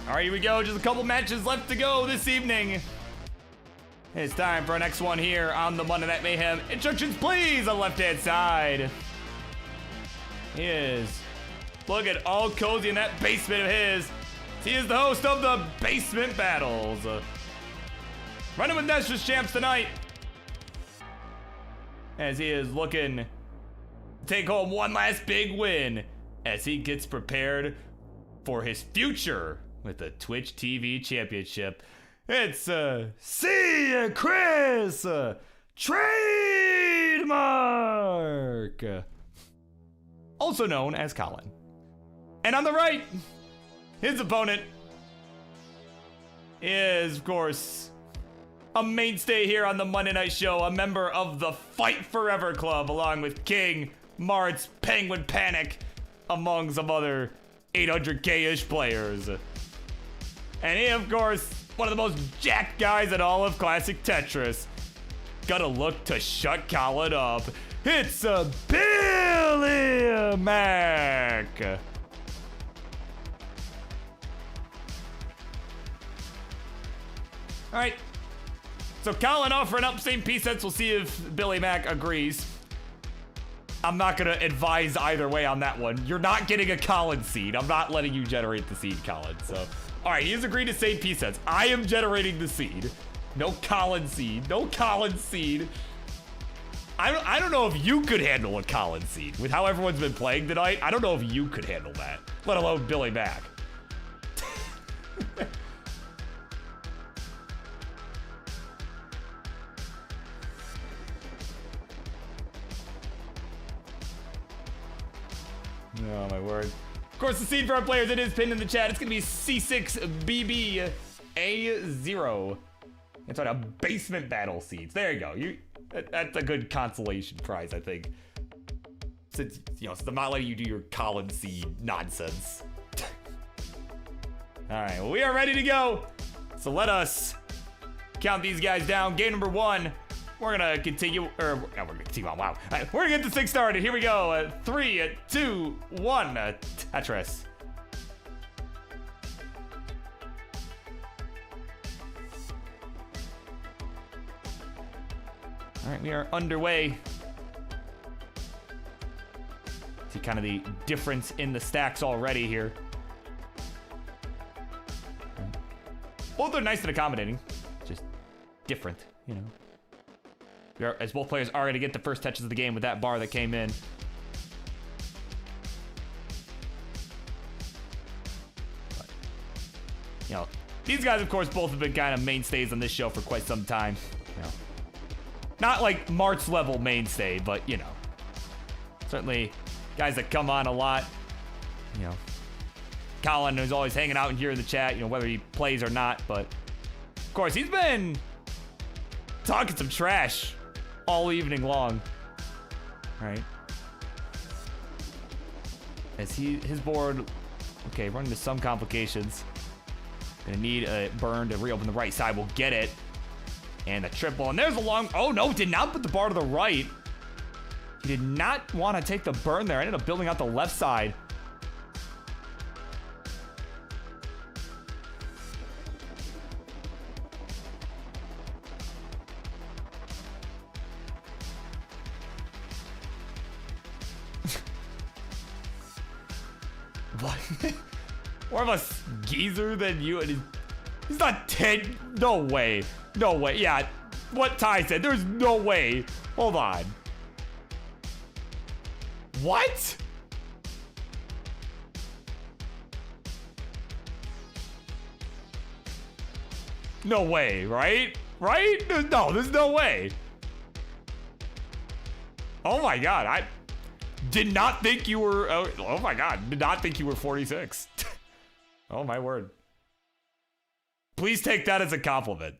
All right, here we go. Just a couple matches left to go this evening. It's time for our next one here on the Monday Night Mayhem. Instructions, please, on the left-hand side. He is looking all cozy in that basement of his. He is the host of the Basement Battles. Running with Nestor's champs tonight. As he is looking to take home one last big win as he gets prepared for his future with the Twitch TV Championship. It's See Ya Chris Trademark, also known as Colin. And on the right, his opponent is, of course, a mainstay here on the Monday Night Show, a member of the Fight Forever Club, along with King, Martz, Penguin Panic, among some other 800k-ish players. And he, of course, one of the most jacked guys in all of classic Tetris. Gotta look to shut Colin up. It's Billy Mac. All right. So Colin offering up same piece sets. We'll see if Billy Mac agrees. I'm not gonna advise either way on that one. You're not getting a Colin seed. I'm not letting you generate the seed, Colin. So, all right, he's agreed to same piece sets. I am generating the seed. No Colin seed. No Colin seed. I don't know if you could handle a Colin seed with how everyone's been playing tonight. I don't know if you could handle that, let alone Billy Mac. Oh, my word. Of course, the seed for our players, it is pinned in the chat. It's going to be C6BBA0. It's on a basement battle seeds. There you go. That's a good consolation prize, I think. Since I'm not letting you do your Colin seed nonsense. All right, well, we are ready to go. So let us count these guys down. Game number 1. We're gonna continue, we're gonna continue on, wow. All right, we're gonna get this thing started. Here we go, 3, 2, 1, Tetris. All right, we are underway. See kind of the difference in the stacks already here. Both are nice and accommodating, just different, as both players are going to get the first touches of the game with that bar that came in. But, these guys, of course, both have been kind of mainstays on this show for quite some time. Not like Martz level mainstay, but, certainly guys that come on a lot. Colin, who's always hanging out in here in the chat, whether he plays or not. But, of course, he's been talking some trash all evening long, right? As his board, okay, running into some complications. Gonna need a burn to reopen the right side. We'll get it. And the triple, and there's a long, oh no, did not put the bar to the right. He did not want to take the burn there. Ended up building out the left side. What? More of a geezer than you. And he's not 10. No way. No way. Yeah. What Ty said. There's no way. Hold on. What? No way, right? Right? No, there's no way. Oh my God. I did not think you were, oh my God, did not think you were 46. Oh my word. Please take that as a compliment.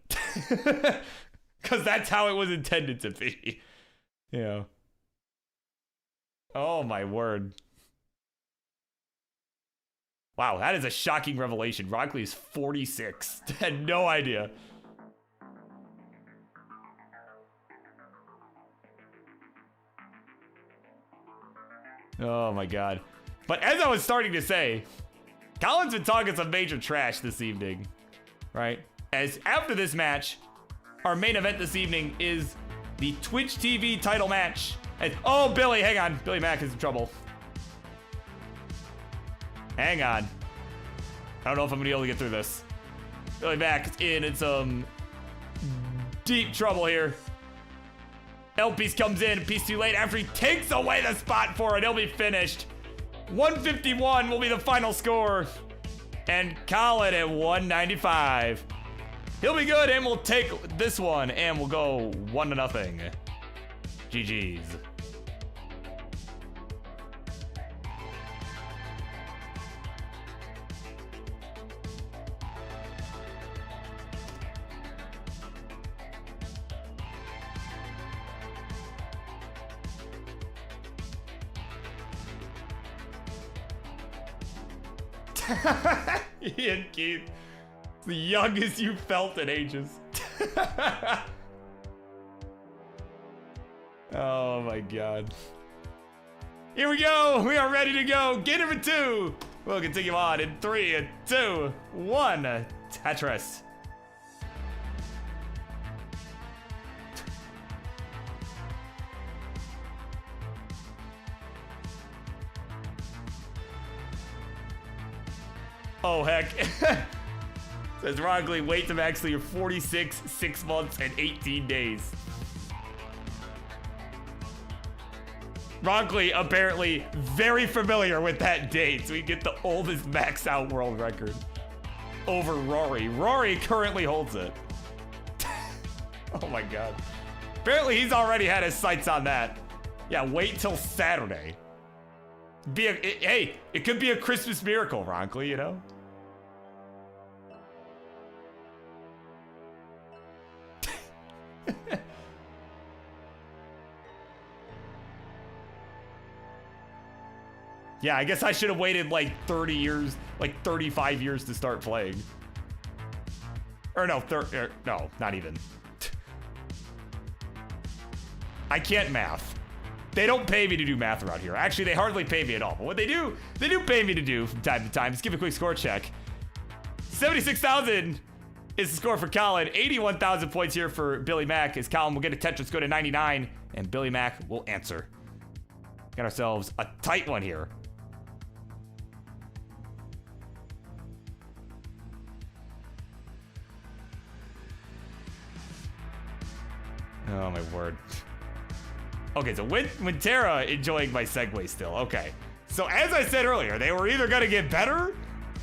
Because that's how it was intended to be. Oh my word. Wow, that is a shocking revelation. Rockley is 46. Had no idea. Oh my God. But as I was starting to say, Colin's been talking some major trash this evening, right? As after this match, our main event this evening is the Twitch TV title match. And, oh, Billy, hang on. Billy Mack is in trouble. Hang on. I don't know if I'm gonna be able to get through this. Billy Mack is in some deep trouble here. Elpiece comes in a piece too late after he takes away the spot for it. He'll be finished. 151 will be the final score. And Colin at 195. He'll be good, and we'll take this one, and we'll go 1-0. GG's. Ian Keith, the youngest you felt in ages. Oh my god. Here we go. We are ready to go. Game number 2. We'll continue on in 3, 2, 1. Tetris. Oh, heck. Says Rogley, wait to max till you're 46, 6 months, and 18 days. Rogley apparently very familiar with that date, so we get the oldest max out world record over Rory. Rory currently holds it. Oh my god. Apparently he's already had his sights on that. Yeah, wait till Saturday. Hey, it could be a Christmas miracle, Rogley, you know? Yeah, I guess I should have waited like 30 years, like 35 years to start playing. Or no, no, not even. I can't math. They don't pay me to do math around here. Actually, they hardly pay me at all. But what they do pay me to do from time to time. Let's give a quick score check. 76,000 is the score for Colin. 81,000 points here for Billy Mack, as Colin will get a Tetris go to 99, and Billy Mack will answer. Got ourselves a tight one here. Oh my word. Okay, so Wintera enjoying my segue still. Okay. So as I said earlier, they were either gonna get better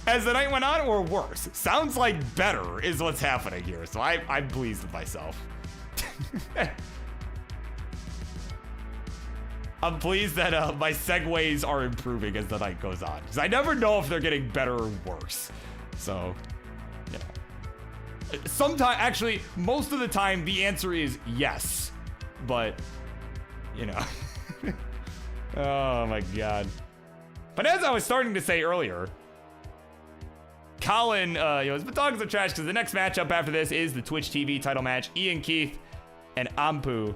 as the night went on or worse. Sounds like better is what's happening here. So I'm pleased with myself. I'm pleased that my segues are improving as the night goes on. Because I never know if they're getting better or worse. So, you know. Sometimes, actually, most of the time, the answer is yes. But, you know. Oh my god. But as I was starting to say earlier, Colin, has been talking some trash because the next matchup after this is the Twitch TV title match. Ian Keith and Ampu.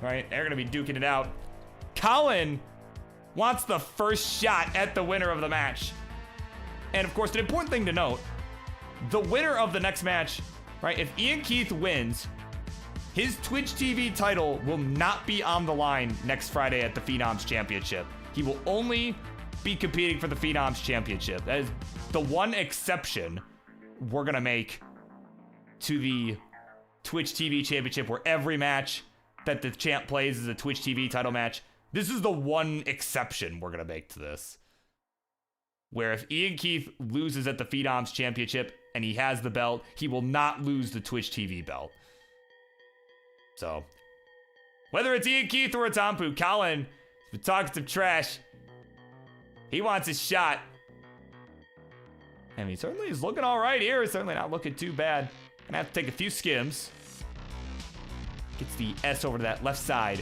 Right, they're gonna be duking it out. Colin wants the first shot at the winner of the match. And of course, the important thing to note, the winner of the next match, right, if Ian Keith wins, his Twitch TV title will not be on the line next Friday at the Phenoms Championship. He will only be competing for the Phenoms Championship. That is the one exception we're gonna make to the Twitch TV Championship, where every match that the champ plays is a Twitch TV title match. This is the one exception we're gonna make to this. Where if Ian Keith loses at the Phenoms Championship and he has the belt, he will not lose the Twitch TV belt. So, whether it's Ian Keith or it's Ampu, Colin has been talking some trash. He wants his shot. And he certainly is looking all right here. Certainly not looking too bad. Gonna have to take a few skims. Gets the S over to that left side.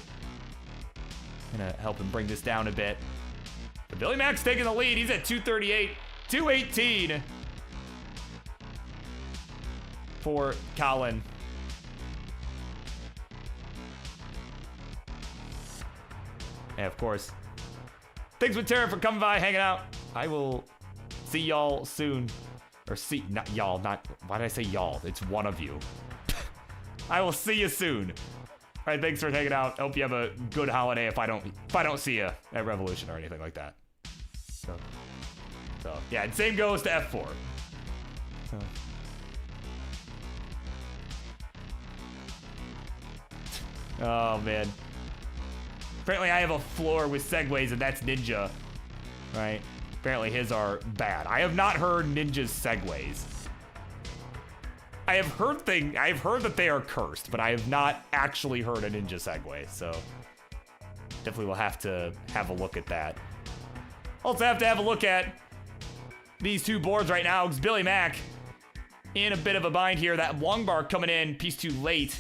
Gonna help him bring this down a bit. But Billy Mack's taking the lead. He's at 238, 218 for Colin. And of course, Thanks with Tara for coming by, hanging out. I will see y'all soon. Or see, not y'all, not, why did I say y'all? It's one of you. I will see you soon. All right, thanks for hanging out. I hope you have a good holiday if I don't see you at Revolution or anything like that. So yeah, and same goes to F4. So. Oh man. Apparently I have a floor with segues and that's Ninja, right? Apparently his are bad. I have not heard Ninja's segues. I have heard that they are cursed, but I have not actually heard a Ninja segue, so definitely will have to have a look at that. Also have to have a look at these two boards right now, because Billy Mack in a bit of a bind here. That long bar coming in, piece too late.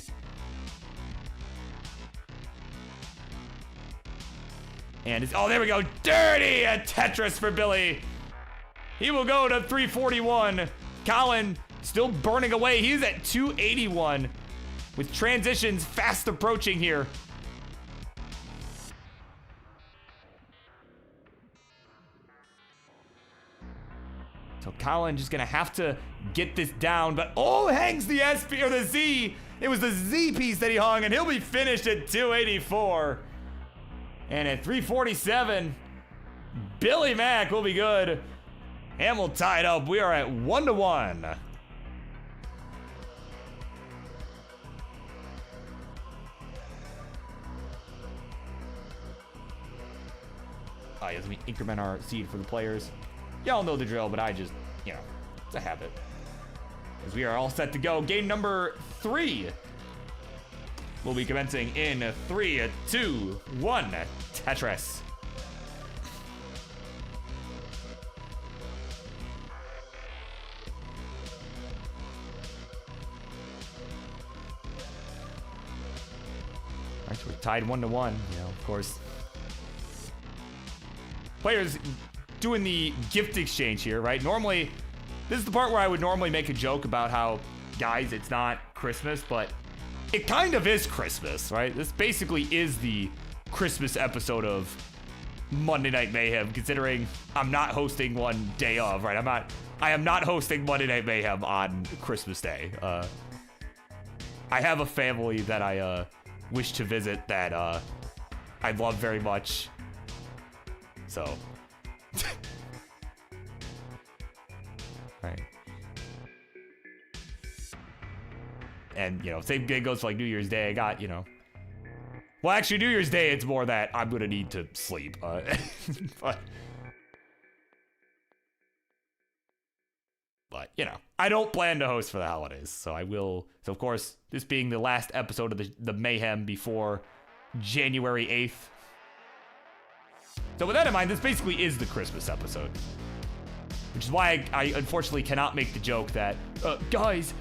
And it's, oh, there we go. Dirty! A Tetris for Billy. He will go to 341. Colin still burning away. He's at 281 with transitions fast approaching here. So Colin just gonna have to get this down, but oh, hangs the SP or the Z. It was the Z piece that he hung, and he'll be finished at 284. And at 347, Billy Mack will be good. And we'll tie it up. We are at 1-1. Oh, yes, we increment our seed for the players. Y'all know the drill, but I just, you know, it's a habit. As we are all set to go. Game number 3 will be commencing in 3, 2, 1. Tetris. All right, so we're tied 1-1. You know, of course. Players doing the gift exchange here, right? Normally, this is the part where I would normally make a joke about how, guys, it's not Christmas, but it kind of is Christmas, right? This basically is the Christmas episode of Monday Night Mayhem, considering I'm not hosting one day of, right? I am not hosting Monday Night Mayhem on Christmas Day. I have a family that I wish to visit that I love very much. So. Right. And, you know, same thing goes for like New Year's Day. I got, you know. Well, actually, New Year's Day, it's more that I'm going to need to sleep. But, you know, I don't plan to host for the holidays. So I will. So, of course, this being the last episode of the Mayhem before January 8th. So with that in mind, this basically is the Christmas episode. Which is why I unfortunately cannot make the joke that, guys,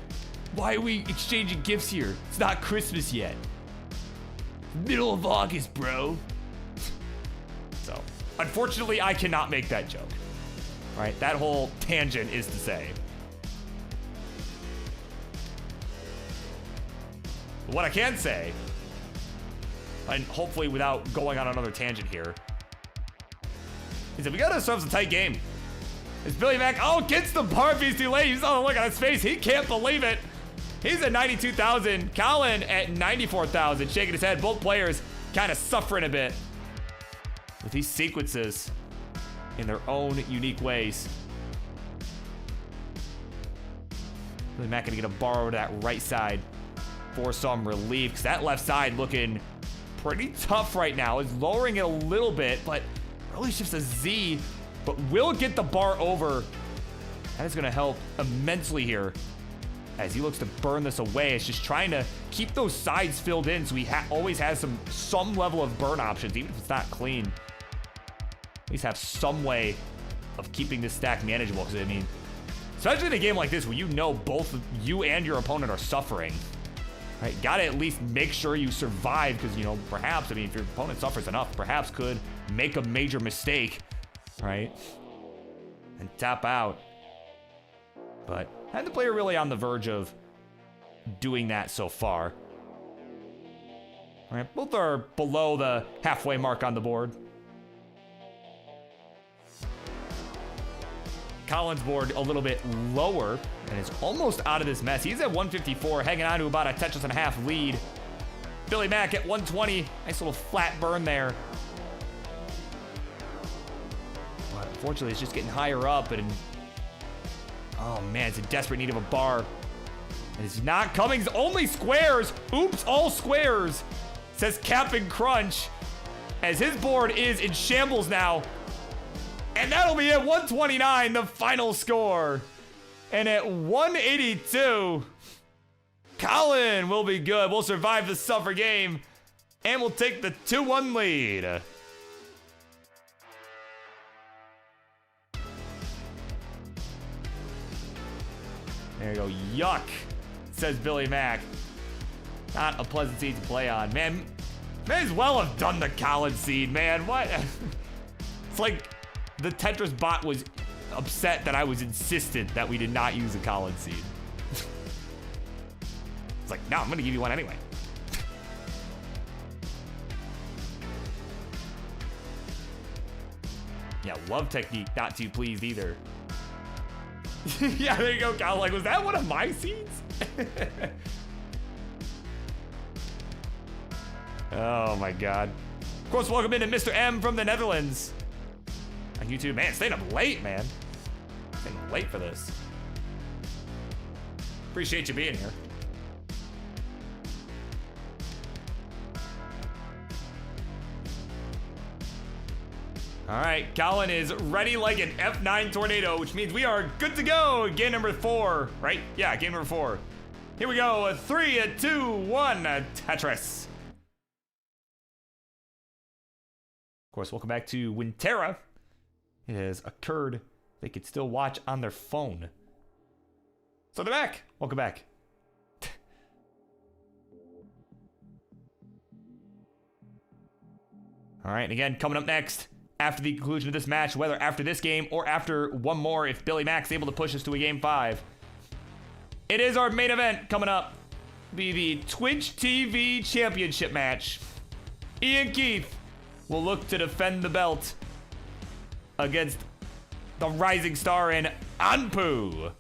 why are we exchanging gifts here? It's not Christmas yet. Middle of August, bro. So, unfortunately, I cannot make that joke. Right? That whole tangent is to say. What I can say, and hopefully without going on another tangent here, is that we got ourselves a tight game. It's Billy Mack. Oh, gets the bar piece too late. You saw the look on his face. He can't believe it. He's at 92,000. Colin at 94,000. Shaking his head. Both players kind of suffering a bit with these sequences in their own unique ways. Billy Mack gonna get a bar to that right side for some relief, because that left side looking pretty tough right now. Is lowering it a little bit, but really shifts a Z, but will get the bar over. That is gonna help immensely here as he looks to burn this away. It's just trying to keep those sides filled in so he always has some level of burn options, even if it's not clean. At least have some way of keeping this stack manageable, because I mean, especially in a game like this where you know both you and your opponent are suffering, right? Gotta at least make sure you survive, because, you know, perhaps, I mean, if your opponent suffers enough, perhaps could make a major mistake, right? And tap out. But had the player really on the verge of doing that so far. All right, both are below the halfway mark on the board. Colin's board a little bit lower and is almost out of this mess. He's at 154, hanging on to about a Tetris and a half lead. Billy Mack at 120. Nice little flat burn there. But unfortunately, it's just getting higher up. And oh man, it's in desperate need of a bar. And it's not coming. It's only squares. Oops, all squares. Says Cap'n Crunch. As his board is in shambles now. And that'll be at 129, the final score. And at 182, Colin will be good. We'll survive the suffer game. And we'll take the 2-1 lead. There you go. Yuck, says Billy Mack. Not a pleasant seed to play on. Man, may as well have done the Colin seed, man. What? It's like the Tetris bot was upset that I was insistent that we did not use a Colin seed. It's like, no, I'm gonna give you one anyway. Yeah, love technique, not too pleased either. Yeah, there you go, Colin. Like, was that one of my seeds? Oh my God. Of course, welcome into Mr. M from the Netherlands. On YouTube, man, staying up late, man. Staying up late for this. Appreciate you being here. All right, Colin is ready like an F9 tornado, which means we are good to go. Game number 4, right? Yeah, game number 4. Here we go, 3, 2, 1, Tetris. Of course, welcome back to Winterra. It has occurred they could still watch on their phone. So they're back. Welcome back. All right, and again, coming up next, after the conclusion of this match, whether after this game or after one more, if Billy Mack's able to push us to a game 5, it is our main event coming up. Be the Twitch TV Championship match. Ian Keith will look to defend the belt against the rising star in Anpu.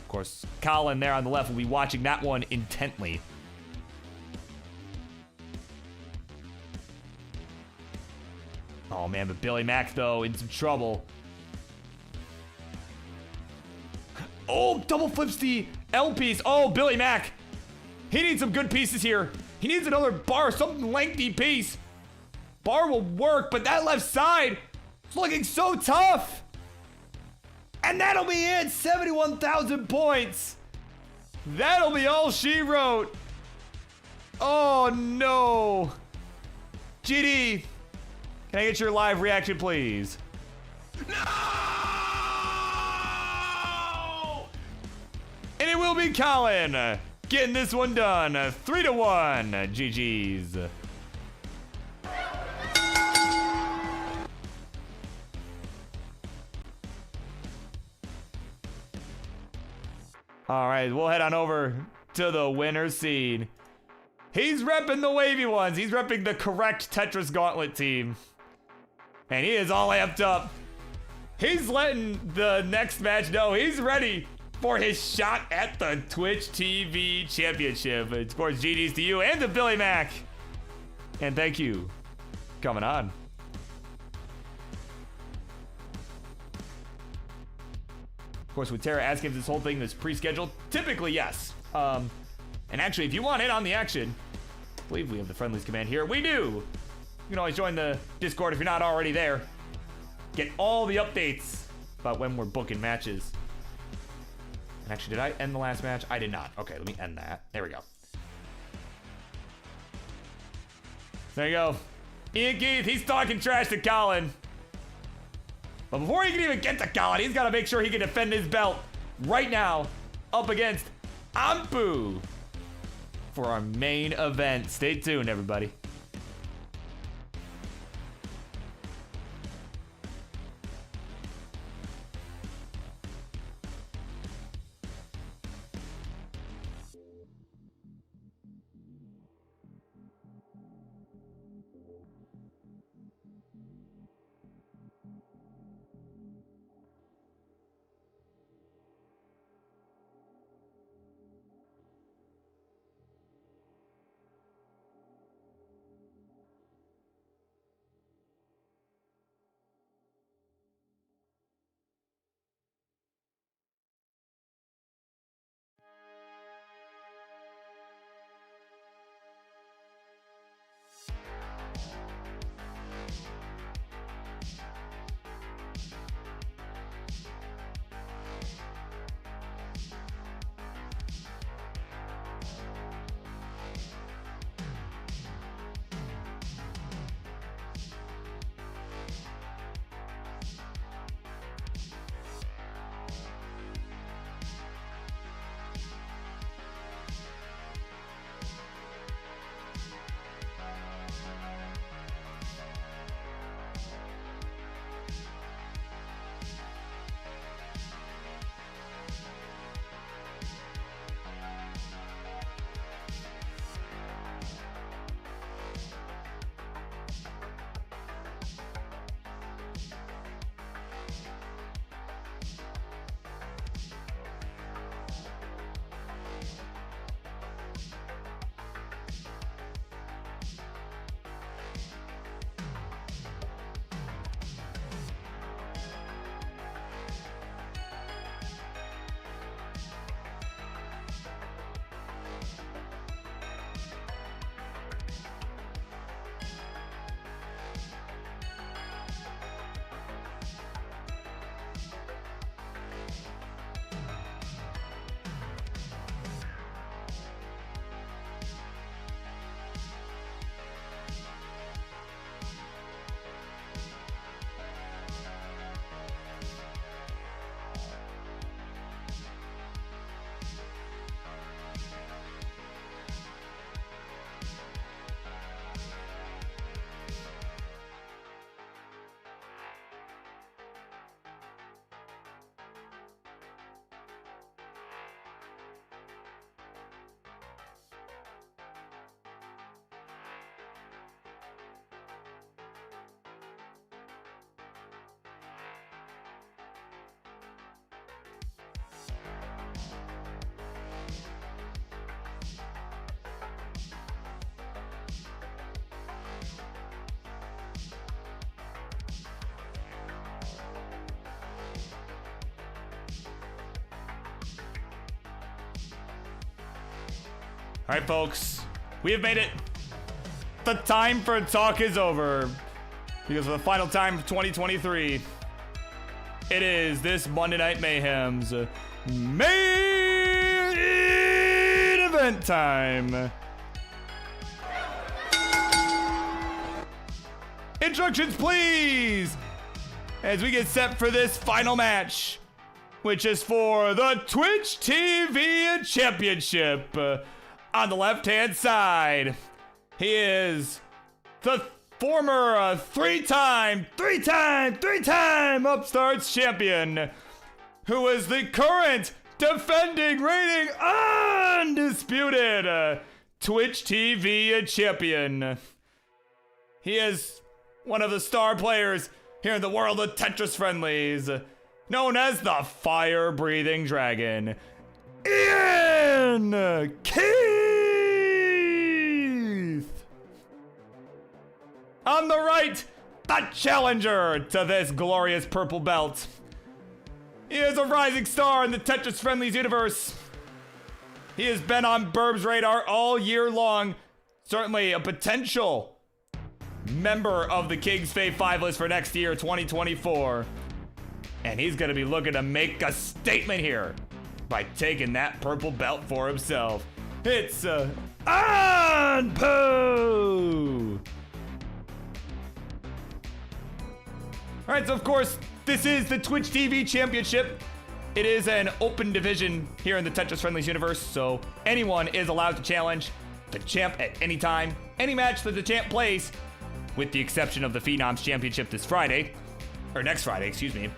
Of course, Colin there on the left will be watching that one intently. Oh man, but Billy Mack though in some trouble. Oh, double flips the L piece. Oh, Billy Mack. He needs some good pieces here. He needs another bar, some lengthy piece. Bar will work, but that left side is looking so tough. And that'll be it. 71,000 points. That'll be all she wrote. Oh, no. GD, can I get your live reaction, please? No! And it will be Colin getting this one done. 3-1. GG's. All right, we'll head on over to the winner's scene. He's repping the wavy ones. He's repping the correct Tetris Gauntlet team. And he is all amped up. He's letting the next match know he's ready for his shot at the Twitch TV Championship. Of course, GD's to you and to Billy Mack. And thank you for coming on. Of course, with Tara asking if this whole thing is pre-scheduled, typically yes. And actually, if you want in on the action, I believe we have the Friendlies command here. We do. You can always join the Discord if you're not already there. Get all the updates about when we're booking matches. And actually, did I end the last match? I did not. Okay, let me end that. There we go. There you go. Ian Keith, he's talking trash to Colin. But before he can even get to Colin, he's got to make sure he can defend his belt right now up against Anpu for our main event. Stay tuned, everybody. All right, folks, we have made it. The time for talk is over. Because for the final time of 2023, it is this Monday Night Mayhem's main event time. Instructions, please, as we get set for this final match, which is for the Twitch TV Championship. On the left-hand side, he is the former three-time Upstarts champion, who is the current defending, reigning, undisputed Twitch TV champion. He is one of the star players here in the world of Tetris Friendlies, known as the fire-breathing dragon, Ian Keith. On the right, the challenger to this glorious purple belt. He is a rising star in the Tetris Friendlies universe. He has been on Birb's radar all year long. Certainly a potential member of the King's Fave 5 list for next year, 2024. And he's gonna be looking to make a statement here by taking that purple belt for himself. It's Anpu! Alright, so of course, this is the Twitch TV Championship. It is an open division here in the Tetris Friendlies universe, so anyone is allowed to challenge the champ at any time. Any match that the champ plays, with the exception of the Phenoms Championship this Friday, or next Friday, excuse me,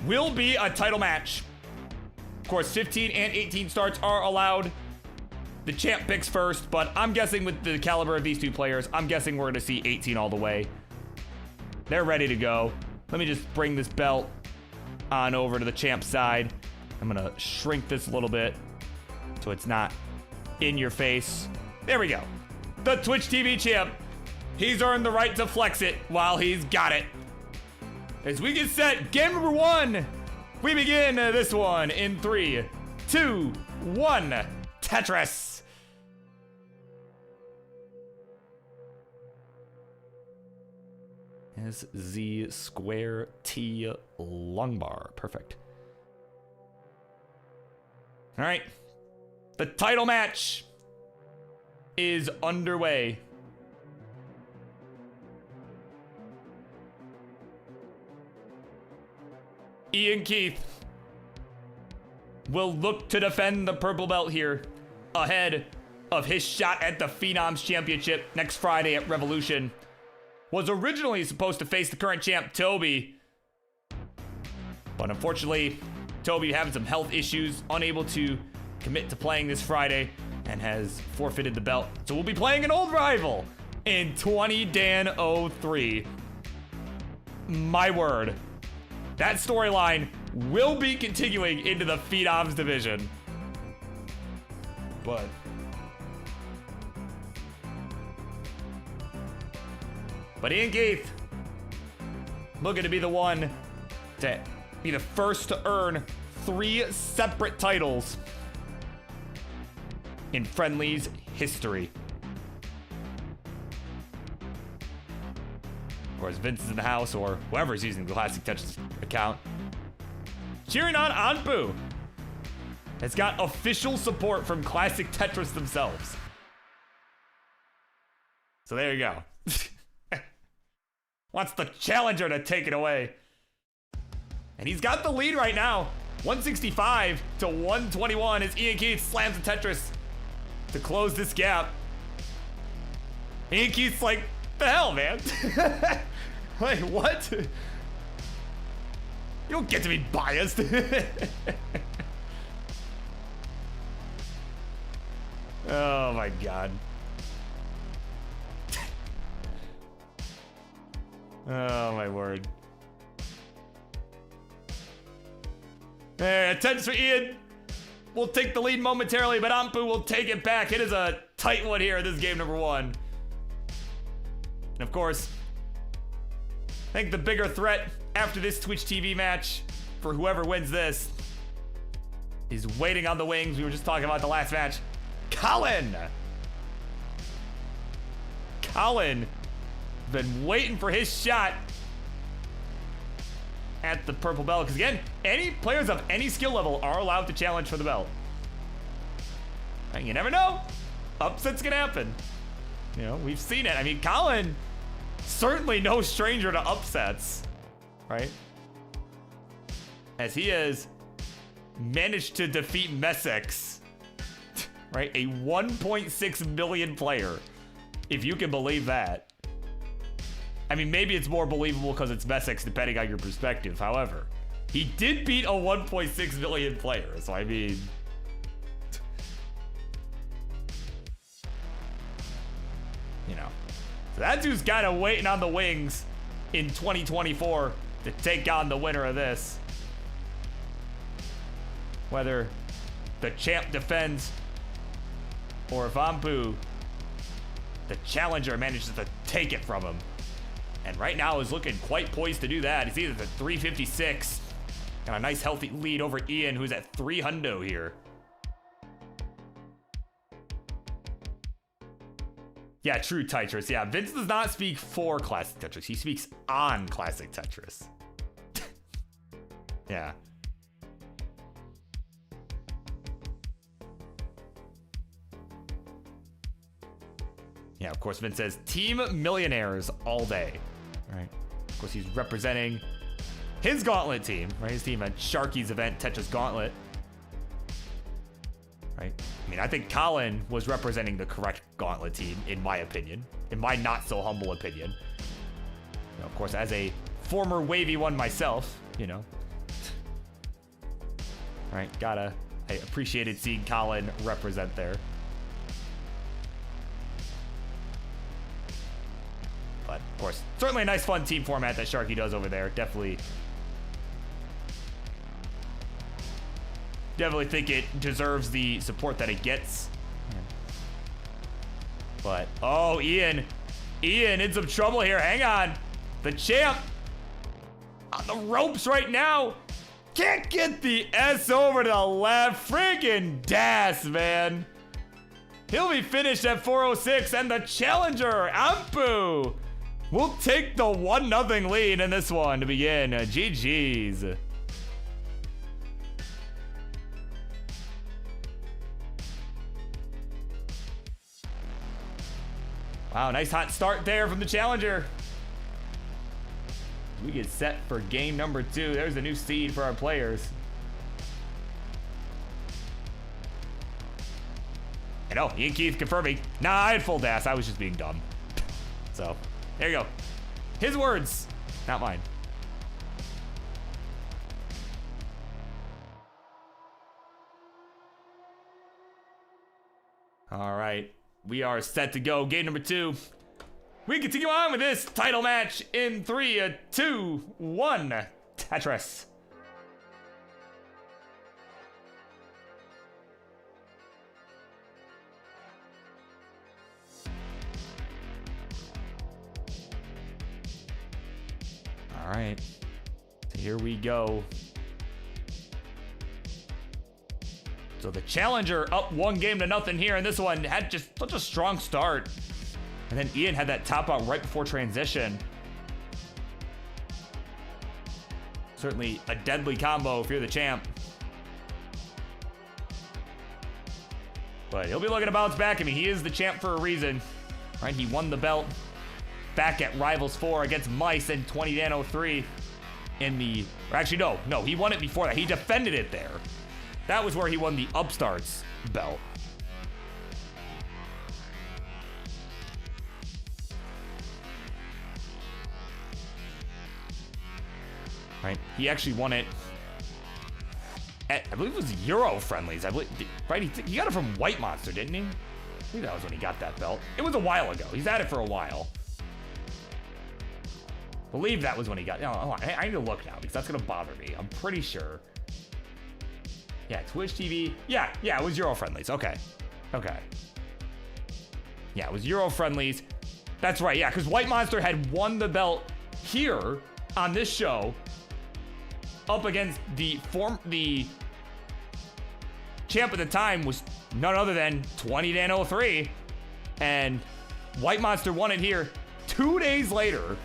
will be a title match. Of course, 15 and 18 starts are allowed. The champ picks first, but I'm guessing with the caliber of these two players, I'm guessing we're gonna see 18 all the way. They're ready to go. Let me just bring this belt on over to the champ side. I'm gonna shrink this a little bit so it's not in your face. There we go. The Twitch TV champ. He's earned the right to flex it while he's got it. As we get set, game number one. We begin this one in 3, 2, 1. Tetris. SZ square T long bar. Perfect. All right. The title match is underway. Ian Keith will look to defend the purple belt here ahead of his shot at the Phenoms Championship next Friday at Revolution. Was originally supposed to face the current champ, Toby. But unfortunately, Toby having some health issues, unable to commit to playing this Friday, and has forfeited the belt. So we'll be playing an old rival in 20Dan03. My word. That storyline will be continuing into the Phenoms division. But Ian Keith, looking to be the one to be the first to earn 3 separate titles in Friendlies history. Of course, Vince is in the house, or whoever's using the Classic Tetris account, cheering on Anpu. It's got official support from Classic Tetris themselves. So there you go. Wants the challenger to take it away. And he's got the lead right now. 165 to 121 as Ian Keith slams the Tetris to close this gap. Ian Keith's like, the hell, man? Wait, what? You don't get to be biased. Oh my god. Oh my word. Attempts for Ian. We'll take the lead momentarily, but Anpu will take it back. It is a tight one here in this game number one. And of course, I think the bigger threat after this Twitch TV match for whoever wins this is waiting on the wings. We were just talking about the last match. Colin Colin been waiting for his shot at the purple belt. Because again, any players of any skill level are allowed to challenge for the belt. And you never know. Upsets can happen. You know, we've seen it. I mean, Colin, certainly no stranger to upsets, right? As he has managed to defeat Messex, right? A 1.6 million player, if you can believe that. I mean, maybe it's more believable because it's Messex, depending on your perspective. However, he did beat a 1.6 million player, so I mean... You know. So that dude's kind of waiting on the wings in 2024 to take on the winner of this. Whether the champ defends or if Ampu, the challenger, manages to take it from him. And right now is looking quite poised to do that. He's either at 356. Got a nice healthy lead over Ian, who's at 300 here. Yeah, true, Tetris. Yeah, Vince does not speak for Classic Tetris. He speaks on Classic Tetris. Yeah. Yeah, of course, Vince says Team Millionaires all day. Right. Of course, he's representing his Gauntlet team, right? His team at Sharky's event, Tetris Gauntlet. Right? I mean, I think Colin was representing the correct Gauntlet team, in my opinion. In my not-so-humble opinion. You know, of course, as a former wavy one myself, you know. Right? I appreciated seeing Colin represent there. But, of course, certainly a nice, fun team format that Sharky does over there. Definitely think it deserves the support that it gets. But, oh, Ian in some trouble here. Hang on. The champ on the ropes right now. Can't get the S over to the left. Friggin' Das, man. He'll be finished at 406, and the challenger, Ampu, will take the 1-0 lead in this one to begin. GG's. Wow, nice hot start there from the challenger. We get set for game number 2. There's a new seed for our players. And oh, Ian Keith confirming. Nah, I had full DAS. I was just being dumb. So, there you go. His words, not mine. All right, we are set to go. Game number 2. We continue on with this title match in 3, 2, 1. Tetris. All right, so here we go. So the challenger up 1-0 here, and this one had just such a strong start. And then Ian had that top out right before transition. Certainly a deadly combo if you're the champ. But he'll be looking to bounce back. I mean, he is the champ for a reason, right? He won the belt back at Rivals 4 against Mice in 2003 in the... Or actually, no, he won it before that. He defended it there. That was where he won the Upstarts belt. Right, he actually won it at, I believe it was Euro Friendlies. I believe, right? He got it from White Monster, didn't he? I think that was when he got that belt. It was a while ago. He's had it for a while. I believe that was when he got. No, hold on. I need to look now because that's gonna bother me. I'm pretty sure. Yeah, Twitch TV. Yeah, it was Euro Friendlies. Okay. Yeah, it was Euro Friendlies. That's right. Yeah, because White Monster had won the belt here on this show up against the champ at the time was none other than 20Dan03. And White Monster won it here. 2 days later,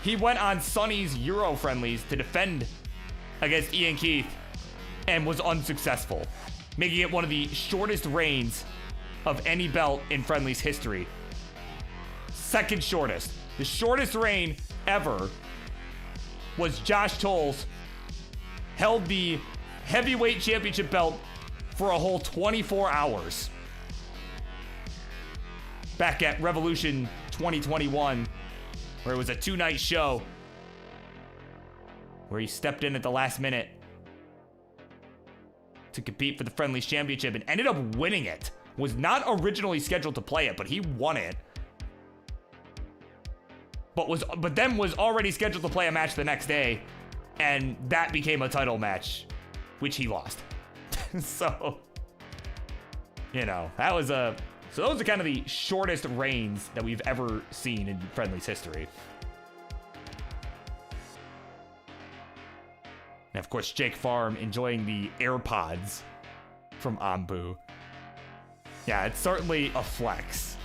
he went on Sonny's Euro Friendlies to defend against Ian Keith and was unsuccessful, making it one of the shortest reigns of any belt in Friendlies history. Second shortest. The shortest reign ever was Josh Tolles, held the heavyweight championship belt for a whole 24 hours. Back at Revolution 2021, where it was a 2-night show, where he stepped in at the last minute to compete for the Friendlies Championship and ended up winning it. Was not originally scheduled to play it, but he won it. But then was already scheduled to play a match the next day, and that became a title match, which he lost. So, you know, that was a... So those are kind of the shortest reigns that we've ever seen in Friendlies history. And of course, Jake Farm enjoying the AirPods from Ambu. Yeah, it's certainly a flex.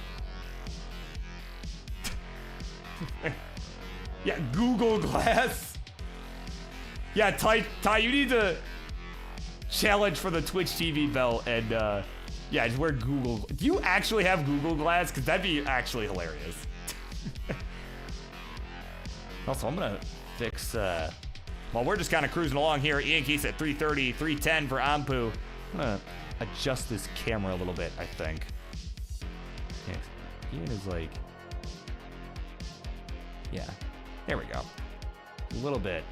Yeah, Google Glass. Yeah, Ty, you need to challenge for the Twitch TV belt and, yeah, just wear Google. Do you actually have Google Glass? Because that'd be actually hilarious. Also, I'm going to fix, while we're just kind of cruising along here, Ian Keith's at 330, 310 for Ampu. I'm going to adjust this camera a little bit, I think. Yeah, Ian is like... Yeah, there we go. A little bit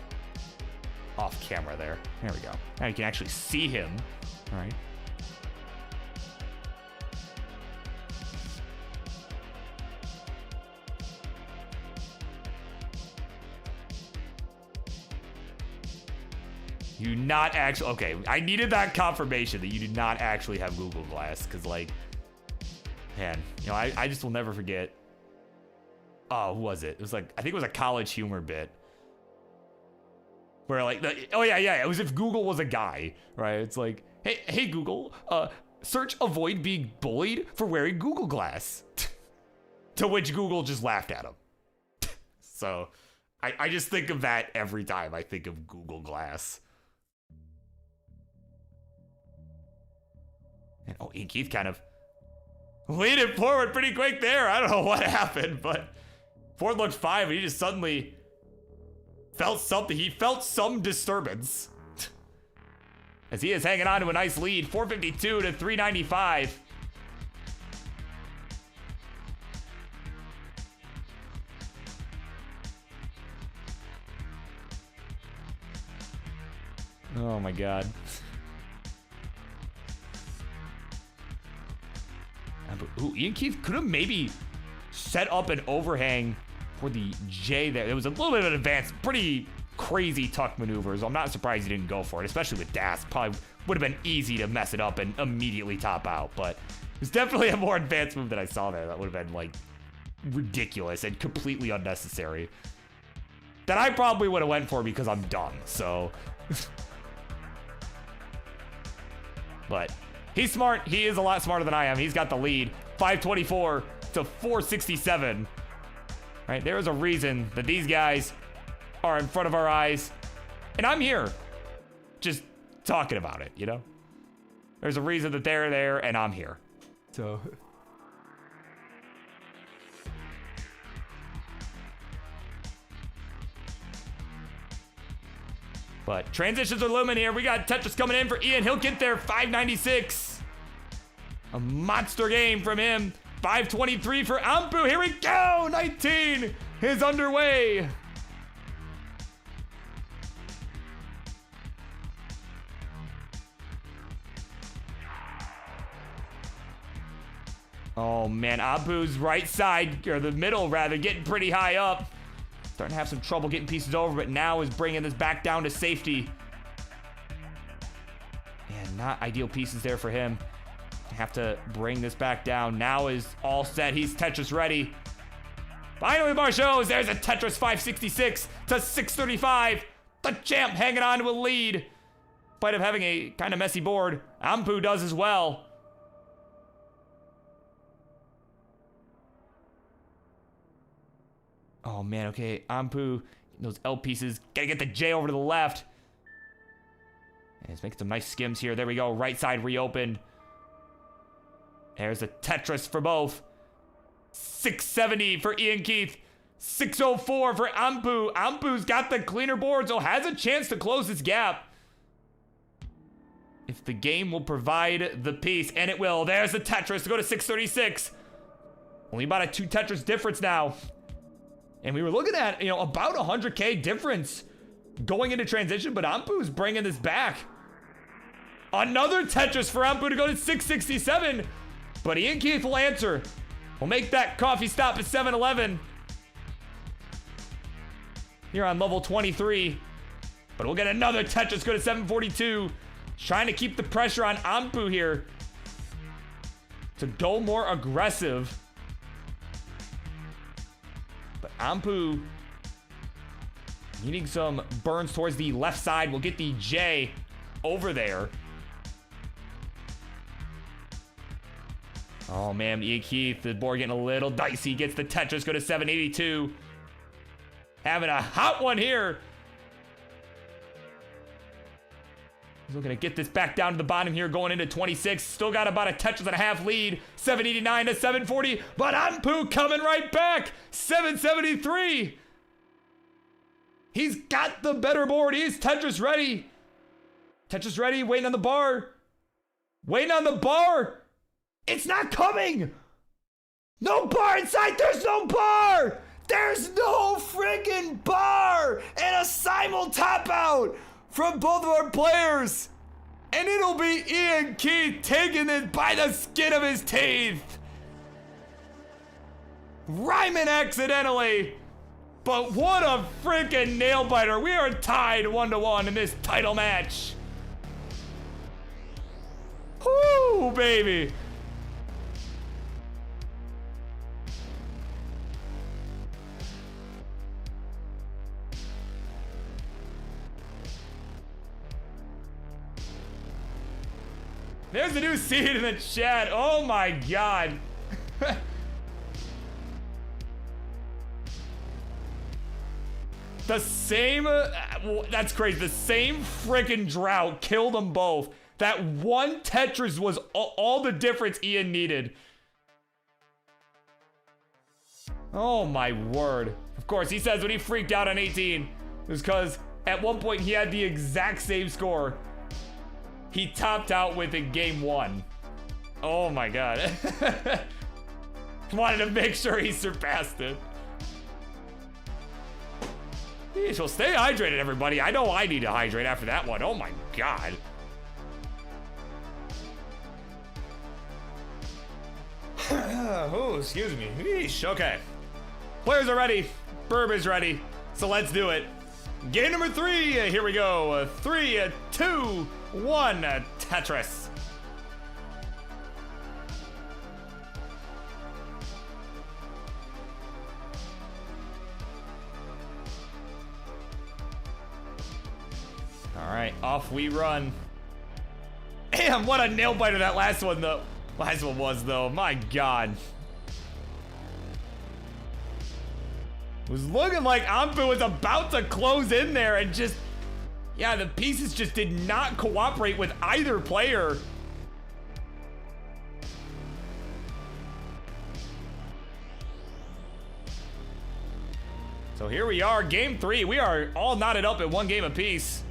off camera there. There we go. Now you can actually see him. All right. You do not actually... Okay, I needed that confirmation that you did not actually have Google Glass, because, like... Man, you know, I just will never forget... Oh, who was it? It was like... I think it was a College Humor bit. Where, like... Oh, yeah. It was if Google was a guy, right? It's like, hey Google, search avoid being bullied for wearing Google Glass. To which Google just laughed at him. So, I just think of that every time I think of Google Glass. And, oh, Ian Keith kind of leaned it forward pretty quick there. I don't know what happened, but Ford looked fine, but he just suddenly felt something. He felt some disturbance. As he is hanging on to a nice lead, 452 to 395. Oh my God. Ooh, Ian Keith could have maybe set up an overhang for the J there. It was a little bit of an advanced, pretty crazy tuck maneuvers. I'm not surprised he didn't go for it, especially with Das. Probably would have been easy to mess it up and immediately top out, but it's definitely a more advanced move that I saw there. That would have been, like, ridiculous and completely unnecessary. That I probably would have went for because I'm dumb, so... But he's smart. He is a lot smarter than I am. He's got the lead. 524 to 467. Right? There is a reason that these guys are in front of our eyes. And I'm here just talking about it, you know? There's a reason that they're there and I'm here. So... But transitions are looming here. We got Tetris coming in for Ian. He'll get there, 596. A monster game from him. 523 for Ampu. Here we go. 19 is underway. Oh, man. Ampu's right side, or the middle, rather, getting pretty high up. Starting to have some trouble getting pieces over, but now is bringing this back down to safety. Man, not ideal pieces there for him. Have to bring this back down. Now is all set. He's Tetris ready. Finally, Marshos, there's a Tetris 566 to 635. The champ hanging on to a lead. In spite of having a kind of messy board, Ampu does as well. Oh, man, okay. Ampu, those L pieces. Gotta get the J over to the left. And he's making some nice skims here. There we go. Right side reopened. There's a Tetris for both. 670 for Ian Keith. 604 for Ampu. Ampu's got the cleaner board, so has a chance to close this gap. If the game will provide the piece, and it will. There's the Tetris to go to 636. Only about a 2 Tetris difference now. And we were looking at, about 100K difference going into transition, but Ampu's bringing this back. Another Tetris for Ampu to go to 667. But Ian Keith will answer. We'll make that coffee stop at 7-Eleven. Here on level 23. But we'll get another Tetris go to 742. Trying to keep the pressure on Ampu here to go more aggressive. But Ampu needing some burns towards the left side. We'll get the J over there. Oh man, Ian Keith, the board getting a little dicey. Gets the Tetris, go to 782. Having a hot one here. He's looking to get this back down to the bottom here going into 26. Still got about a Tetris and a half lead. 789 to 740. But Ampu coming right back. 773. He's got the better board. He's Tetris ready. Tetris ready, waiting on the bar. Waiting on the bar. It's not coming. No bar inside. There's no bar. There's no friggin' bar. And a simul top out from both of our players. And it'll be Ian Keith taking this by the skin of his teeth. Rhyming accidentally. But what a freaking nail biter. We are tied 1-1 in this title match. Whoo, baby. There's a new seed in the chat. Oh my god. The same, that's crazy. The same freaking drought killed them both. That one Tetris was all the difference Ian needed. Oh my word. Of course, he says when he freaked out on 18, it was because at one point he had the exact same score he topped out with in game 1. Oh my god. Wanted to make sure he surpassed it. Yeesh, well, stay hydrated, everybody. I know I need to hydrate after that one. Oh my god. Oh, excuse me. Yeesh, okay. Players are ready. Birb is ready. So let's do it. Game number 3. Here we go. 3, 2, 1. Tetris. All right, off we run. Damn, what a nail biter that last one was though. My god. It was looking like Ampu was about to close in there and just, yeah, the pieces just did not cooperate with either player. So here we are, game 3. We are all knotted up at 1 game apiece.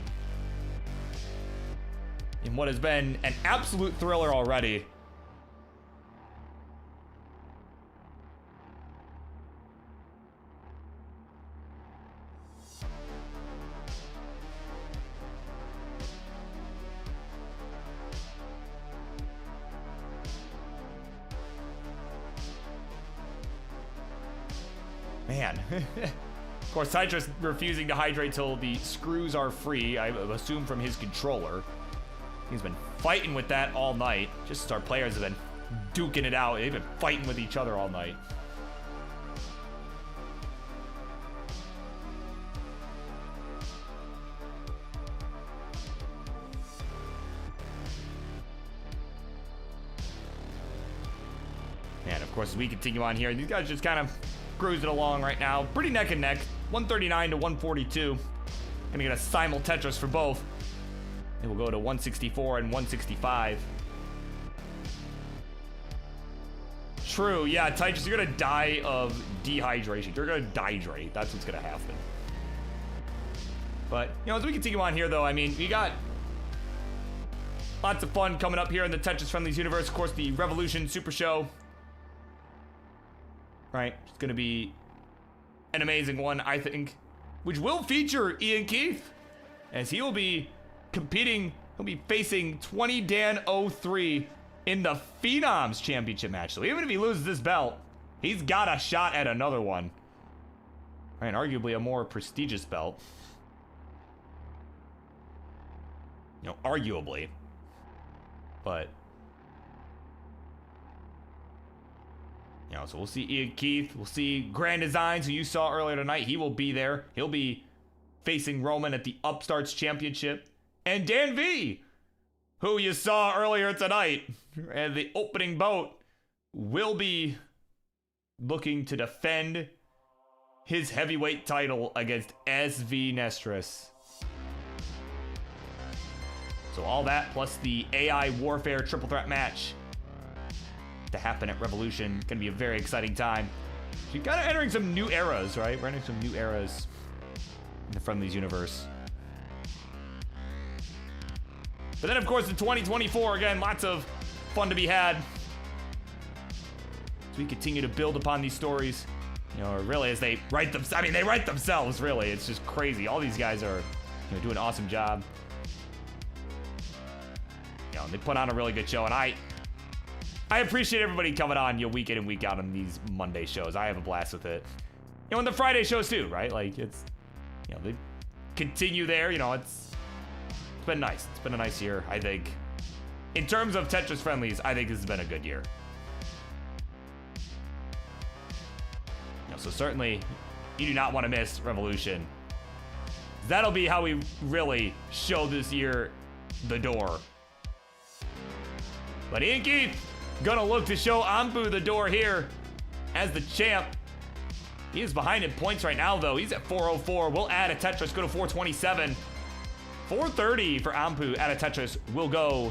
In what has been an absolute thriller already. Man. Of course, Tetris refusing to hydrate till the screws are free, I assume from his controller. He's been fighting with that all night. Just as our players have been duking it out. They've been fighting with each other all night. And of course, as we continue on here, these guys just kind of cruising along right now. Pretty neck and neck. 139 to 142. Gonna get a simul Tetris for both. It will go to 164 and 165. True, yeah, Tetris, you're gonna die of dehydration. You're gonna dehydrate. That's what's gonna happen. But, you know, as we continue on here, though, I mean, we got lots of fun coming up here in the Tetris Friendlies universe. Of course, the Revolution Super Show. Right? It's going to be an amazing one, I think. Which will feature Ian Keith. As he will be competing. He'll be facing 20 Dan 03 in the Phenoms Championship match. So even if he loses this belt, he's got a shot at another one. Right, and arguably a more prestigious belt. You know, arguably. But, you know, so we'll see Ian Keith. We'll see Grand Designs, who you saw earlier tonight. He will be there. He'll be facing Roman at the Upstarts Championship. And Dan V, who you saw earlier tonight at the opening bout, will be looking to defend his heavyweight title against SV Nestris. So all that plus the AI Warfare triple threat match to happen at Revolution. Gonna be a very exciting time. You're kind of entering some new eras, right? We're entering some new eras in the Friendlies universe. But then, of course, in 2024, again, lots of fun to be had. As we continue to build upon these stories, you know, really as they write them. I mean, they write themselves, really. It's just crazy. All these guys are, you know, doing an awesome job. You know, they put on a really good show, and I appreciate everybody coming on, you know, week in and week out on these Monday shows. I have a blast with it. You know, and the Friday shows too, right? Like, it's, you know, they continue there. You know, it's been nice. It's been a nice year, I think. In terms of Tetris Friendlies, I think this has been a good year. You know, so certainly, you do not want to miss Revolution. That'll be how we really show this year the door. But Ian Keith gonna look to show Ampu the door here as the champ. He is behind in points right now, though. He's at 404. We'll add a Tetris, go to 427. 430 for Ampu. Add a Tetris will go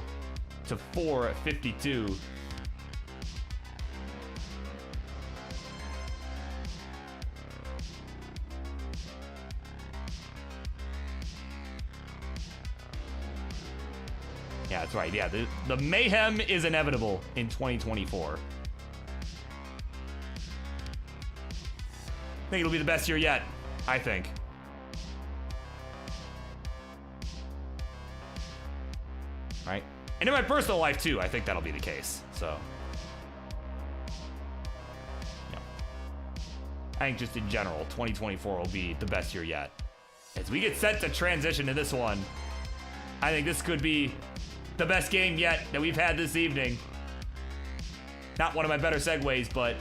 to 452. Yeah, that's right. Yeah, the mayhem is inevitable in 2024. I think it'll be the best year yet, I think. Right? And in my personal life, too, I think that'll be the case. So, yeah. I think just in general, 2024 will be the best year yet. As we get set to transition to this one, I think this could be the best game yet that we've had this evening. Not one of my better segues, but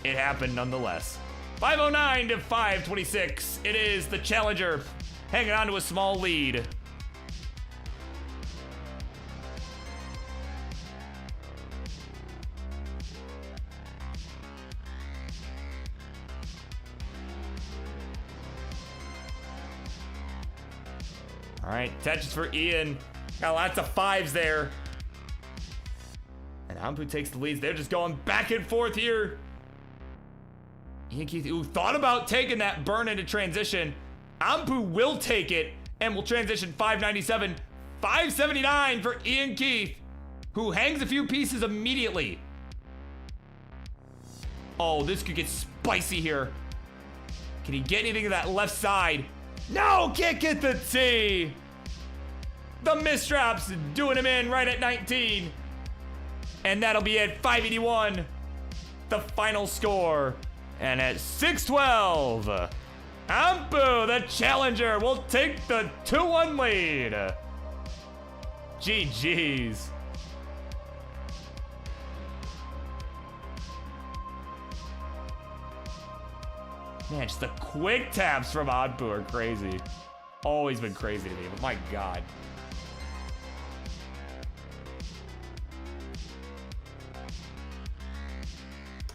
it happened nonetheless. 509 to 526. It is the challenger hanging on to a small lead. All right, Tetris for Ian. Got lots of fives there. And Ampu takes the leads. They're just going back and forth here. Ian Keith, who thought about taking that burn into transition. Ampu will take it and will transition 597. 579 for Ian Keith, who hangs a few pieces immediately. Oh, this could get spicy here. Can he get anything to that left side? No, can't get the T. The mistraps doing him in right at 19. And that'll be at 581. The final score. And at 612, Ampu, the challenger, will take the 2-1 lead. GG's. Man, just the quick taps from Ampu are crazy. Always been crazy to me, but my God.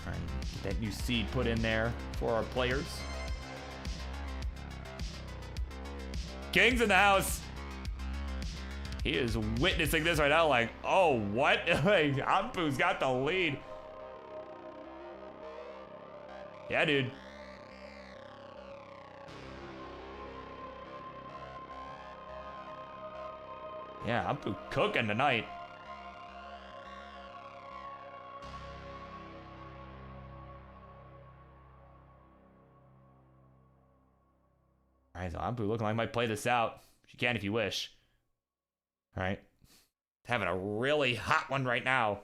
All right, get that new seed put in there for our players. King's in the house. He is witnessing this right now like, oh, what? Like, Ampu's got the lead. Yeah, dude. Yeah, Ampu cooking tonight. All right, so Ampu looking like might play this out. You can if you wish. All right. Having a really hot one right now.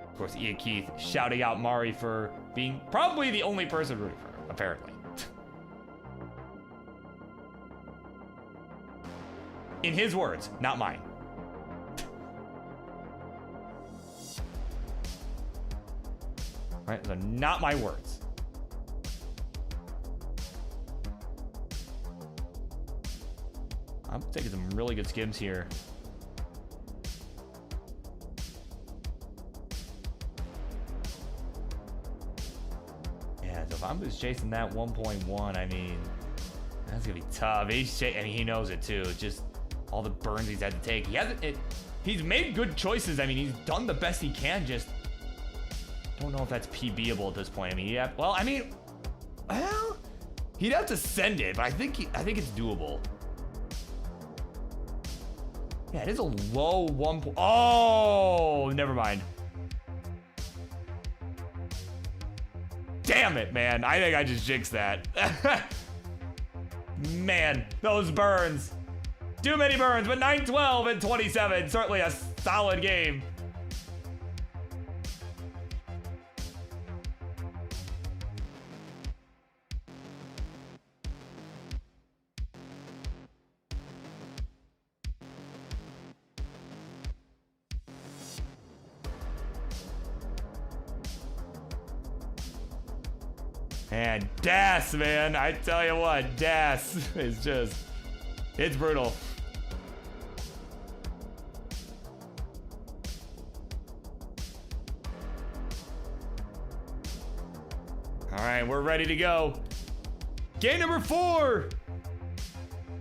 Of course, Ian Keith shouting out Mari for being probably the only person rooting for her, apparently. In his words, not mine. Right, so not my words. I'm taking some really good skims here. Yeah, so if I'm just chasing that 1.1, I mean, that's gonna be tough. He knows it too. Just all the burns he's had to take. He's made good choices. I mean, he's done the best he can. Just don't know if that's PBable at this point. I mean, yeah. Well, he'd have to send it, but I think it's doable. Yeah, it is a low 1. Oh, never mind. Damn it, man. I think I just jinxed that. Man, those burns. Too many burns, but 9-12 and 27. Certainly a solid game. And Das, man, I tell you what, Das is just, it's brutal. All right, we're ready to go. Game number 4.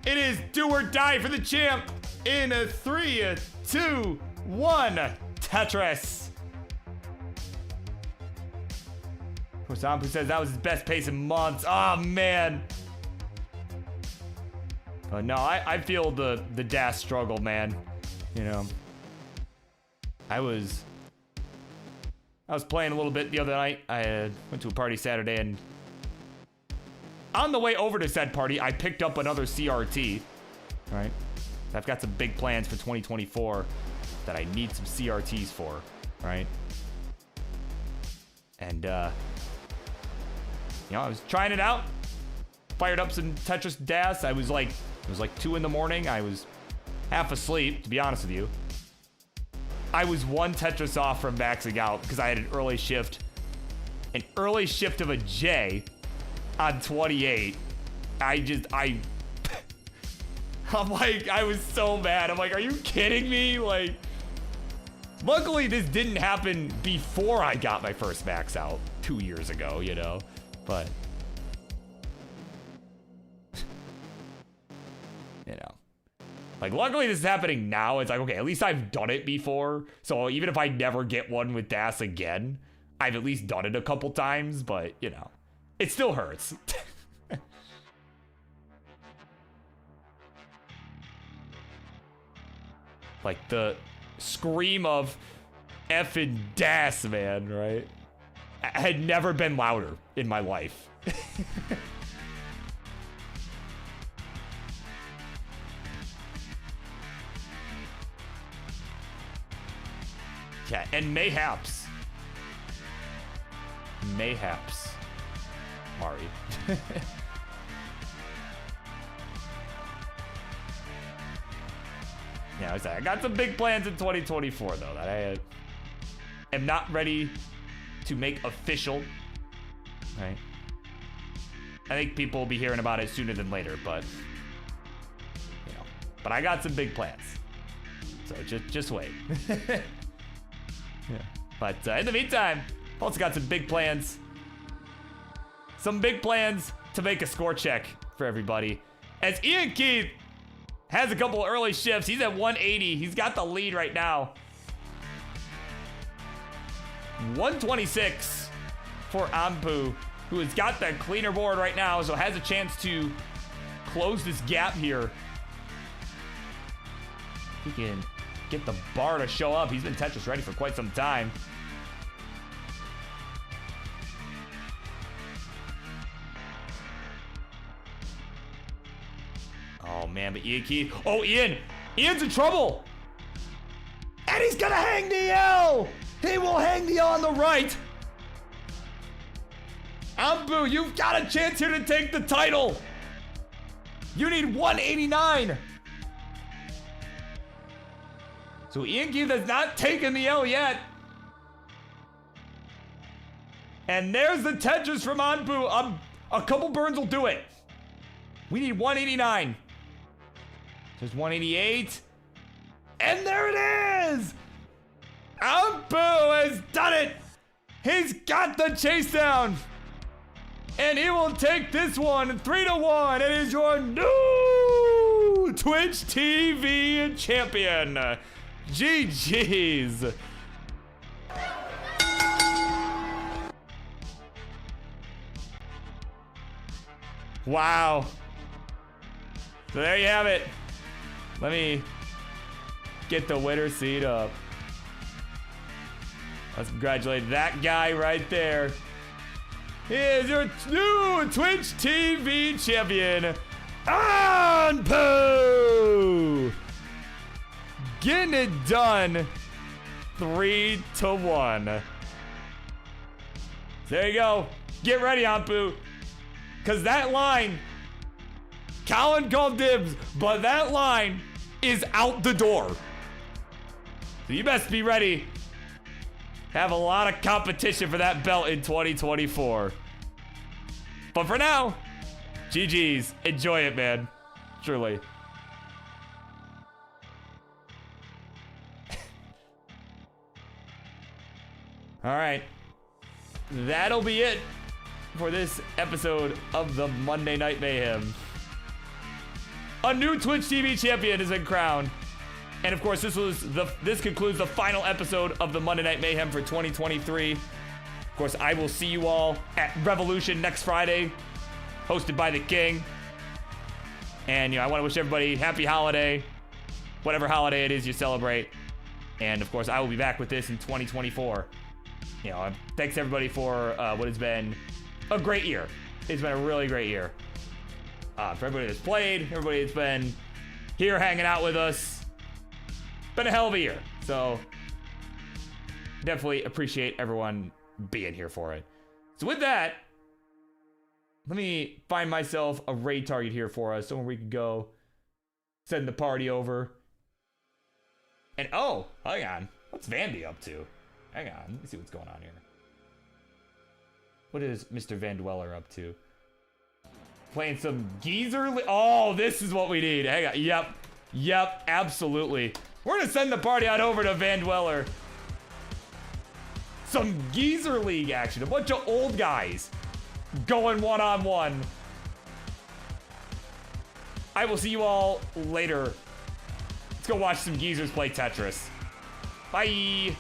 It is do or die for the champ in a 3, 2, 1, Tetris. Sampu says that was his best pace in months. Oh, man. Oh, no, I feel the Das struggle, man. You know, I was playing a little bit the other night. I went to a party Saturday, and on the way over to said party, I picked up another CRT, right? I've got some big plans for 2024 that I need some CRTs for, right? And, you know, I was trying it out, fired up some Tetris Das. It was like 2 in the morning. I was half asleep, to be honest with you. I was 1 Tetris off from maxing out because I had an early shift of a J on 28. I'm like, I was so mad. I'm like, are you kidding me? Like, luckily this didn't happen before I got my first max out 2 years ago, you know? But, you know, like, luckily this is happening now. It's like, okay, at least I've done it before. So even if I never get one with Das again, I've at least done it a couple times. But, you know, it still hurts. Like the scream of effing Das, man, right? Had never been louder in my life. Yeah, and mayhaps, Mari. Yeah, I got some big plans in 2024 though that I am not ready to make official, right? I think people will be hearing about it sooner than later, but but I got some big plans. So just wait. Yeah. But in the meantime, also got some big plans. Some big plans to make a score check for everybody. As Ian Keith has a couple early shifts. He's at 180. He's got the lead right now. 126 for Ampu, who has got the cleaner board right now, so has a chance to close this gap here. He can get the bar to show up. He's been Tetris ready for quite some time. Oh man, but Ian Keith. Oh, Ian's in trouble. And he's gonna hang the L. He will hang the L on the right. Ambu, you've got a chance here to take the title. You need 189. So Ian Keith has not taken the L yet. And there's the Tetris from Anpu. A couple burns will do it. We need 189. There's 188. And there it is! Ampu has done it! He's got the chase down! And he will take this one 3-1. It is your new Twitch TV champion. GG's. Wow. So there you have it. Let me get the winner seat up. Let's congratulate that guy right there. He is your new Twitch TV champion, Anpu! Getting it done 3-1. There you go. Get ready, Anpu. Because that line, Colin called dibs, but that line is out the door. So you best be ready. Have a lot of competition for that belt in 2024. But for now, GG's. Enjoy it, man. Truly. All right. That'll be it for this episode of the Monday Night Mayhem. A new Twitch TV champion has been crowned. And of course, this concludes the final episode of the Monday Night Mayhem for 2023. Of course, I will see you all at Revolution next Friday, hosted by the King. And I want to wish everybody happy holiday, whatever holiday it is you celebrate. And of course, I will be back with this in 2024. Thanks everybody for what has been a great year. It's been a really great year. For everybody that's played, everybody that's been here hanging out with us. Been a hell of a year. So definitely appreciate everyone being here for it. So with that, let me find myself a raid target here for us, somewhere we can go send the party over. And oh, hang on. What's Vandy up to? Hang on, let me see what's going on here. What is Mr. Van Dweller up to? Playing some geezer. Oh, this is what we need. Hang on. Yep, absolutely. We're gonna send the party on over to Van Dweller. Some geezer league action. A bunch of old guys going one-on-one. I will see you all later. Let's go watch some geezers play Tetris. Bye.